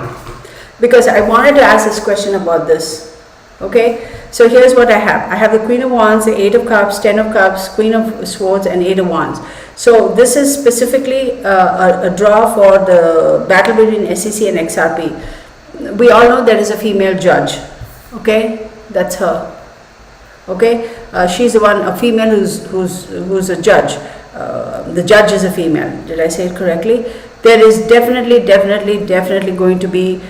Because I wanted to ask this question about this. Okay? So here's what I have. I have the Queen of Wands, the 8 of Cups, 10 of Cups, Queen of Swords, and 8 of Wands. So this is specifically a draw for the battle between SEC and XRP. We all know there is a female judge. Okay? That's her. Okay, she's the one, a female who's a judge. The judge is a female. Did I say it correctly? There is definitely going to be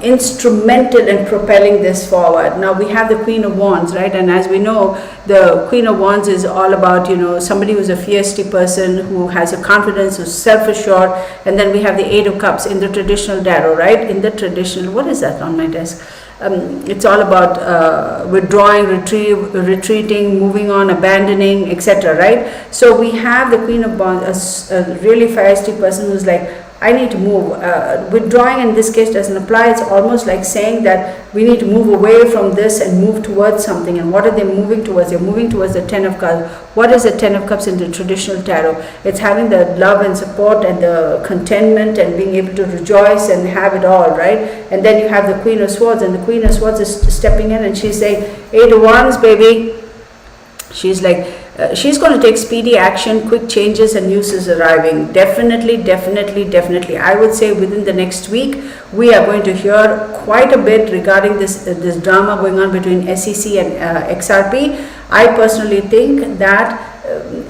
instrumental in propelling this forward. Now we have the Queen of Wands, right? And as we know, the Queen of Wands is all about, somebody who's a feisty person, who has a confidence, who's self-assured. And then we have the 8 of Cups in the traditional tarot, right? In the traditional, what is that on my desk? It's all about withdrawing, retreating, moving on, abandoning, etc. Right? So we have the Queen of Wands, a really feisty person who's like, I need to move. Withdrawing in this case doesn't apply. It's almost like saying that we need to move away from this and move towards something. And what are they moving towards? They're moving towards the Ten of Cups. What is the Ten of Cups in the traditional tarot? It's having the love and support and the contentment and being able to rejoice and have it all, right? And then you have the Queen of Swords, and the Queen of Swords is stepping in and she's saying, 8 of Wands, baby. She's like, she's going to take speedy action, quick changes and news is arriving. Definitely, definitely, definitely. I would say within the next week, we are going to hear quite a bit regarding this drama going on between SEC and XRP. I personally think that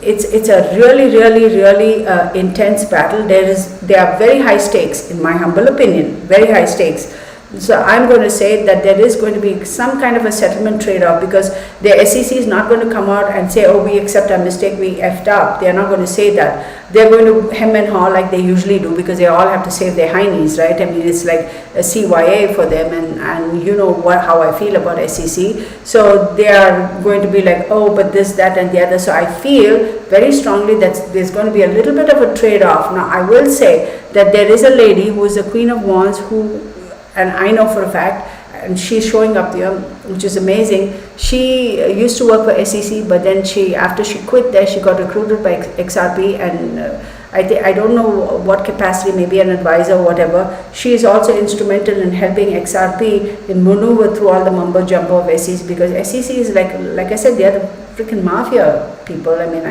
it's a really intense battle. There are very high stakes, in my humble opinion, very high stakes. So I'm going to say that there is going to be some kind of a settlement trade-off, because the SEC is not going to come out and say, oh, we accept our mistake, we effed up. They're not going to say that. They're going to hem and haw like they usually do, because they all have to save their heinies, right? I mean, it's like a CYA for them, and you know how I feel about SEC. So they are going to be like, oh, but this, that, and the other. So I feel very strongly that there's going to be a little bit of a trade-off. Now, I will say that there is a lady who is the Queen of Wands who, and I know for a fact, and she's showing up there, which is amazing. She used to work for SEC, but then after she quit there, she got recruited by XRP, and I don't know what capacity, maybe an advisor or whatever. She is also instrumental in helping XRP in maneuver through all the mumbo jumbo of SEC, because SEC is like I said, they are the freaking mafia people. I mean,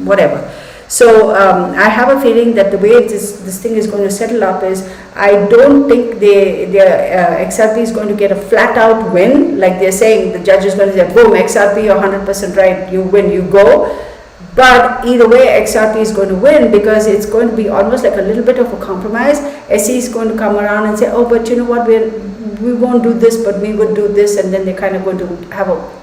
whatever. So I have a feeling that the way this thing is going to settle up is, I don't think XRP is going to get a flat out win, like they're saying. The judge is going to say, boom, XRP, you're 100% right, you win, you go. But either way, XRP is going to win, because it's going to be almost like a little bit of a compromise. SE is going to come around and say, oh, but you know what, we won't do this, but we would do this, and then they're kind of going to have a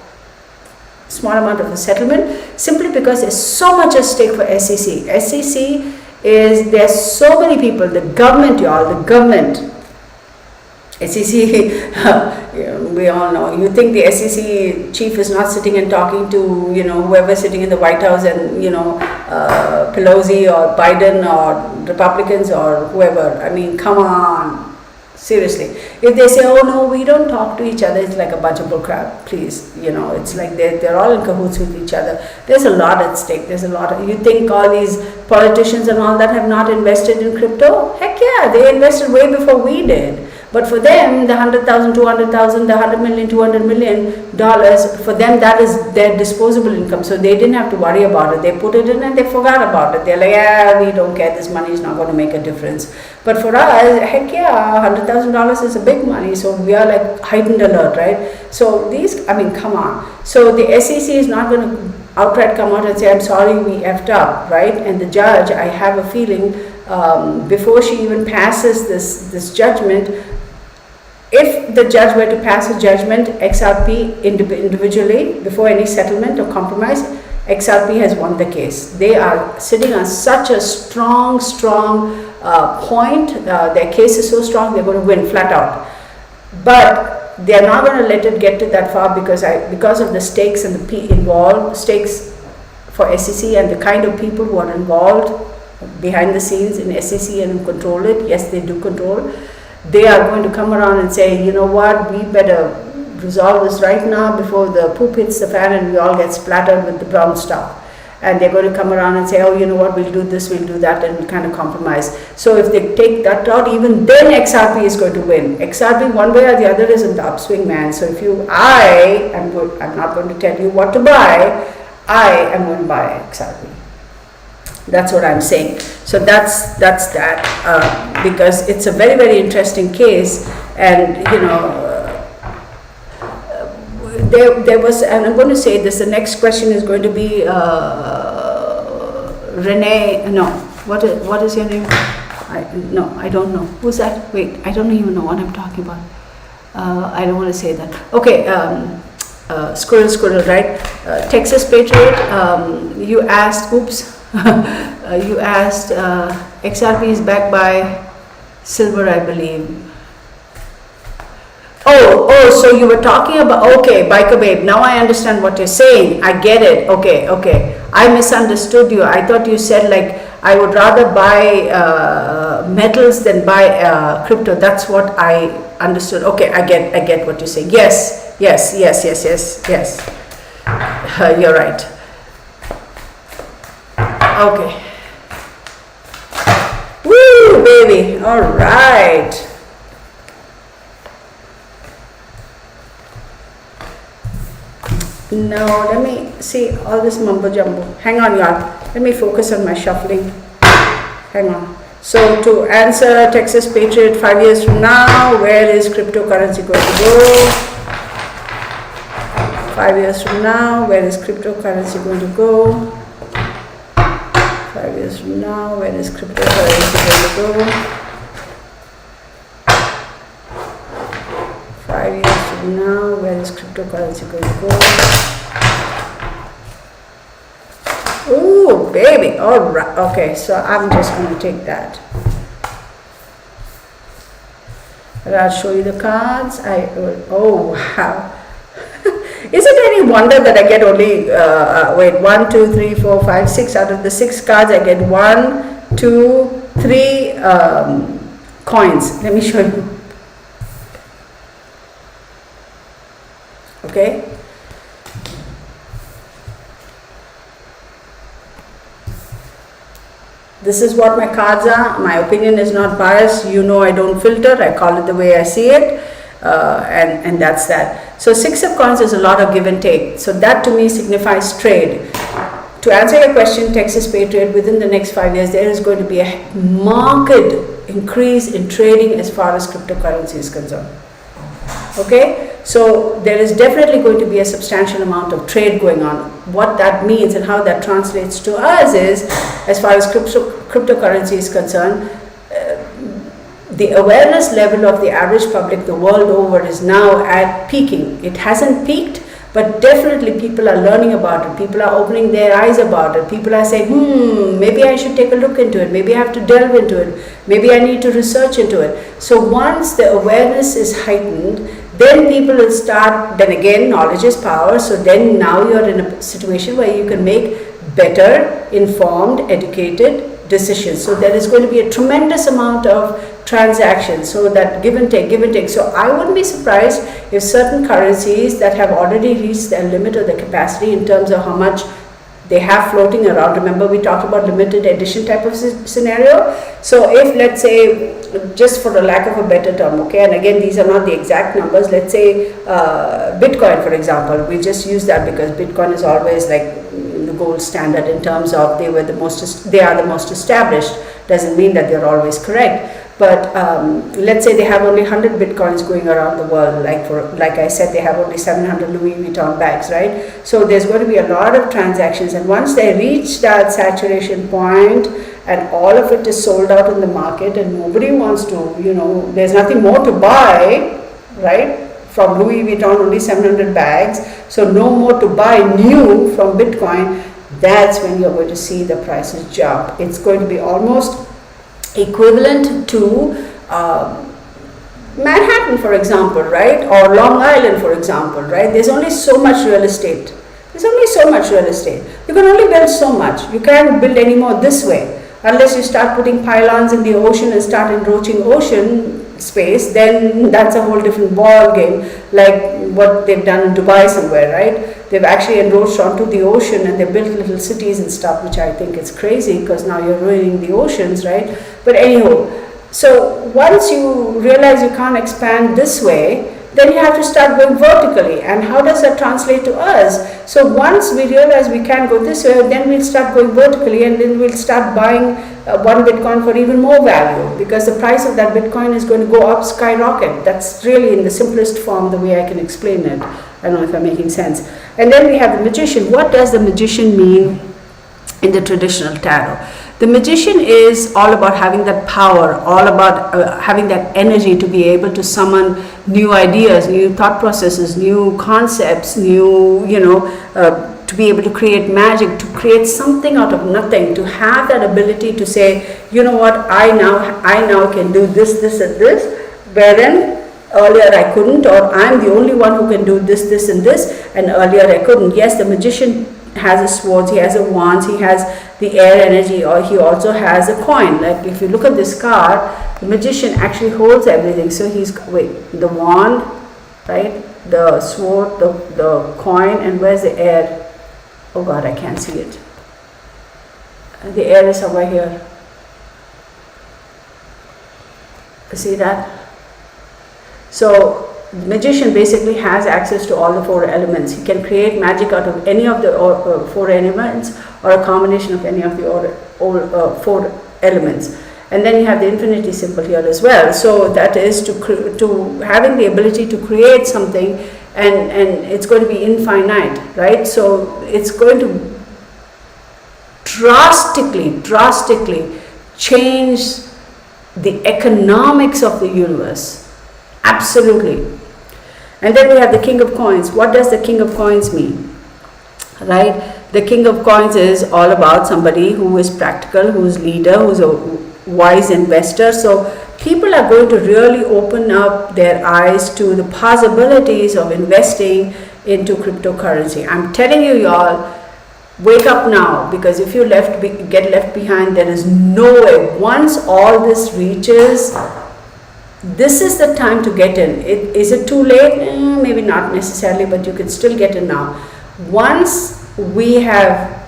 small amount of a settlement, simply because there's so much at stake for SEC. SEC is, there's so many people, the government, y'all, the government. SEC, we all know. You think the SEC chief is not sitting and talking to, whoever's sitting in the White House, and, Pelosi or Biden or Republicans or whoever. I mean, come on. Seriously, if they say, oh no, we don't talk to each other, it's like a bunch of bullcrap, please. It's like they're all in cahoots with each other. There's a lot at stake. You think all these politicians and all that have not invested in crypto? Heck yeah, they invested way before we did. But for them, the 100,000, 200,000, the 100 million, 200 million dollars, for them that is their disposable income. So they didn't have to worry about it. They put it in and they forgot about it. They're like, yeah, we don't care. This money is not going to make a difference. But for us, heck yeah, $100,000 is a big money. So we are like heightened alert, right? So come on. So the SEC is not going to outright come out and say, I'm sorry, we effed up, right? And the judge, I have a feeling, before she even passes this judgment, if the judge were to pass a judgment, XRP individually, before any settlement or compromise, XRP has won the case. They are sitting on such a strong point. Their case is so strong, they're going to win flat out. But they're not going to let it get to that far, because of the stakes and the stakes for SEC and the kind of people who are involved behind the scenes in SEC and control it. Yes, they do control. They are going to come around and say, you know what, we better resolve this right now before the poop hits the fan and we all get splattered with the brown stuff. And they're going to come around and say, oh, you know what, we'll do this, we'll do that, and we'll kind of compromise. So if they take that route, even then XRP is going to win. XRP, one way or the other, is in the upswing, man. So if I'm not going to tell you what to buy, I am going to buy XRP. That's what I'm saying. So that's that, because it's a very, very interesting case. And there was, and I'm going to say this, the next question is going to be Renee, no, what is your name? I don't know. Who's that? Wait, I don't even know what I'm talking about. I don't want to say that. Okay, Squirrel, right? Texas Patriot, you asked, you asked, XRP is backed by silver, I believe. Oh, so you were talking about, okay, Biker Babe, now I understand what you're saying. I get it. Okay. I misunderstood you. I thought you said, like, I would rather buy metals than buy crypto. That's what I understood. Okay, I get what you're saying. Yes. You're right. Okay. Woo, baby. All right. No, let me see all this mumbo jumbo. Hang on, y'all. Let me focus on my shuffling. Hang on. So to answer Texas Patriot, 5 years from now, where is cryptocurrency going to go? 5 years from now, where is cryptocurrency going to go? 5 years from now, where is cryptocurrency going to go? 5 years from now, where is cryptocurrency going to go? Ooh, baby. All right. Okay, so I'm just going to take that. And I'll show you the cards. Oh, wow. Is it any wonder that I get only, 1, 2, 3, 4, 5, 6 out of the 6 cards, I get 1, 2, 3 coins. Let me show you. Okay. This is what my cards are. My opinion is not biased. You know I don't filter. I call it the way I see it. And that's that. So 6 of coins is a lot of give and take. So that to me signifies trade. To answer your question, Texas Patriot, within the next 5 years, there is going to be a marked increase in trading as far as cryptocurrency is concerned. Okay, so there is definitely going to be a substantial amount of trade going on. What that means and how that translates to us is, as far as cryptocurrency is concerned, the awareness level of the average public the world over is now at peaking. It hasn't peaked, but definitely people are learning about it. People are opening their eyes about it. People are saying, maybe I should take a look into it. Maybe I have to delve into it. Maybe I need to research into it. So once the awareness is heightened, then people will start, then again, knowledge is power. So then now you're in a situation where you can make better, informed, educated decisions. So there is going to be a tremendous amount of transactions, so that give and take. So I wouldn't be surprised if certain currencies that have already reached their limit or the capacity in terms of how much they have floating around. Remember we talked about limited edition type of scenario. So if, let's say, just for the lack of a better term, okay, and again these are not the exact numbers, let's say Bitcoin for example, we just use that because Bitcoin is always like the gold standard in terms of they are the most established. Doesn't mean that they're always correct. But let's say they have only 100 Bitcoins going around the world, like I said, they have only 700 Louis Vuitton bags, right? So there's going to be a lot of transactions, and once they reach that saturation point and all of it is sold out in the market and nobody wants to, there's nothing more to buy, right? From Louis Vuitton, only 700 bags, so no more to buy new from Bitcoin. That's when you're going to see the prices jump. It's going to be almost equivalent to Manhattan, for example, right? Or Long Island, for example, right? There's only so much real estate. You can only build so much. You can't build any more this way. Unless you start putting pylons in the ocean and start encroaching ocean space, then that's a whole different ball game, like what they've done in Dubai somewhere, right? They've actually encroached onto the ocean and they built little cities and stuff, which I think is crazy because now you're ruining the oceans, right? But anyhow, so once you realize you can't expand this way, then you have to start going vertically. And how does that translate to us? So once we realize we can't go this way, then we'll start going vertically, and then we'll start buying one Bitcoin for even more value, because the price of that Bitcoin is going to go up skyrocket. That's really in the simplest form the way I can explain it. I don't know if I'm making sense. And then we have the magician. What does the magician mean in the traditional tarot? The magician is all about having that power, all about having that energy to be able to summon new ideas, new thought processes, new concepts, new, to be able to create magic, to create something out of nothing, to have that ability to say, you know what, I now can do this, this and this, wherein earlier I couldn't, or I'm the only one who can do this, this and this, and earlier I couldn't. Yes, the magician has his swords, he has a wands, he has the air energy, or he also has a coin. Like if you look at this card, the magician actually holds everything. So he's, the wand, right, the sword, the coin, and where's the air? Oh God, I can't see it. The air is somewhere here. See that? So the magician basically has access to all the 4 elements. He can create magic out of any of the 4 elements, or a combination of any of the 4 elements. And then you have the infinity symbol here as well. So that is to having the ability to create something, and it's going to be infinite, right? So it's going to drastically change the economics of the universe. Absolutely. And then we have the King of Coins. What does the King of Coins mean? Right? The King of Coins is all about somebody who is practical, who is leader, who is a wise investor. So people are going to really open up their eyes to the possibilities of investing into cryptocurrency. I'm telling you, y'all, wake up now, because if you get left behind, there is no way. Once all this reaches, this is the time to get in. Is it too late? Maybe not necessarily, but you can still get in now. Once we have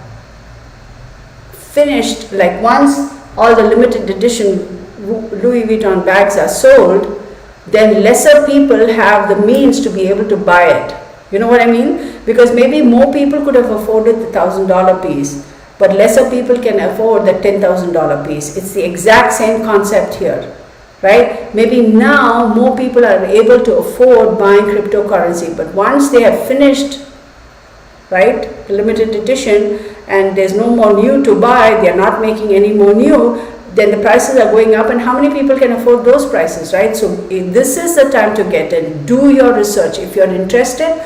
finished, like once all the limited edition Louis Vuitton bags are sold, then lesser people have the means to be able to buy it. You know what I mean? Because maybe more people could have afforded the $1,000 piece, but lesser people can afford the $10,000 piece. It's the exact same concept here, right? Maybe now more people are able to afford buying cryptocurrency, but once they have finished, right, the limited edition, and there's no more new to buy, they're not making any more new, then the prices are going up, and how many people can afford those prices, right? So this is the time to get in. Do your research. If you're interested,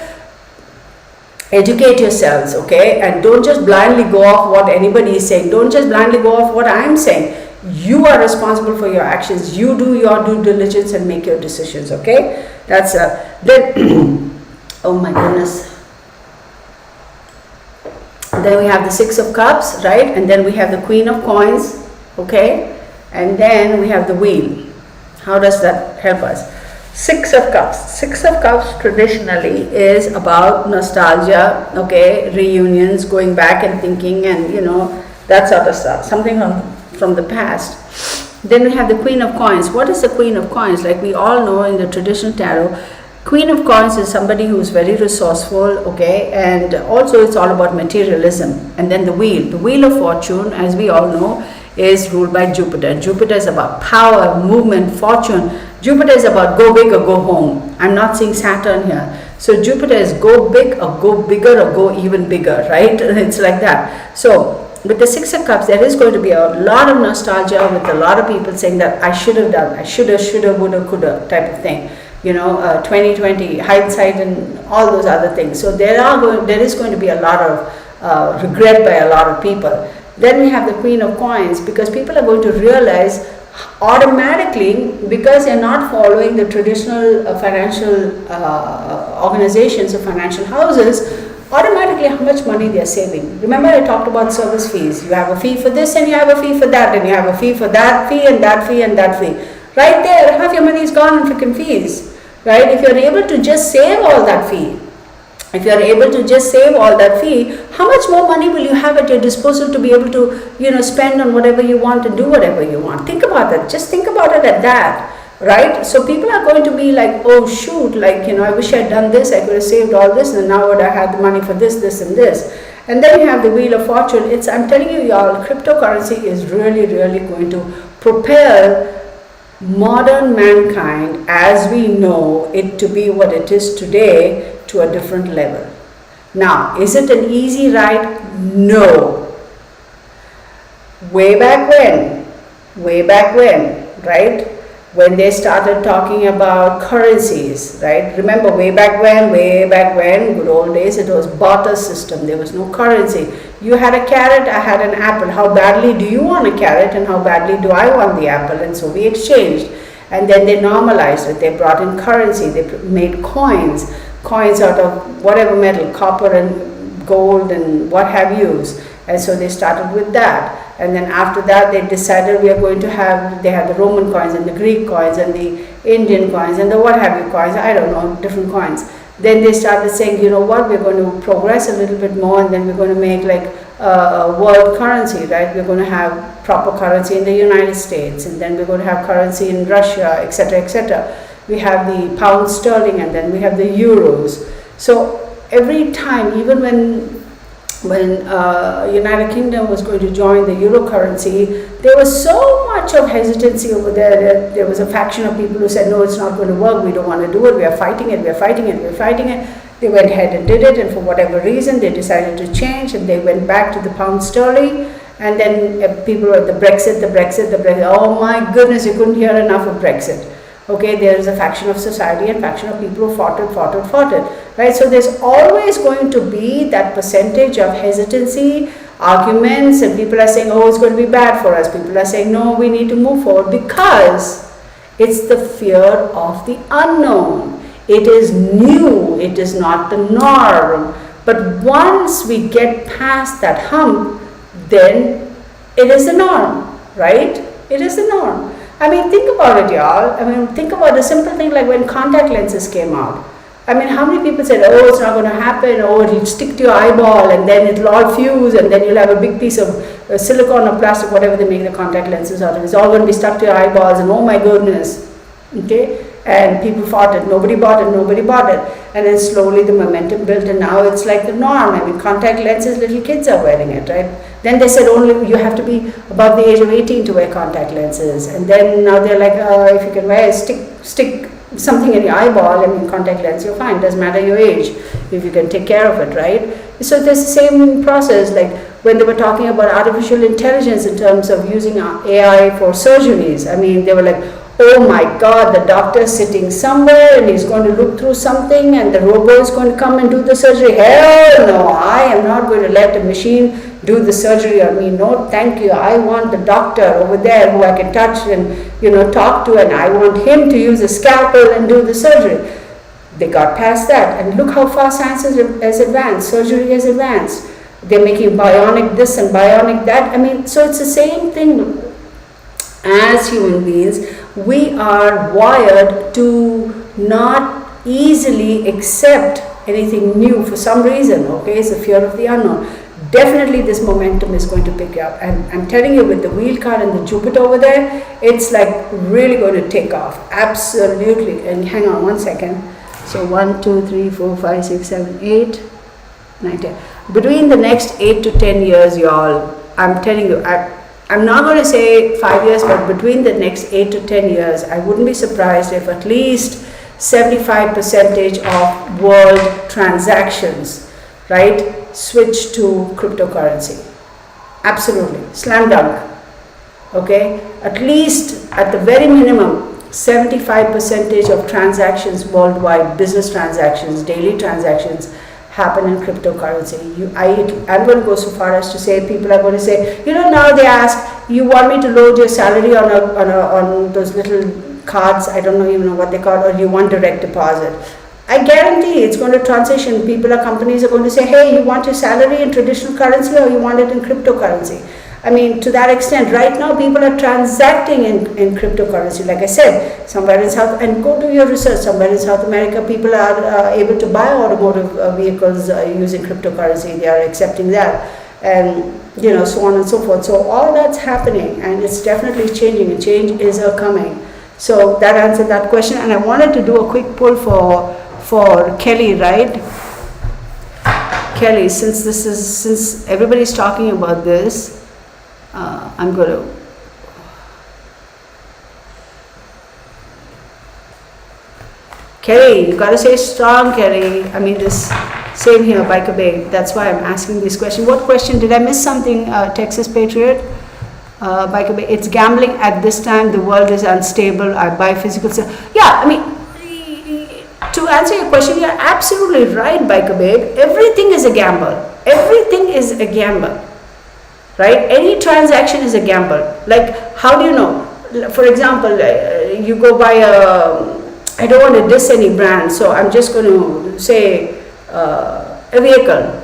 educate yourselves, okay? And don't just blindly go off what anybody is saying. Don't just blindly go off what I'm saying. You are responsible for your actions. You do your due diligence and make your decisions, okay? That's then oh my goodness. Then we have the 6 of Cups, right? And then we have the Queen of Coins, okay? And then we have the Wheel. How does that help us? 6 of Cups. 6 of Cups traditionally is about nostalgia, okay? Reunions, going back and thinking, and you know, that sort of stuff. Something from the past. Then we have the Queen of Coins. What is the Queen of Coins? Like we all know in the traditional tarot, Queen of Coins is somebody who is very resourceful, okay, and also it's all about materialism. And then the Wheel of Fortune, as we all know, is ruled by Jupiter. Jupiter is about power, movement, fortune. Jupiter is about go big or go home. I'm not seeing Saturn here. So Jupiter is go big or go bigger or go even bigger, right? It's like that. So with the 6 of Cups, there is going to be a lot of nostalgia with a lot of people saying that I should have done, I shoulda, woulda, coulda type of thing. You know, 2020, hindsight and all those other things. So there is going to be a lot of regret by a lot of people. Then we have the Queen of Coins, because people are going to realize automatically, because they're not following the traditional financial organizations or financial houses, automatically how much money they're saving. Remember I talked about service fees. You have a fee for this and you have a fee for that, and you have a fee for that fee and that fee and that fee. Right there, half your money is gone in freaking fees. Right? If you're able to just save all that fee, how much more money will you have at your disposal to be able to, you know, spend on whatever you want and do whatever you want? Think about that. Just think about it at that, right? So people are going to be like, oh shoot, like, you know, I wish I'd done this, I could have saved all this, and now would I have the money for this, this, and this. And then you have the Wheel of Fortune. I'm telling you, y'all, cryptocurrency is really, really going to propel modern mankind, as we know it to be what it is today, to a different level. Now, is it an easy ride? No. Way back when, right? When they started talking about currencies, right? Remember way back when, good old days, it was barter system. There was no currency. You had a carrot, I had an apple. How badly do you want a carrot and how badly do I want the apple? And so we exchanged. And then they normalized it. They brought in currency. They made coins out of whatever metal, copper and gold and what have yous. And so they started with that. And then after that, they decided we are going to have, they had the Roman coins and the Greek coins and the Indian coins and the what have you coins, I don't know, different coins. Then they started saying, you know what, we're going to progress a little bit more, and then we're going to make like a world currency, right? We're going to have proper currency in the United States, and then we're going to have currency in Russia, etc., etc. We have the pound sterling, and then we have the euros. So every time, even when United Kingdom was going to join the euro currency, there was so much of hesitancy over there. There was a faction of people who said, no, it's not going to work, we don't want to do it, we are fighting it, we are fighting it, we are fighting it. They went ahead and did it, and for whatever reason, they decided to change, and they went back to the pound sterling. And then people were the Brexit. Oh my goodness, you couldn't hear enough of Brexit. Okay, there is a faction of society and faction of people who fought it, right? So there's always going to be that percentage of hesitancy, arguments, and people are saying, oh, it's going to be bad for us. People are saying, no, we need to move forward, because it's the fear of the unknown. It is new, it is not the norm. But once we get past that hump, then it is the norm, right? It is the norm. I mean, think about it, y'all. I mean, think about a simple thing like when contact lenses came out. I mean, how many people said, oh, it's not going to happen, or it'll stick to your eyeball, and then it'll all fuse, and then you'll have a big piece of silicone or plastic, whatever they make the contact lenses out of. It's all going to be stuck to your eyeballs, and oh my goodness, okay? And people fought it, nobody bought it. And then slowly the momentum built, and now it's like the norm. I mean, contact lenses, little kids are wearing it, right? Then they said only you have to be above the age of 18 to wear contact lenses. And then now they're like, if you can wear stick something in your eyeball, I mean, contact lens, you're fine, doesn't matter your age, if you can take care of it, right? So there's the same process, like when they were talking about artificial intelligence in terms of using AI for surgeries. I mean, they were like, oh my God, the doctor is sitting somewhere and he's going to look through something and the robot is going to come and do the surgery. Hell no, I am not going to let a machine do the surgery on me. No, thank you. I want the doctor over there who I can touch and, talk to, and I want him to use a scalpel and do the surgery. They got past that, and look how far science has advanced, surgery has advanced. They're making bionic this and bionic that. I mean, so it's the same thing. As human beings, we are wired to not easily accept anything new for some reason, okay? It's the fear of the unknown. Definitely this momentum is going to pick up, and I'm telling you, with the wheel card and the Jupiter over there, it's like really going to take off, absolutely. And hang on one second. So 1, 2, 3, 4, 5, 6, 7, 8, 9, 10. Between the next 8 to 10 years, y'all, I'm telling you, I'm not going to say 5 years, but between the next 8 to 10 years, I wouldn't be surprised if at least 75% of world transactions, right, switch to cryptocurrency. Absolutely, slam dunk. Okay, at least at the very minimum, 75% of transactions worldwide, business transactions, daily transactions, happen in cryptocurrency. I'm going to go so far as to say, people are going to say, now they ask, you want me to load your salary on those little cards, I don't even know what they call, or you want direct deposit. I guarantee it's going to transition. Companies are going to say, hey, you want your salary in traditional currency or you want it in cryptocurrency? I mean, to that extent, right now people are transacting in cryptocurrency. Like I said, somewhere in South, and go do your research, somewhere in South America, people are able to buy automotive vehicles using cryptocurrency. They are accepting that, and so on and so forth. So all that's happening, and it's definitely changing, and change is coming. So that answered that question, and I wanted to do a quick poll for Kelly, right? Kelly, since everybody's talking about this, I'm going to. Kelly, you got to say strong, Kelly. I mean, this same here, Biker Bay. That's why I'm asking this question. What question? Did I miss something, Texas Patriot? Biker Bay. It's gambling at this time. The world is unstable. I buy physical stuff. Yeah, I mean, to answer your question, you're absolutely right, Biker Babe. Everything is a gamble. Everything is a gamble. Right? Any transaction is a gamble. Like, how do you know? For example, you go buy I don't want to diss any brand, so I'm just going to say a vehicle.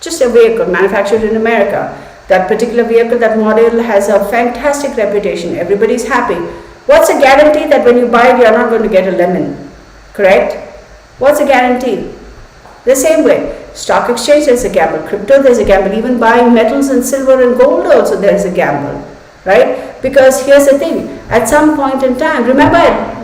just a vehicle manufactured in America. That particular vehicle, that model has a fantastic reputation. Everybody's happy. What's a guarantee that when you buy it, you're not going to get a lemon? Correct? What's a guarantee? The same way. Stock exchange, there's a gamble. Crypto, there's a gamble. Even buying metals and silver and gold also, there's a gamble. Right? Because here's the thing. At some point in time, remember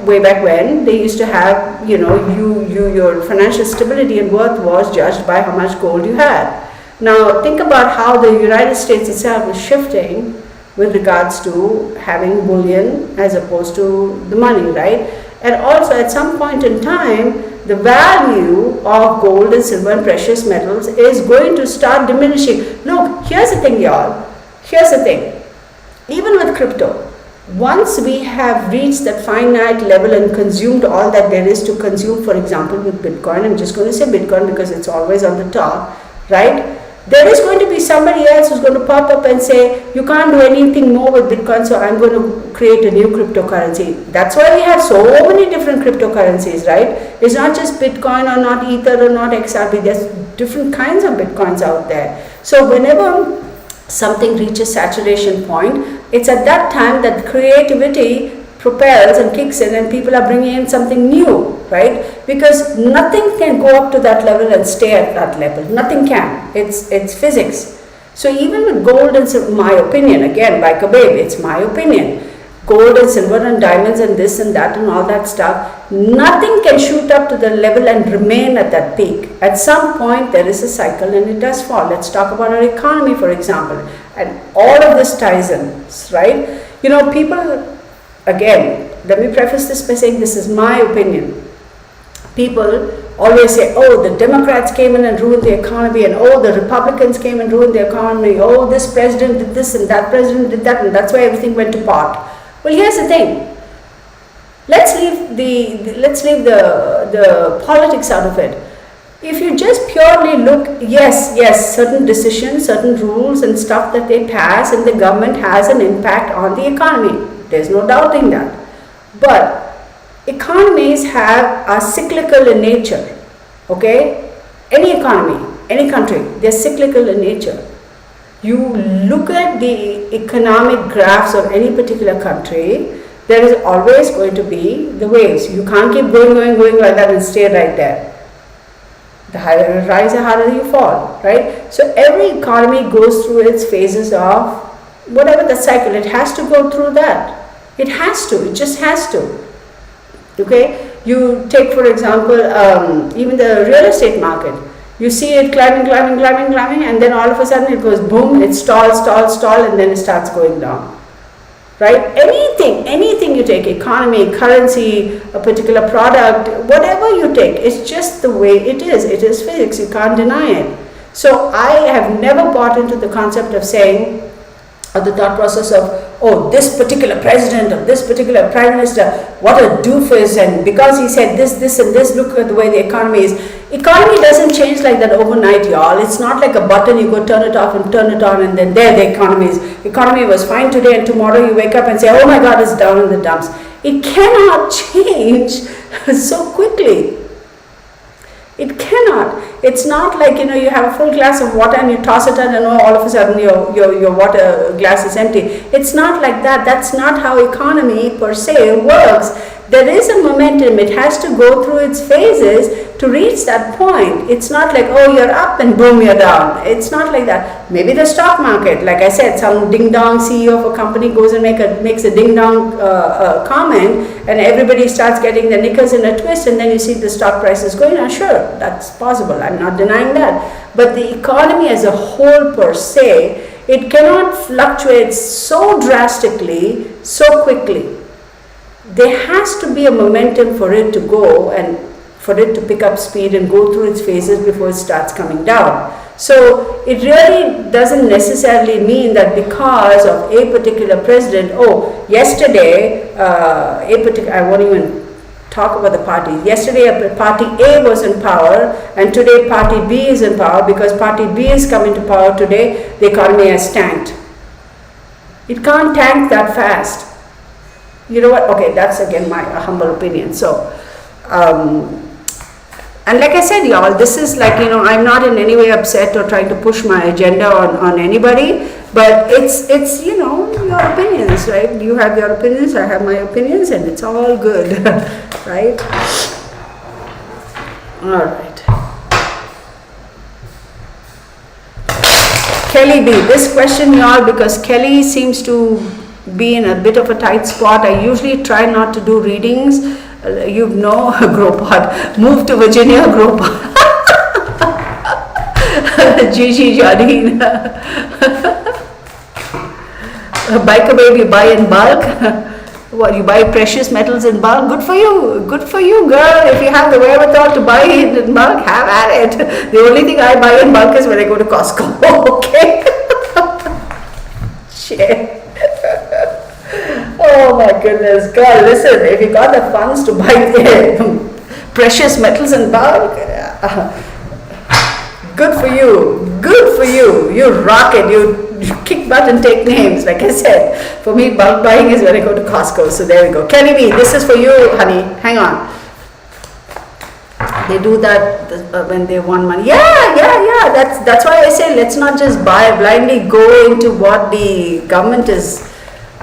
way back when they used to have, your financial stability and worth was judged by how much gold you had. Now think about how the United States itself is shifting with regards to having bullion as opposed to the money, right? And also at some point in time, the value of gold and silver and precious metals is going to start diminishing. Look, here's the thing, y'all. Here's the thing. Even with crypto, once we have reached that finite level and consumed all that there is to consume, for example, with Bitcoin, I'm just going to say Bitcoin because it's always on the top, right? There is going to be somebody else who's going to pop up and say, you can't do anything more with Bitcoin, so I'm going to create a new cryptocurrency. That's why we have so many different cryptocurrencies, right? It's not just Bitcoin or not Ether or not XRP. There's different kinds of Bitcoins out there. So whenever something reaches saturation point, it's at that time that creativity propels and kicks in and people are bringing in something new, right? Because nothing can go up to that level and stay at that level. Nothing can. It's physics. So even with gold and silver, my opinion, again, like a babe, it's my opinion. Gold and silver and diamonds and this and that and all that stuff, nothing can shoot up to the level and remain at that peak. At some point there is a cycle and it does fall. Let's talk about our economy, for example. And all of this ties in, right? People, again, let me preface this by saying this is my opinion. People always say, oh, the Democrats came in and ruined the economy, and oh, the Republicans came and ruined the economy, oh, this president did this and that president did that, and that's why everything went to pot. Well, here's the thing. Let's leave the politics out of it. If you just purely look, yes, certain decisions, certain rules and stuff that they pass and the government has an impact on the economy. There's no doubting that. But economies are cyclical in nature. Okay? Any economy, any country, they're cyclical in nature. You look at the economic graphs of any particular country, there is always going to be the waves. You can't keep going like that and stay right there. The higher you rise, the harder you fall, right? So every economy goes through its phases of whatever the cycle. It has to go through that. It has to. It just has to. Okay? You take, for example, even the real estate market. You see it climbing, and then all of a sudden it goes boom, it stalls, and then it starts going down. Right? Anything you take, economy, currency, a particular product, whatever you take, it's just the way it is. It is physics. You can't deny it. So I have never bought into the concept of saying, or the thought process of, oh, this particular president or this particular prime minister, what a doofus, and because he said this and this, look at the way the economy is. Economy doesn't change like that overnight, y'all. It's not like a button, you go turn it off and turn it on and then there the economy is. Economy was fine today and tomorrow you wake up and say, oh my God, it's down in the dumps. It cannot change so quickly. It cannot. It's not like, you have a full glass of water and you toss it and all of a sudden your water glass is empty. It's not like that. That's not how economy per se works. There is a momentum. It has to go through its phases to reach that point. It's not like, oh, you're up and boom, you're down. It's not like that. Maybe the stock market, like I said, some ding-dong CEO of a company goes and makes a ding-dong comment and everybody starts getting the knickers in a twist and then you see the stock prices going down. Sure, that's possible. I'm not denying that. But the economy as a whole per se, it cannot fluctuate so drastically, so quickly. There has to be a momentum for it to go and for it to pick up speed and go through its phases before it starts coming down. So it really doesn't necessarily mean that because of a particular president, yesterday, I won't even talk about the party. Yesterday party A was in power and today party B is in power. Because party B is coming to power today, the economy has tanked. It can't tank that fast. You know what? Okay, that's again my humble opinion. So And like I said, y'all, this is like, I'm not in any way upset or trying to push my agenda on anybody, but it's your opinions, right? You have your opinions, I have my opinions, and it's all good, right? All right. Kelly B, this question, y'all, because Kelly seems to be in a bit of a tight spot. I usually try not to do readings. Grow pot. Move to Virginia, grow pot. Gigi Jardine. Biker baby, buy in bulk. What, you buy precious metals in bulk? Good for you. Good for you, girl. If you have the wherewithal to buy it in bulk, have at it. The only thing I buy in bulk is when I go to Costco. Okay? Shit. Oh my goodness, girl, listen, if you got the funds to buy precious metals in bulk, good for you, good for you, you rock it, you kick butt and take names. Like I said, for me, bulk buying is when I go to Costco, so there we go. Kelly B, this is for you, honey, hang on. They do that when they want money. Yeah, that's why I say let's not just blindly go into what the government is.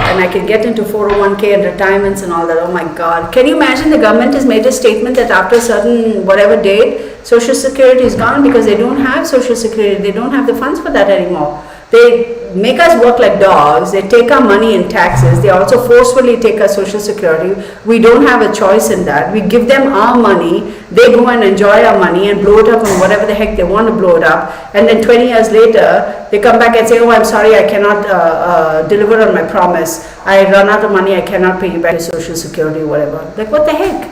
And I can get into 401k and retirements and all that. Oh my God. Can you imagine the government has made a statement that after a certain whatever date, Social Security is gone because they don't have Social Security. They don't have the funds for that anymore. They make us work like dogs. They take our money in taxes. They also forcefully take our Social Security. We don't have a choice in that. We give them our money. They go and enjoy our money and blow it up on whatever the heck they want to blow it up. And then 20 years later, they come back and say, oh, I'm sorry, I cannot deliver on my promise. I run out of money. I cannot pay you back your Social Security, whatever. Like, what the heck?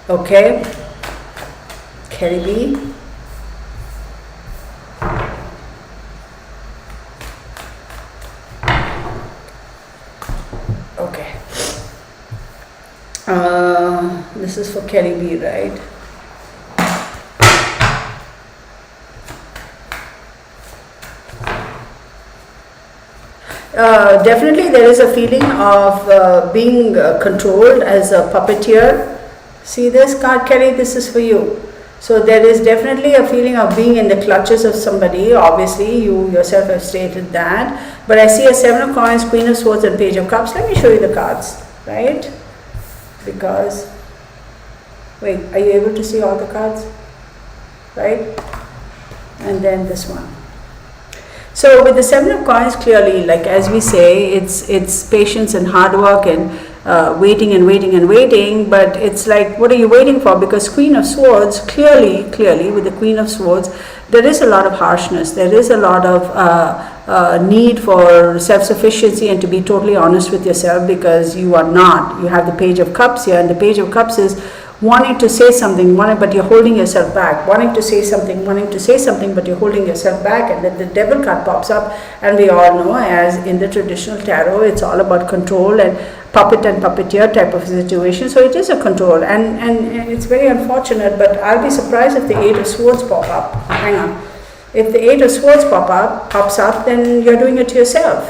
Okay, Kelly B. Okay. This is for Kelly B, right? Definitely there is a feeling of being controlled as a puppeteer. See this card, Kelly, this is for you. So there is definitely a feeling of being in the clutches of somebody. Obviously, you yourself have stated that. But I see a 7 of coins, Queen of Swords, and Page of Cups. Let me show you the cards, right? Because, wait, are you able to see all the cards? Right? And then this one. So with the 7 of coins, clearly, like as we say, it's patience and hard work and waiting and waiting and waiting, but it's like, what are you waiting for? Because Queen of Swords, clearly with the Queen of Swords, there is a lot of harshness, there is a lot of need for self-sufficiency and to be totally honest with yourself, because you are not. You have the Page of Cups here, and the Page of Cups is wanting to say something, but you're holding yourself back, wanting to say something, but you're holding yourself back, and then the Devil card pops up, and we all know, as in the traditional tarot, it's all about control and puppet and puppeteer type of situation. So it is a control, and it's very unfortunate, but I'll be surprised if the 8 of Swords pop up. Hang on. If the 8 of Swords pops up, then you're doing it to yourself.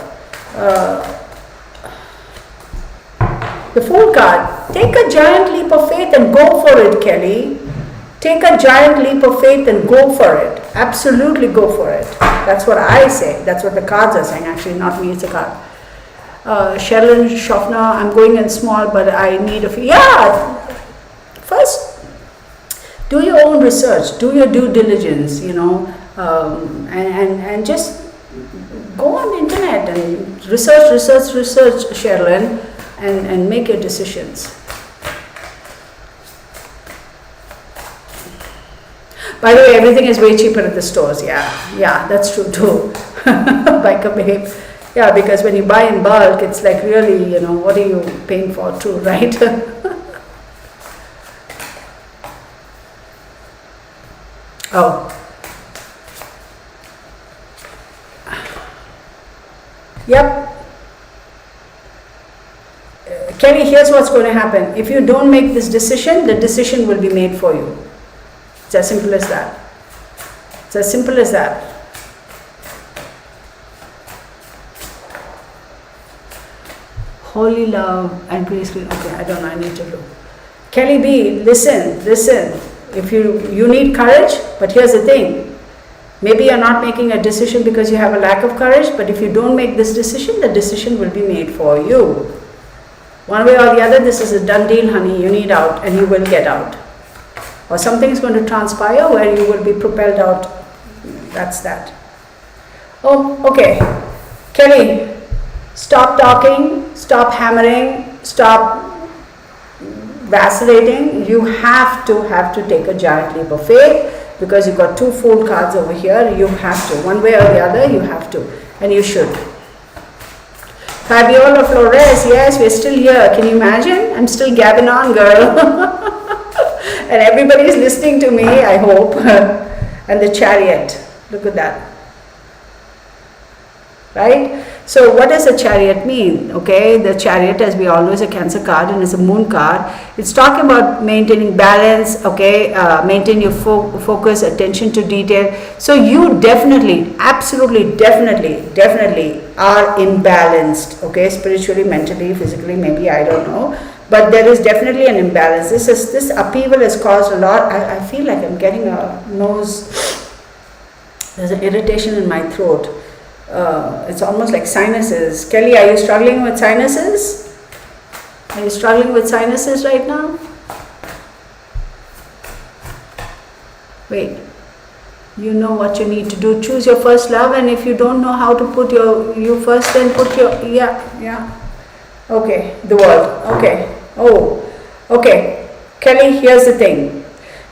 The Fool card. Take a giant leap of faith and go for it, Kelly. Take a giant leap of faith and go for it. Absolutely go for it. That's what I say. That's what the cards are saying. Actually, not me, it's a card. Sherilyn Schaffner, I'm going in small, but I need a few. Yeah! First, do your own research. Do your due diligence, and just go on the internet and research, Sherilyn. And make your decisions. By the way, everything is way cheaper at the stores. Yeah, that's true too. Biker babe. Yeah, because when you buy in bulk, it's like really, what are you paying for too, right? Oh. Yep. Kelly, here's what's going to happen. If you don't make this decision, the decision will be made for you. It's as simple as that. It's as simple as that. Holy love and grace. Okay, I don't know, I need to look. Kelly B, listen. If you need courage, but here's the thing. Maybe you're not making a decision because you have a lack of courage, but if you don't make this decision, the decision will be made for you. One way or the other, this is a done deal, honey. You need out and you will get out. Or something is going to transpire where you will be propelled out. That's that. Oh, okay. Kelly, stop talking, stop hammering, stop vacillating. You have to take a giant leap of faith because you've got two fool cards over here. You have to. One way or the other, you have to. And you should. Fabiola Flores, yes, we're still here. Can you imagine? I'm still gabbing on, girl. And everybody's listening to me, I hope. And the Chariot. Look at that. Right? So what does a Chariot mean? Okay, the Chariot, as we all know, is a Cancer card and it's a moon card. It's talking about maintaining balance, okay, maintain your focus, attention to detail. So you definitely, absolutely, definitely are imbalanced, okay, spiritually, mentally, physically, maybe, I don't know. But there is definitely an imbalance. This upheaval has caused a lot. I feel like I'm getting a nose, there's an irritation in my throat. It's almost like sinuses. Kelly, are you struggling with sinuses? Are you struggling with sinuses right now? Wait. You know what you need to do. Choose your first love, and if you don't know how to put you first, then put your, yeah. Okay, the world. Okay. Oh, okay. Kelly, here's the thing.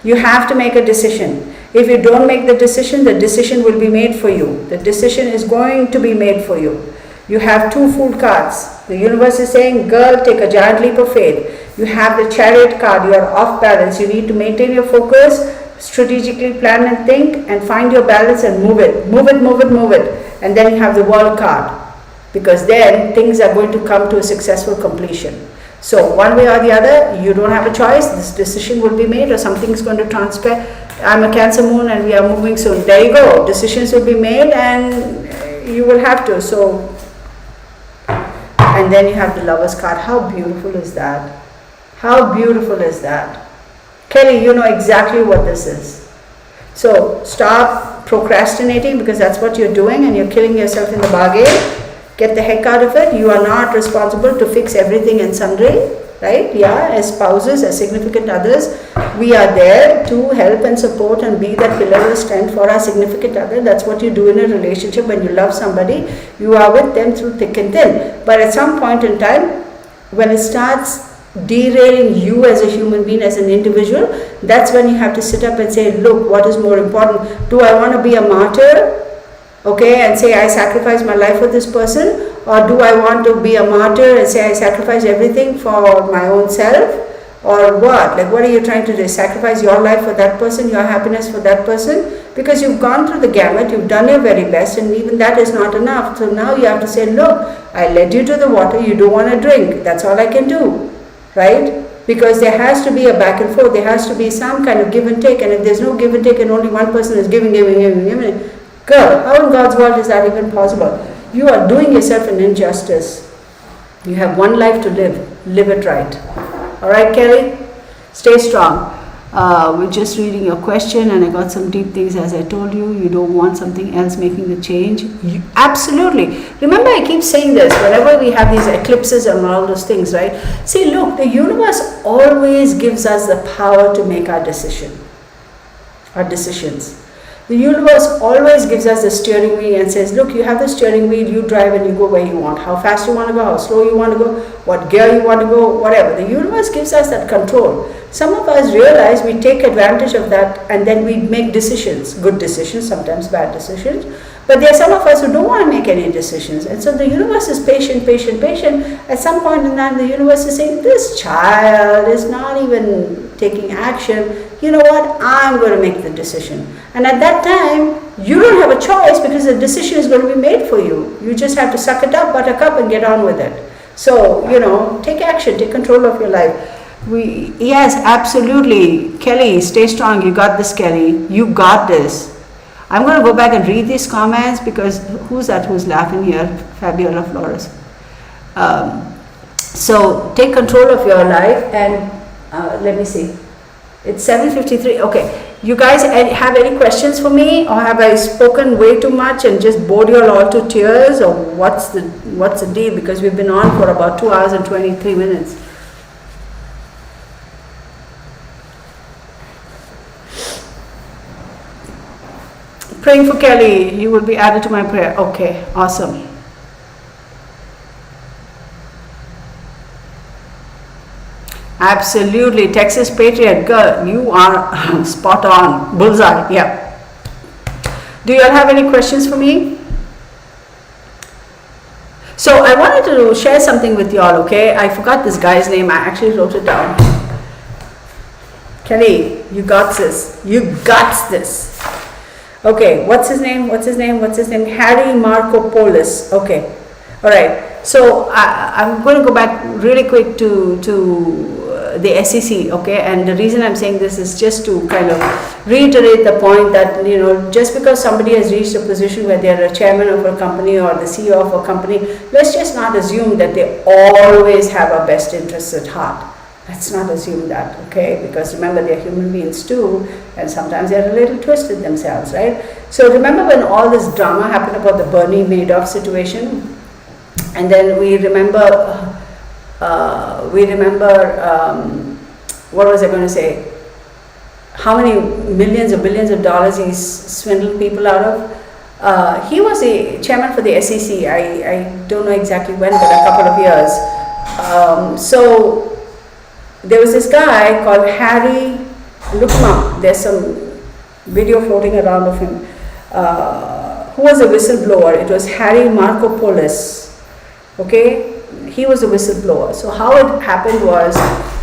You have to make a decision. If you don't make the decision will be made for you. The decision is going to be made for you. You have two Fool cards. The universe is saying, girl, take a giant leap of faith. You have the Chariot card. You are off balance. You need to maintain your focus, strategically plan and think, and find your balance and move it. Move it. And then you have the World card. Because then things are going to come to a successful completion. So one way or the other, you don't have a choice. This decision will be made or something is going to transpire. I'm a Cancer moon and we are moving soon. There you go. Decisions will be made and you will have to. So, and then you have the Lovers card. How beautiful is that? How beautiful is that? Kelly, you know exactly what this is. So stop procrastinating because that's what you're doing and you're killing yourself in the bargain. Get the heck out of it. You are not responsible to fix everything and sundry, right? Yeah, as spouses, as significant others, we are there to help and support and be that pillar of strength for our significant other. That's what you do in a relationship. When you love somebody, you are with them through thick and thin. But at some point in time, when it starts derailing you as a human being, as an individual, that's when you have to sit up and say, look, what is more important? Do I want to be a martyr? Okay, and say I sacrifice my life for this person, or do I want to be a martyr and say I sacrifice everything for my own self, or what? Like, what are you trying to do? Sacrifice your life for that person, your happiness for that person? Because you've gone through the gamut, you've done your very best, and even that is not enough. So now you have to say, look, I led you to the water, you don't want to drink. That's all I can do, right? Because there has to be a back and forth, there has to be some kind of give and take, and if there's no give and take and only one person is giving, girl, how in God's world is that even possible? You are doing yourself an injustice. You have one life to live. Live it right. Alright, Kelly? Stay strong. We're just reading your question and I got some deep things as I told you. You don't want something else making the change. Absolutely. Remember, I keep saying this whenever we have these eclipses and all those things, right? See, look, the universe always gives us the power to make our decisions. The universe always gives us the steering wheel and says, look, you have the steering wheel, you drive and you go where you want. How fast you want to go, how slow you want to go, what gear you want to go, whatever. The universe gives us that control. Some of us realize we take advantage of that and then we make decisions, good decisions, sometimes bad decisions. But there are some of us who don't want to make any decisions. And so the universe is patient. At some point in time, the universe is saying, this child is not even taking action. You know what? I'm going to make the decision. And at that time, you don't have a choice because the decision is going to be made for you. You just have to suck it up, buttercup, and get on with it. So, take action, take control of your life. Yes, absolutely. Kelly, stay strong. You got this, Kelly. You got this. I'm going to go back and read these comments because who's that who's laughing here? Fabiola Flores. So take control of your life, and let me see. It's 7:53. Okay, you guys have any questions for me, or have I spoken way too much and just bored you all to tears, or what's the deal? Because we've been on for about 2 hours and 23 minutes. Praying for Kelly. You will be added to my prayer. Okay, awesome. Absolutely, Texas Patriot girl, you are spot on, bullseye. Yeah. Do you all have any questions for me? So I wanted to share something with you all. Okay, I forgot this guy's name. I actually wrote it down. Kelly, you got this. You got this. Okay, what's his name? Harry Markopoulos. Okay, all right. So I'm going to go back really quick to the SEC, okay, and the reason I'm saying this is just to kind of reiterate the point that, you know, just because somebody has reached a position where they're a chairman of a company or the CEO of a company, let's just not assume that they always have our best interests at heart. Let's not assume that, okay, because remember, they're human beings too, and sometimes they're a little twisted themselves, right? So remember when all this drama happened about the Bernie Madoff situation, and then we remember what was I going to say? How many millions or billions of dollars he swindled people out of? He was the chairman for the SEC. I don't know exactly when, but a couple of years. So there was this guy called Harry. Look him up. There's some video floating around of him. Who was a whistleblower? It was Harry Markopoulos. Okay. He was a whistleblower. So how it happened was,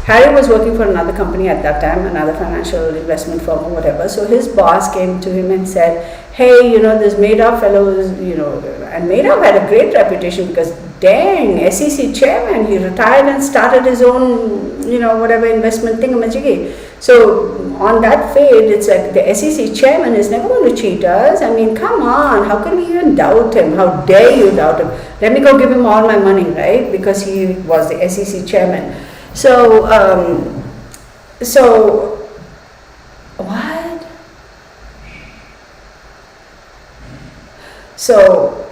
Harry was working for another company at that time, another financial investment firm or whatever. So his boss came to him and said, hey, you know, this Madoff fellow is, you know, and Madoff had a great reputation because dang, SEC chairman, he retired and started his own, you know, whatever investment thingamajiggy. So on that fade, it's like the SEC chairman is never going to cheat us. I mean, come on, how can we even doubt him? How dare you doubt him? Let me go give him all my money, right? Because he was the SEC chairman. So, what? So,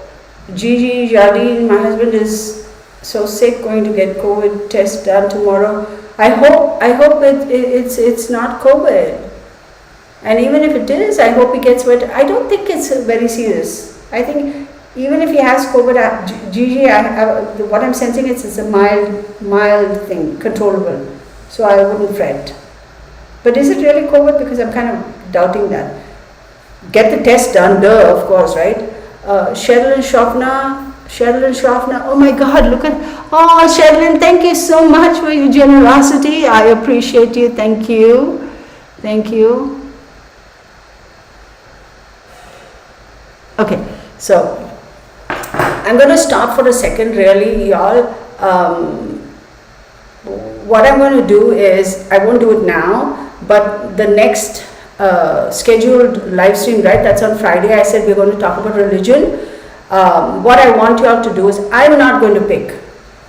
Gigi, Jardine, my husband is so sick, going to get COVID test done tomorrow. I hope it's not COVID. And even if it is, I hope he gets better. I don't think it's very serious. I think even if he has COVID, Gigi, what I'm sensing is it's a mild thing, controllable. So I wouldn't fret. But is it really COVID? Because I'm kind of doubting that. Get the test done, duh, of course, right? Sherilyn Schaffner, oh my God, look at, oh Sherilyn, thank you so much for your generosity. I appreciate you, thank you. Okay, so I'm going to stop for a second, really, y'all. What I'm going to do is, I won't do it now, but the next scheduled live stream, right, that's on Friday. I said we're going to talk about religion. What I want you all to do is, I'm not going to pick.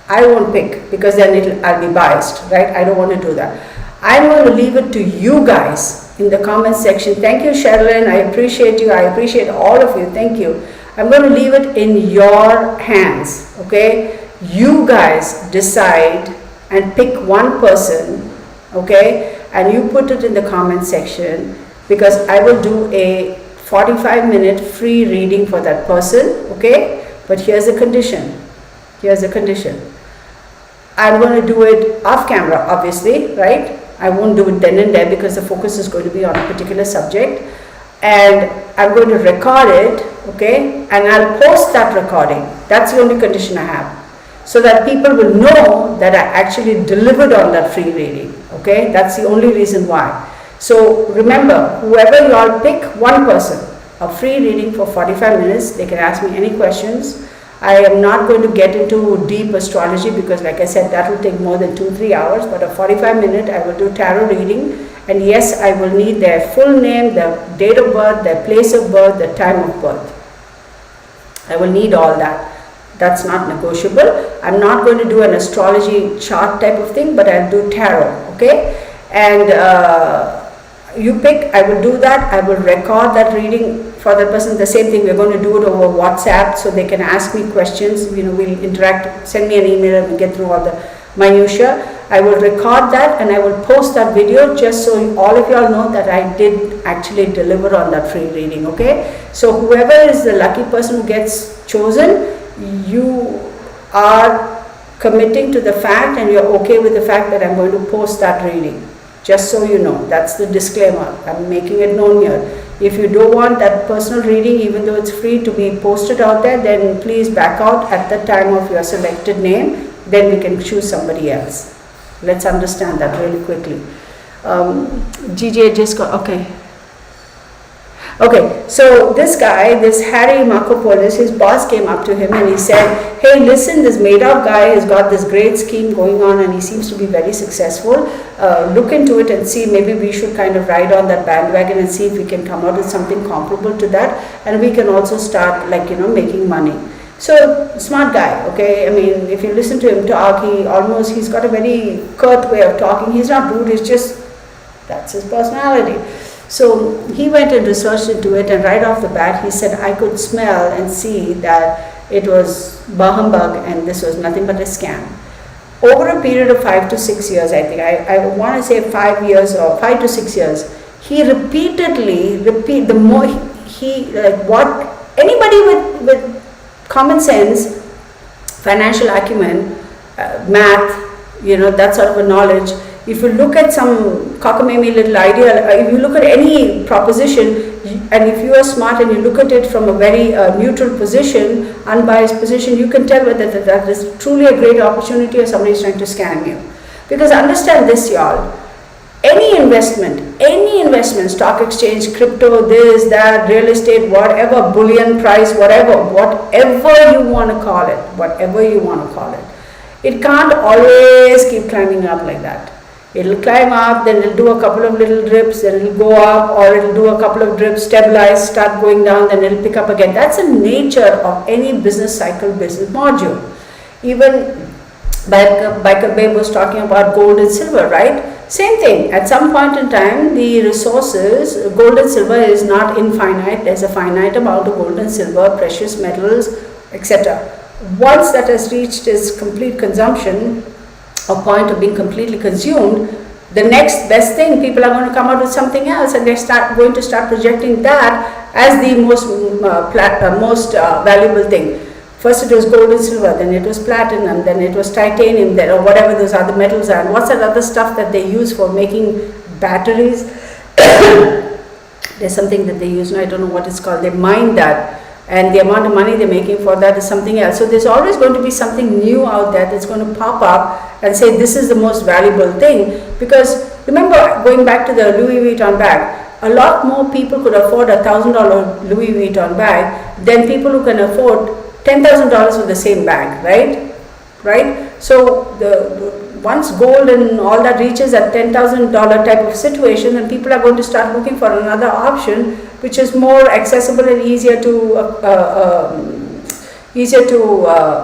I won't pick because then I'll be biased, right? I don't want to do that. I'm going to leave it to you guys in the comment section. Thank you, Sherilyn. I appreciate you. I appreciate all of you. Thank you. I'm going to leave it in your hands, okay? You guys decide and pick one person, okay? And you put it in the comment section, because I will do a 45-minute free reading for that person, okay? But here's a condition. I'm going to do it off camera, obviously, right? I won't do it then and there because the focus is going to be on a particular subject. And I'm going to record it, okay? And I'll post that recording. That's the only condition I have. So that people will know that I actually delivered on that free reading, okay? That's the only reason why. So remember, whoever you all pick, one person, a free reading for 45 minutes. They can ask me any questions. I am not going to get into deep astrology because, like I said, that will take more than 2-3 hours, but a 45-minute I will do tarot reading. And yes, I will need their full name, their date of birth, their place of birth, the time of birth. I will need all that. That's not negotiable. I'm not going to do an astrology chart type of thing, but I'll do tarot, okay? And you pick, I will do that. I will record that reading for the person. The same thing, we're going to do it over WhatsApp so they can ask me questions. You know, we'll interact, send me an email and we'll get through all the minutiae. I will record that and I will post that video just so all of you all know that I did actually deliver on that free reading, okay? So whoever is the lucky person who gets chosen, you are committing to the fact and you're okay with the fact that I'm going to post that reading. Just so you know, that's the disclaimer. I'm making it known here. If you don't want that personal reading, even though it's free, to be posted out there, then please back out at the time of your selected name. Then we can choose somebody else. Let's understand that really quickly. GJ just got, okay. Okay, so this guy, this Harry Markopolis, his boss came up to him and he said, hey, listen, this Madoff guy has got this great scheme going on and he seems to be very successful. Look into it and see, maybe we should kind of ride on that bandwagon and see if we can come out with something comparable to that, and we can also start, like, you know, making money. So, smart guy, okay? I mean, if you listen to him talk, he's got a very curt way of talking. He's not rude, he's just, that's his personality. So he went and researched into it, and right off the bat he said, I could smell and see that it was bah humbug and this was nothing but a scam. Over a period of 5 to 6 years, I think, I want to say 5 years or 5 to 6 years, he repeatedly, the more he like what anybody with common sense, financial acumen, math, you know, that sort of a knowledge, if you look at some cockamamie little idea, if you look at any proposition, and if you are smart and you look at it from a very neutral position, unbiased position, you can tell whether that is truly a great opportunity or somebody is trying to scam you. Because understand this, y'all, any investment, stock exchange, crypto, this, that, real estate, whatever, bullion price, whatever you want to call it, it can't always keep climbing up like that. It'll climb up, then it'll do a couple of little drips, then it'll go up, or it'll do a couple of drips, stabilize, start going down, then it'll pick up again. That's the nature of any business cycle, business module. Even Biker Babe was talking about gold and silver, right? Same thing. At some point in time, the resources, gold and silver is not infinite. There's a finite amount of gold and silver, precious metals, etc. Once that has reached its complete consumption, a point of being completely consumed, the next best thing, people are going to come out with something else, and they're going to start projecting that as the most valuable thing. First it was gold and silver, then it was platinum, then it was titanium, then, or whatever those other metals are. And what's that other stuff that they use for making batteries? There's something that they use, I don't know what it's called. They mine that, and the amount of money they're making for that is something else. So there's always going to be something new out there that's going to pop up and say this is the most valuable thing. Because remember, going back to the Louis Vuitton bag, a lot more people could afford $1,000 Louis Vuitton bag than people who can afford $10,000 for the same bag, right? So once gold and all that reaches that $10,000 type of situation, then people are going to start looking for another option which is more accessible and easier to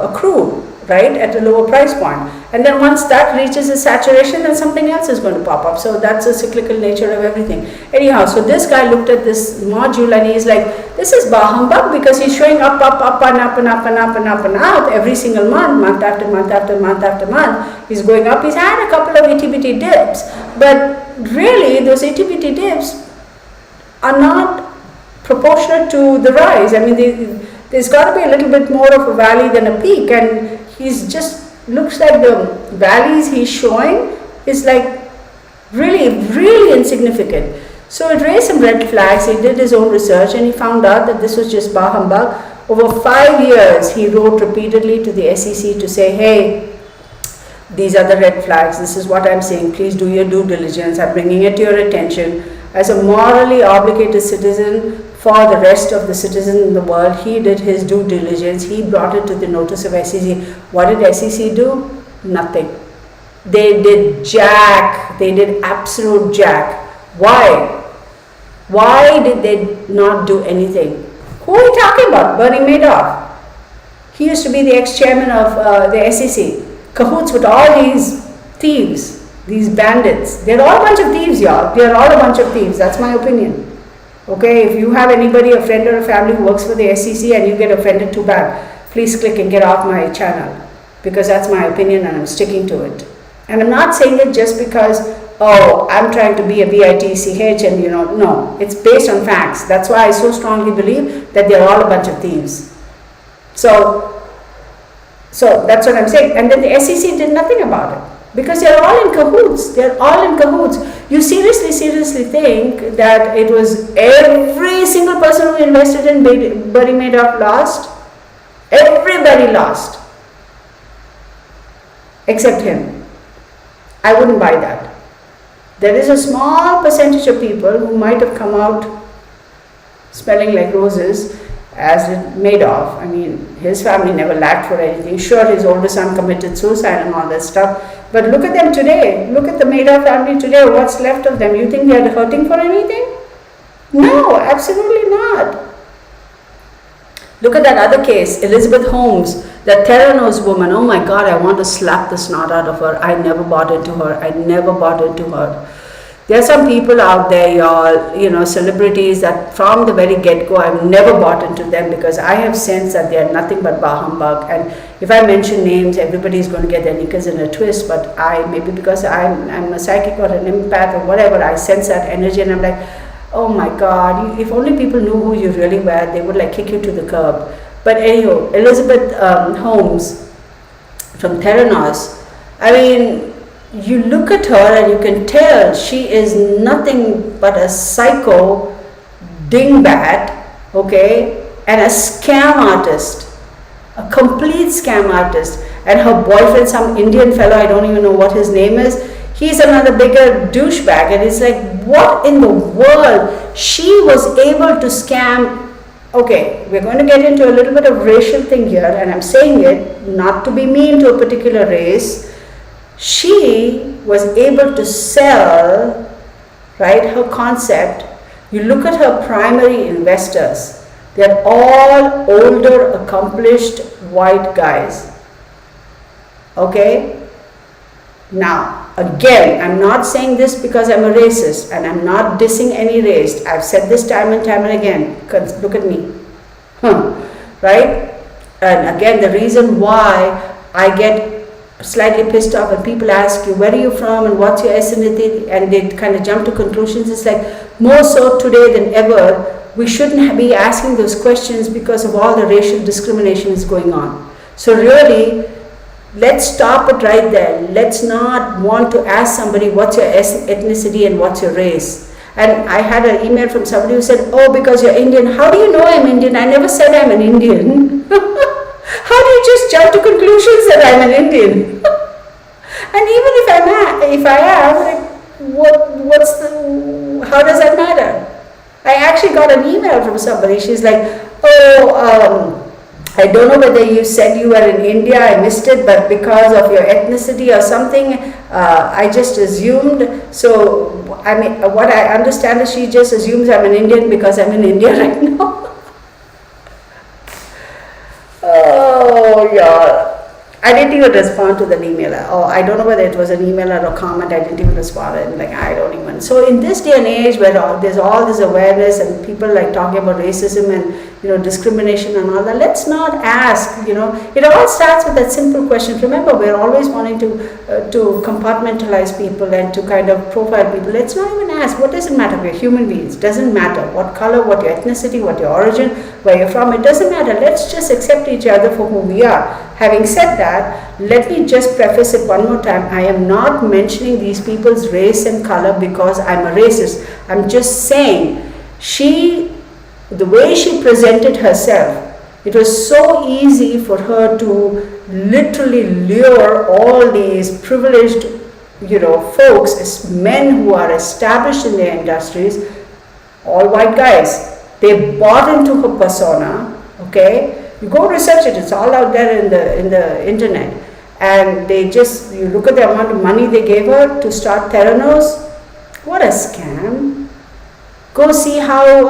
accrue, right, at a lower price point. And then once that reaches a saturation, then something else is going to pop up. So that's the cyclical nature of everything. Anyhow, so this guy looked at this module and he's like, this is bah humbug, because he's showing up and up every single month after month. He's going up. He's had a couple of itty bitty dips, but really those itty bitty dips are not proportionate to the rise. I mean, there's got to be a little bit more of a valley than a peak, and he's just looks like the valleys he's showing is like really insignificant. So it raised some red flags. He did his own research and he found out that this was just bah humbug. Over 5 years, he wrote repeatedly to the SEC to say, hey, these are the red flags. This is what I'm saying. Please do your due diligence. I'm bringing it to your attention. As a morally obligated citizen for the rest of the citizens in the world, he did his due diligence. He brought it to the notice of SEC. What did SEC do? Nothing. They did jack. They did absolute jack. Why? Why did they not do anything? Who are you talking about? Bernie Madoff. He used to be the ex-chairman of the SEC, cahoots with all these thieves, these bandits. They're all a bunch of thieves, y'all. They're all a bunch of thieves. That's my opinion. Okay, if you have anybody, a friend or a family who works for the SEC and you get offended, too bad. Please click and get off my channel, because that's my opinion and I'm sticking to it. And I'm not saying it just because, oh, I'm trying to be a bitch and no, it's based on facts. That's why I so strongly believe that they're all a bunch of thieves. So that's what I'm saying. And then the SEC did nothing about it. Because they're all in cahoots. They're all in cahoots. You seriously think that it was every single person who invested in Bernie Madoff lost? Everybody lost. Except him. I wouldn't buy that. There is a small percentage of people who might have come out smelling like roses as it Madoff. I mean, his family never lacked for anything. Sure, his older son committed suicide and all that stuff. But look at them today. Look at the Madoff family today. What's left of them? You think they're hurting for anything? No, absolutely not. Look at that other case, Elizabeth Holmes, that Theranos woman. Oh my God, I want to slap the snot out of her. I never bought into her. I never bought into her. There are some people out there, y'all, celebrities that from the very get-go, I've never bought into them because I have sensed that they are nothing but bah humbug. And if I mention names, everybody's going to get their knickers in a twist. But maybe because I'm a psychic or an empath or whatever, I sense that energy and I'm like, oh my God, if only people knew who you really were, they would like kick you to the curb. But anyhow, Elizabeth Holmes from Theranos, I mean, you look at her and you can tell she is nothing but a psycho dingbat, okay, and a scam artist, a complete scam artist. And her boyfriend, some Indian fellow, I don't even know what his name is, he's another bigger douchebag. And it's like, what in the world? She was able to scam. Okay, we're going to get into a little bit of racial thing here, and I'm saying it not to be mean to a particular race. She was able to sell, right, her concept. You look at her primary investors, they're all older, accomplished white guys. Okay? Now, again, I'm not saying this because I'm a racist and I'm not dissing any race. I've said this time and time and again. Look at me. Right? And again, the reason why I get slightly pissed off when people ask you, where are you from and what's your ethnicity, and they kind of jump to conclusions. It's like, more so today than ever, we shouldn't be asking those questions because of all the racial discrimination is going on. So really, let's stop it right there. Let's not want to ask somebody what's your ethnicity and what's your race. And I had an email from somebody who said, oh, because you're Indian. How do you know I'm Indian? I never said I'm an Indian. How do you just jump to conclusions that I'm an Indian? And even if I am, like, how does that matter? I actually got an email from somebody. She's like, oh, I don't know whether you said you were in India, I missed it, but because of your ethnicity or something, I just assumed. So, I mean, what I understand is she just assumes I'm an Indian because I'm in India right now. Oh, yeah. I didn't even respond to the email. Oh, I don't know whether it was an email or a comment. I didn't even respond. And like, I don't even. So in this day and age where there's all this awareness and people like talking about racism and discrimination and all that, let's not ask. It all starts with that simple question. Remember, we're always wanting to compartmentalize people and to kind of profile people. Let's not even ask. What does it matter? We're human beings. Doesn't matter what color, what your ethnicity, what your origin, where you're from. It doesn't matter. Let's just accept each other for who we are. Having said that, let me just preface it one more time. I am not mentioning these people's race and color because I'm a racist. I'm just saying the way she presented herself, it was so easy for her to literally lure all these privileged, folks, men who are established in their industries, all white guys. They bought into her persona, okay? You go research it, it's all out there in the internet. And you look at the amount of money they gave her to start Theranos. What a scam. Go see how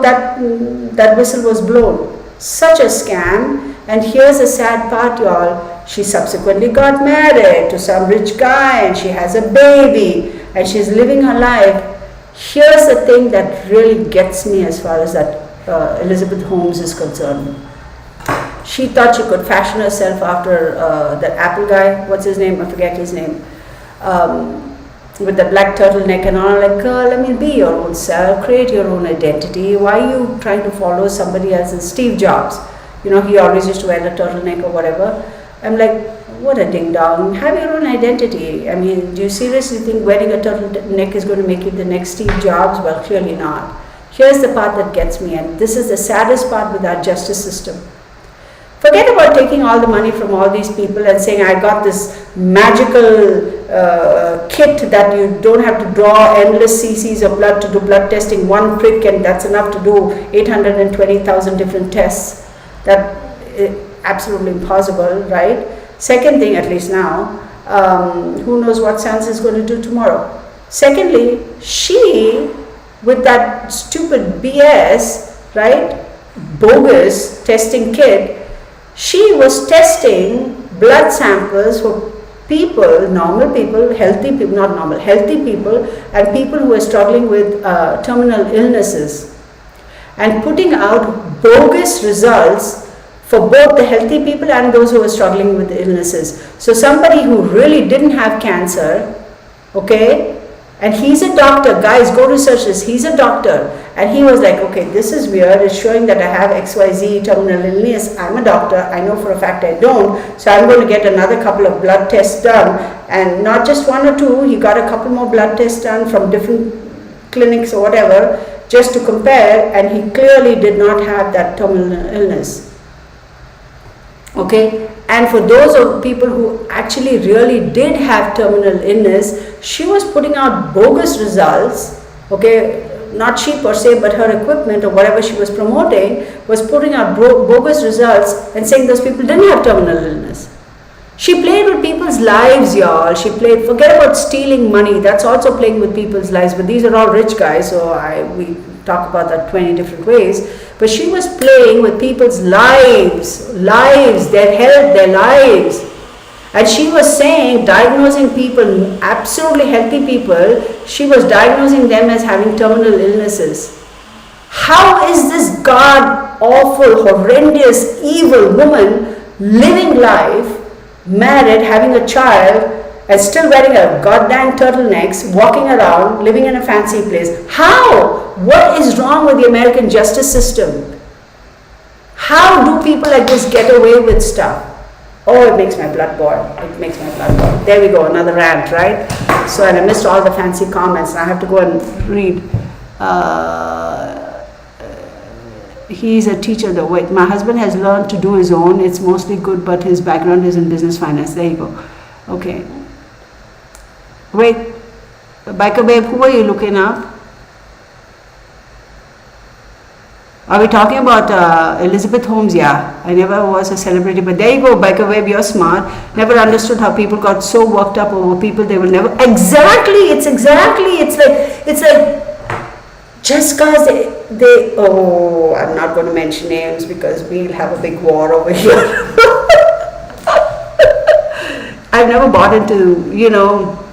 that whistle was blown. Such a scam. And here's the sad part, y'all. She subsequently got married to some rich guy and she has a baby and she's living her life. Here's the thing that really gets me as far as that Elizabeth Holmes is concerned. She thought she could fashion herself after that Apple guy, what's his name? I forget his name. With the black turtleneck and all, like, girl, I mean, be your own self, create your own identity. Why are you trying to follow somebody else's? Steve Jobs, you know, he always used to wear the turtleneck or whatever. I'm like, what a ding dong. Have your own identity. I mean, do you seriously think wearing a turtleneck is going to make you the next Steve Jobs? Well, clearly not. Here's the part that gets me, and this is the saddest part with our justice system. Forget about taking all the money from all these people and saying, I got this magical kit that you don't have to draw endless cc's of blood to do blood testing, one prick, and that's enough to do 820,000 different tests. That is absolutely impossible, right? Second thing, at least now, who knows what science is going to do tomorrow. Secondly, she, with that stupid BS, right, bogus testing kit, she was testing blood samples for people, normal people, healthy people, not normal, healthy people, and people who were struggling with terminal illnesses, and putting out bogus results for both the healthy people and those who were struggling with illnesses. So somebody who really didn't have cancer, okay, and he's a doctor, guys, go research this, he's a doctor, and he was like, okay, this is weird, it's showing that I have XYZ terminal illness, I'm a doctor, I know for a fact I don't, so I'm going to get another couple of blood tests done, and not just one or two, he got a couple more blood tests done from different clinics or whatever, just to compare, and he clearly did not have that terminal illness. Okay, and for those of people who actually really did have terminal illness, she was putting out bogus results, okay, not she per se, but her equipment or whatever she was promoting was putting out bogus results and saying those people didn't have terminal illness. She played with people's lives, y'all. She played, forget about stealing money, that's also playing with people's lives, but these are all rich guys, so we talk about that 20 different ways. But she was playing with people's lives, their health, their lives. And she was saying, diagnosing people, absolutely healthy people, she was diagnosing them as having terminal illnesses. How is this god awful, horrendous, evil woman living life, married, having a child, and still wearing a goddamn turtlenecks, walking around, living in a fancy place? How? What is wrong with the American justice system? How do people like this get away with stuff? Oh, it makes my blood boil. It makes my blood boil. There we go, another rant, right? So, and I missed all the fancy comments, and I have to go and read. He's a teacher though. Wait, my husband has learned to do his own. It's mostly good, but his background is in business finance. There you go. Okay. Wait, Biker Babe, who are you looking up? Are we talking about Elizabeth Holmes? Yeah, I never was a celebrity, but there you go, Biker Babe, you're smart. Never understood how people got so worked up over people they will never. Exactly, it's like just because they oh, I'm not going to mention names because we'll have a big war over here. I've never bought into, you know,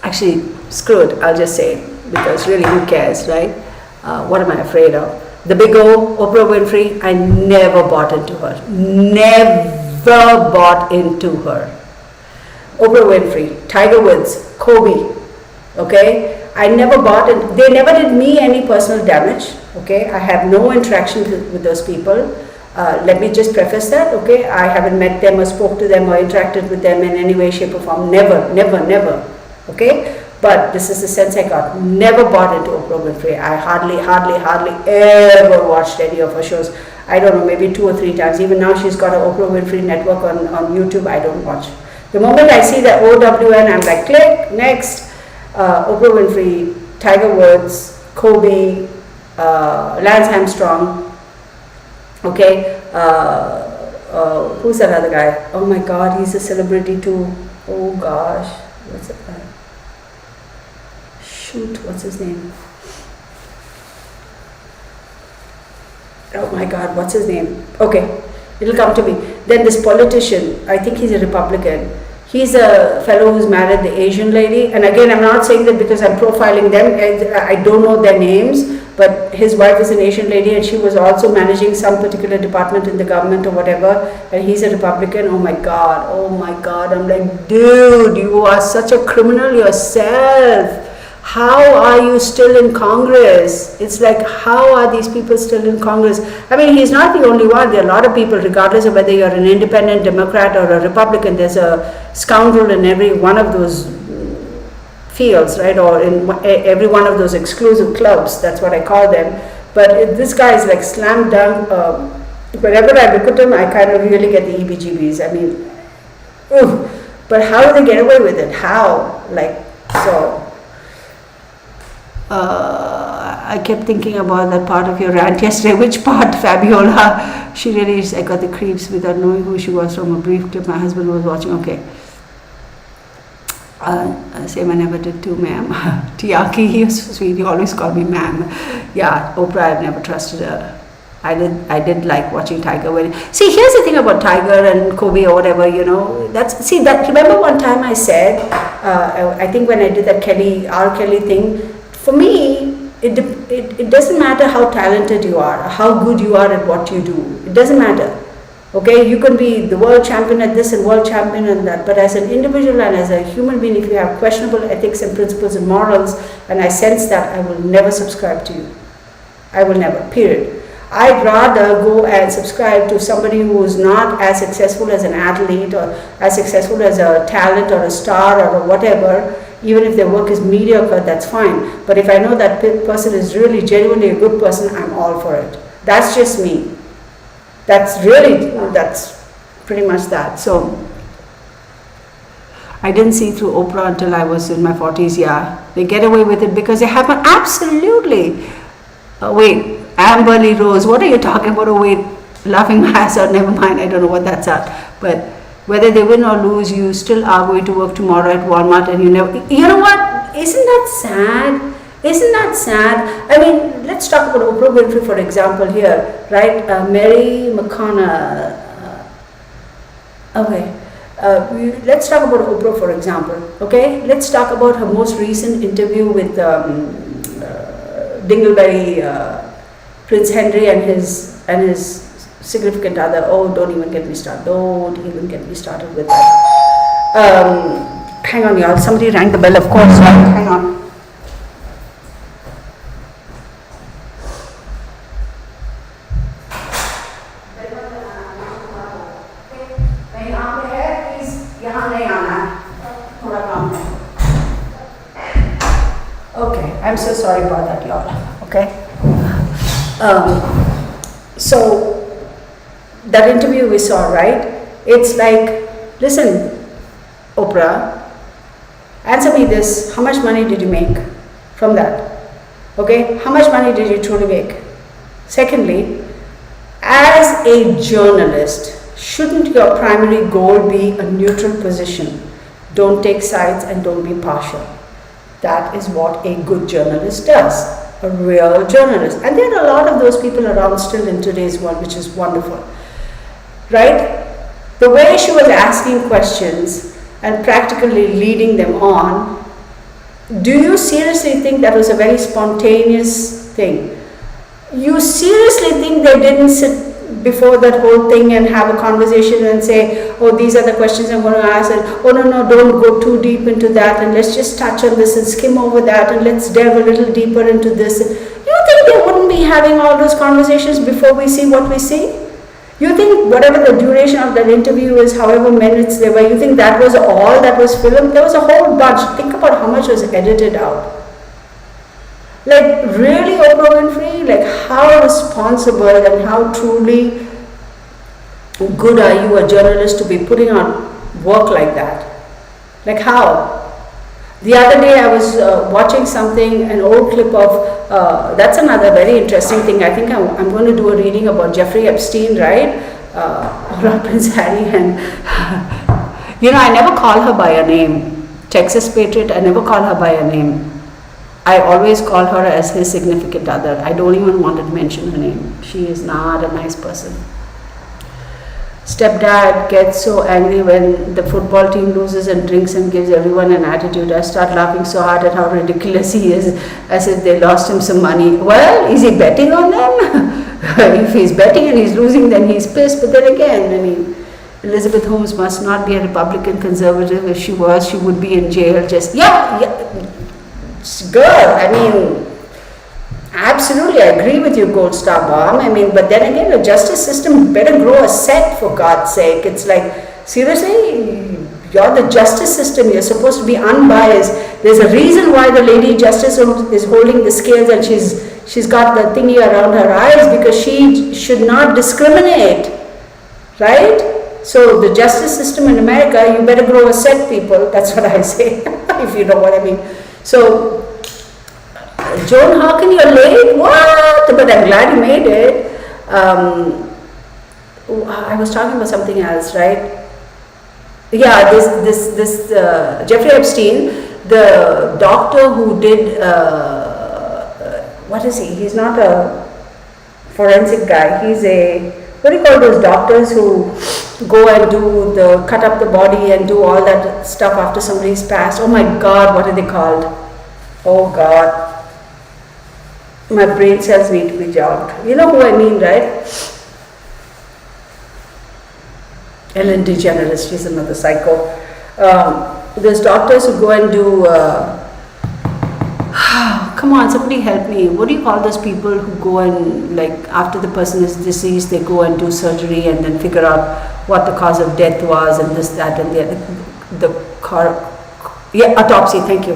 actually, screw it, I'll just say it, because really, who cares, right? What am I afraid of? The big O, Oprah Winfrey, I never bought into her. Never bought into her. Oprah Winfrey, Tiger Woods, Kobe, okay? I never bought it. They never did me any personal damage, okay? I have no interaction with those people. Let me just preface that, okay? I haven't met them or spoke to them or interacted with them in any way, shape or form. Never, never, never, okay? But this is the sense I got. Never bought into Oprah Winfrey. I hardly ever watched any of her shows. I don't know, maybe 2 or 3 times. Even now she's got an Oprah Winfrey network on YouTube. I don't watch. The moment I see the OWN, I'm like, click, next. Oprah Winfrey, Tiger Woods, Kobe, Lance Armstrong, okay, who's that other guy? Oh my god, he's a celebrity too. Oh gosh, what's that guy? Shoot, what's his name? oh my God, what's his name? Okay, it'll come to me. Then this politician, I think he's a Republican. He's a fellow who's married the Asian lady. And again, I'm not saying that because I'm profiling them. I don't know their names, but his wife is an Asian lady and she was also managing some particular department in the government or whatever. And he's a Republican. Oh my God, oh my God. I'm like, dude, you are such a criminal yourself. How are you still in Congress? It's like, how are these people still in Congress? I mean, he's not the only one. There are a lot of people, regardless of whether you're an independent Democrat or a Republican, there's a scoundrel in every one of those fields, right? Or in every one of those exclusive clubs. That's what I call them. But this guy is like slam dunk. Whenever I look at him, I kind of really get the EBGBs. I mean, ooh. But how do they get away with it? How? Like, so... I kept thinking about that part of your rant yesterday. Which part, Fabiola? She really is. I got the creeps without knowing who she was from a brief clip my husband was watching. Okay. Same I never did too, ma'am. Tiaki, he was so sweet. He always called me ma'am. Yeah, Oprah, I've never trusted her. I did like watching Tiger. See, here's the thing about Tiger and Kobe or whatever, you know. Remember one time I said, I think when I did that R. Kelly thing, for me, it doesn't matter how talented you are, how good you are at what you do. It doesn't matter. Okay, you can be the world champion at this and world champion at that, but as an individual and as a human being, if you have questionable ethics and principles and morals, and I sense that, I will never subscribe to you. I will never, period. I'd rather go and subscribe to somebody who is not as successful as an athlete or as successful as a talent or a star or whatever. Even if their work is mediocre, that's fine. But if I know that person is really genuinely a good person, I'm all for it. That's just me. That's pretty much that. So I didn't see through Oprah until I was in my 40s. Yeah, they get away with it because they have an absolutely. Wait, Amberly Rose, what are you talking about? Oh wait, laughing my ass out. Never mind. I don't know what that's at. But whether they win or lose, you still are going to work tomorrow at Walmart and you know what? Isn't that sad? Isn't that sad? I mean, let's talk about Oprah Winfrey, for example, here, right? Mary McConnell. Let's talk about Oprah, for example, okay? Let's talk about her most recent interview with Dingleberry, Prince Henry and his significant other. Oh, don't even get me started. Don't even get me started with that. Hang on, y'all. Somebody rang the bell, of course. Hang on. Okay, I'm so sorry about that, y'all. Okay. So that interview we saw, right? It's like, listen, Oprah, answer me this. How much money did you make from that? Okay, how much money did you truly make? Secondly, as a journalist, shouldn't your primary goal be a neutral position? Don't take sides and don't be partial. That is what a good journalist does, a real journalist. And there are a lot of those people around still in today's world, which is wonderful. Right? The way she was asking questions and practically leading them on, do you seriously think that was a very spontaneous thing? You seriously think they didn't sit before that whole thing and have a conversation and say, oh, these are the questions I'm going to ask, and oh no, don't go too deep into that, and let's just touch on this and skim over that, and let's delve a little deeper into this. You think they wouldn't be having all those conversations before we see what we see? You think whatever the duration of that interview is, however minutes they were, you think that was all that was filmed? There was a whole bunch. Think about how much was edited out. Like, really, Oprah Winfrey? Like, how responsible and how truly good are you, a journalist, to be putting on work like that? Like, how? The other day I was watching something, an old clip of, that's another very interesting thing. I think I'm going to do a reading about Jeffrey Epstein, right? Or Prince Harry. And, I never call her by a name. Texas Patriot, I never call her by a name. I always call her as his significant other. I don't even want to mention her name. She is not a nice person. Stepdad gets so angry when the football team loses and drinks and gives everyone an attitude. I start laughing so hard at how ridiculous he is, as if they lost him some money. Well, is he betting on them? If he's betting and he's losing, then he's pissed. But then again, I mean, Elizabeth Holmes must not be a Republican conservative. If she was, she would be in jail. Just, yeah, girl, I mean, absolutely, I agree with you, Gold Star Bomb. I mean, but then again, the justice system better grow a set, for God's sake. It's like, seriously, you're the justice system. You're supposed to be unbiased. There's a reason why the lady justice is holding the scales and she's got the thingy around her eyes, because she should not discriminate, right? So the justice system in America, you better grow a set, people. That's what I say, if you know what I mean. So, Joan Hawken, you're late? What? But I'm glad you made it. I was talking about something else, right? Yeah, this Jeffrey Epstein, the doctor who did, what is he? He's not a forensic guy. He's a, what do you call those doctors who go and cut up the body and do all that stuff after somebody's passed? Oh my God, what are they called? Oh God. My brain cells need to be jogged. You know who I mean, right? Ellen DeGeneres, she's another psycho. There's doctors who go and do, come on, somebody help me. What do you call those people who go and, like, after the person is deceased, they go and do surgery and then figure out what the cause of death was and this, that, and autopsy, thank you.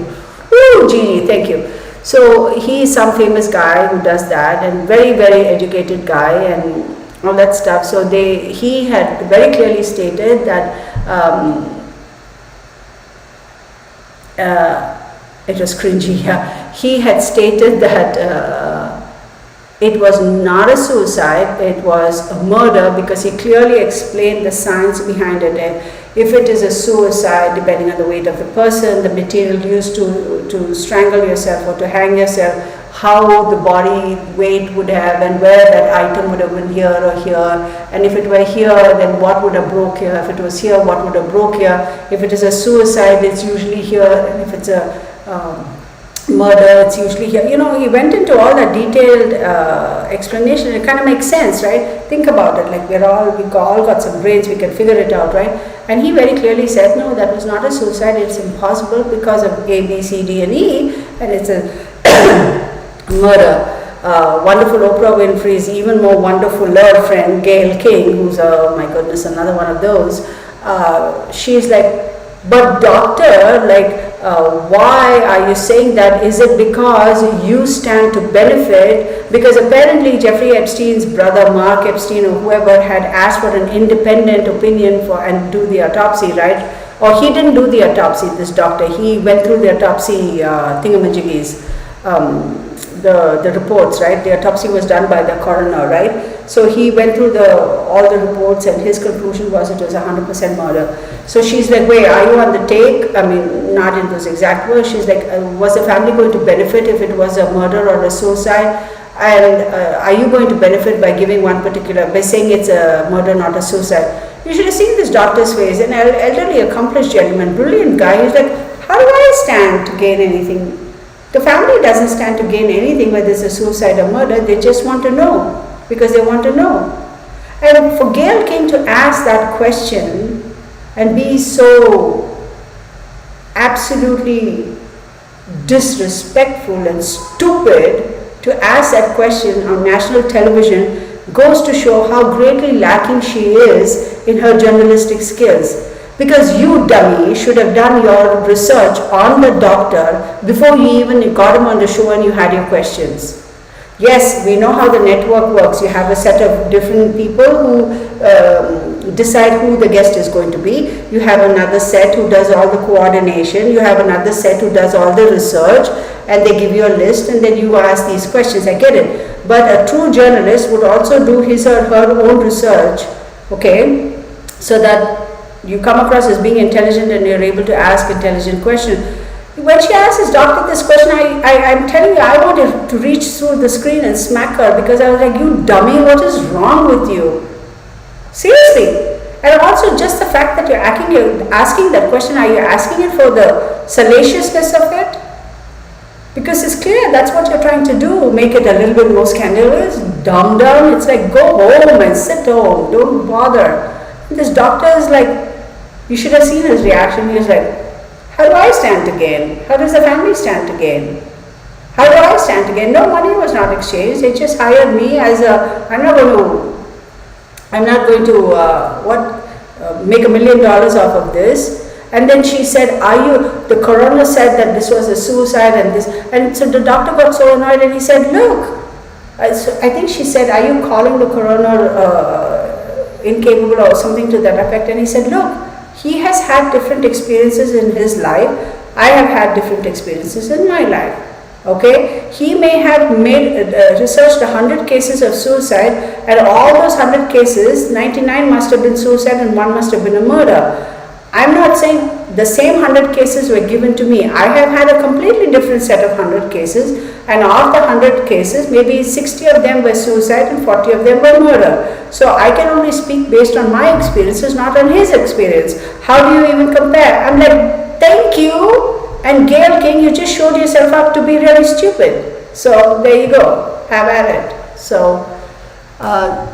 Ooh, gee, thank you. So he's some famous guy who does that, and very, very educated guy and all that stuff. So he had very clearly stated that it was cringy. Yeah. He had stated that it was not a suicide, it was a murder, because he clearly explained the science behind it. And if it is a suicide, depending on the weight of the person, the material used to strangle yourself or to hang yourself, how the body weight would have and where that item would have been here or here, and if it were here, then what would have broke here, if it was here, what would have broke here. If it is a suicide, it's usually here, and if it's a murder, it's usually here. You know, he went into all that detailed explanation. It kind of makes sense, right? Think about it, like we all got some brains, we can figure it out, right? And he very clearly said, no, that was not a suicide, it's impossible because of A, B, C, D, and E, and it's a murder. Wonderful Oprah Winfrey's even more wonderful love friend, Gayle King, who's, my goodness, another one of those, she's like, but doctor, like, why are you saying that? Is it because you stand to benefit? Because apparently Jeffrey Epstein's brother, Mark Epstein, or whoever, had asked for an independent opinion and do the autopsy, right? Or he didn't do the autopsy, this doctor. He went through the autopsy thingamajiggies, the reports, right? The autopsy was done by the coroner, right? So he went through all the reports, and his conclusion was it was 100% murder. So she's like, wait, are you on the take? I mean, not in those exact words. She's like, was the family going to benefit if it was a murder or a suicide? And are you going to benefit by giving by saying it's a murder, not a suicide? You should have seen this doctor's face, an elderly, accomplished gentleman, brilliant guy. He's like, how do I stand to gain anything? The family doesn't stand to gain anything whether it's a suicide or murder. They just want to know, because they want to know. And for Gayle King to ask that question and be so absolutely disrespectful and stupid to ask that question on national television goes to show how greatly lacking she is in her journalistic skills. Because you, dummy, should have done your research on the doctor before you even got him on the show and you had your questions. Yes, we know how the network works. You have a set of different people who decide who the guest is going to be. You have another set who does all the coordination. You have another set who does all the research, and they give you a list, and then you ask these questions. I get it. But a true journalist would also do his or her own research, okay, so that you come across as being intelligent and you're able to ask intelligent questions. When she asks his doctor this question, I'm telling you, I wanted to reach through the screen and smack her because I was like, you dummy, what is wrong with you? Seriously. And also just the fact that you're asking that question, are you asking it for the salaciousness of it? Because it's clear that's what you're trying to do, make it a little bit more scandalous, dumb down. It's like, go home and sit home, don't bother. And this doctor is like, you should have seen his reaction. He was like, how do I stand to gain? How does the family stand to gain? How do I stand to gain? No money was not exchanged. They just hired me as a, I'm not going to make $1 million off of this. And then she said, the coroner said that this was a suicide and this, and so the doctor got so annoyed and he said, look, I think she said, are you calling the coroner incapable or something to that effect? And he said, look, he has had different experiences in his life. I have had different experiences in my life. Okay, he may have researched 100 cases of suicide, and all those 100 cases, 99 must have been suicide and 1 must have been a murder. I'm not saying the same 100 cases were given to me. I have had a completely different set of 100 cases, and of the 100 cases, maybe 60 of them were suicide and 40 of them were murder. So I can only speak based on my experiences, not on his experience. How do you even compare? I'm like, thank you. And Gail King, you just showed yourself up to be really stupid. So there you go. Have at it. So, Brenda.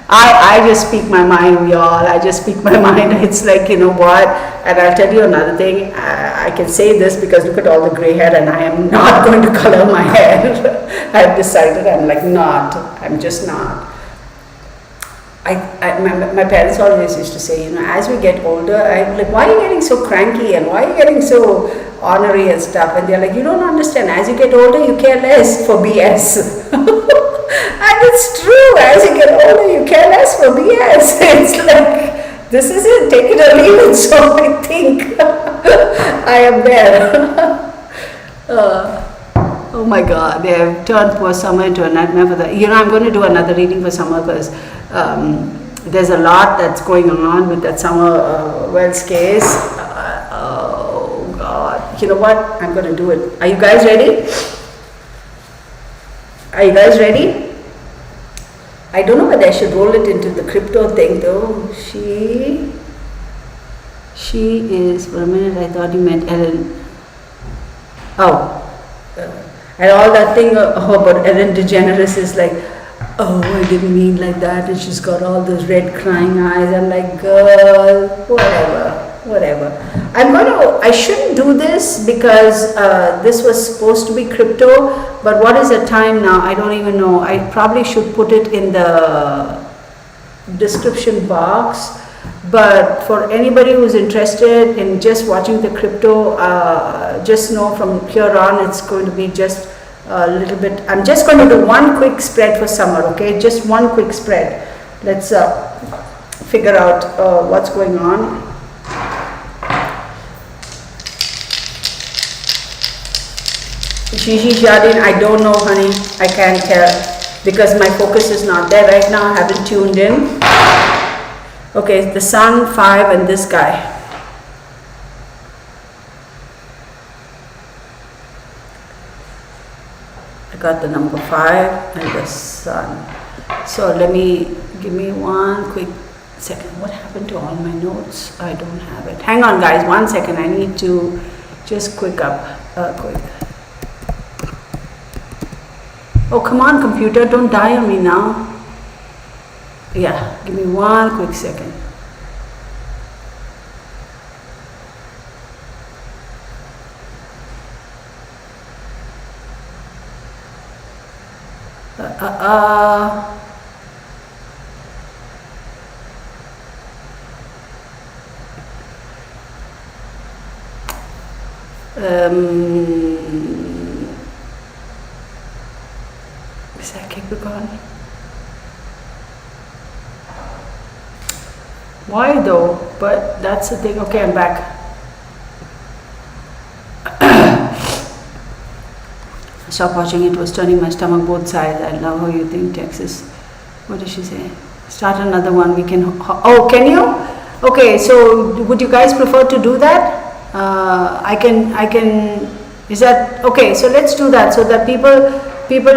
I just speak my mind, y'all. I just speak my mind. It's like, you know what? And I'll tell you another thing. I can say this because look at all the gray hair, and I am not going to color my hair. I've decided I'm like not. I'm just not. My parents always used to say, you know, as we get older, I'm like, why are you getting so cranky and why are you getting so ornery and stuff? And they're like, you don't understand. As you get older, you care less for BS. And it's true. As you get older, you care less for BS. It's like, this is it. Take it or leave it. So I think I am there. Oh my God, they have turned poor Summer into a nightmare for the. You know, I'm going to do another reading for Summer because there's a lot that's going on with that Summer Wells case. Oh God, you know what? I'm going to do it. Are you guys ready? Are you guys ready? I don't know whether I should roll it into the crypto thing though. She is, for a minute I thought you meant Ellen. Oh. And all that thing about Ellen DeGeneres is like, oh, I didn't mean like that. And she's got all those red crying eyes. I'm like, girl, whatever. I shouldn't do this because this was supposed to be crypto. But what is the time now? I don't even know. I probably should put it in the description box. But for anybody who's interested in just watching the crypto, just know from here on it's going to be just a little bit. I'm just going to do one quick spread for Summer, okay? Just one quick spread. Let's figure out what's going on. Gigi Jardine, I don't know, honey. I can't tell because my focus is not there right now. I haven't tuned in. Okay, the Sun, 5, and this guy. I got the number 5 and the Sun. So give me one quick second. What happened to all my notes? I don't have it. Hang on, guys, 1 second. I need to just quick. Oh, come on, computer, don't die on me now. Yeah, give me one quick second. Is that Capricorn? Why though? But that's the thing. Okay, I'm back. Stop watching. It was turning my stomach both sides. I love how you think, Texas. What did she say? Start another one. We can. Oh, can you? Okay, so would you guys prefer to do that? I can, is that, okay, so let's do that so that people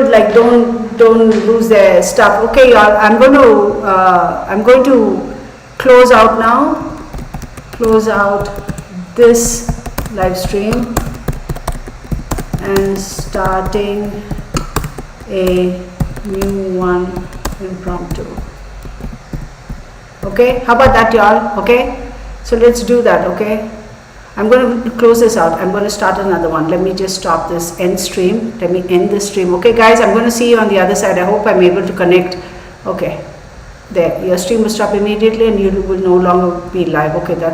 like don't lose their stuff. Okay, y'all, I'm going to close out now, close out this live stream and starting a new one, impromptu. Okay, how about that, y'all? Okay, so let's do that. Okay, I'm going to close this out. I'm going to start another one. Let me just stop this end stream. Let me end this stream. Okay guys, I'm going to see you on the other side. I hope I'm able to connect. Okay, there, your stream will stop immediately and you will no longer be live. Okay, that's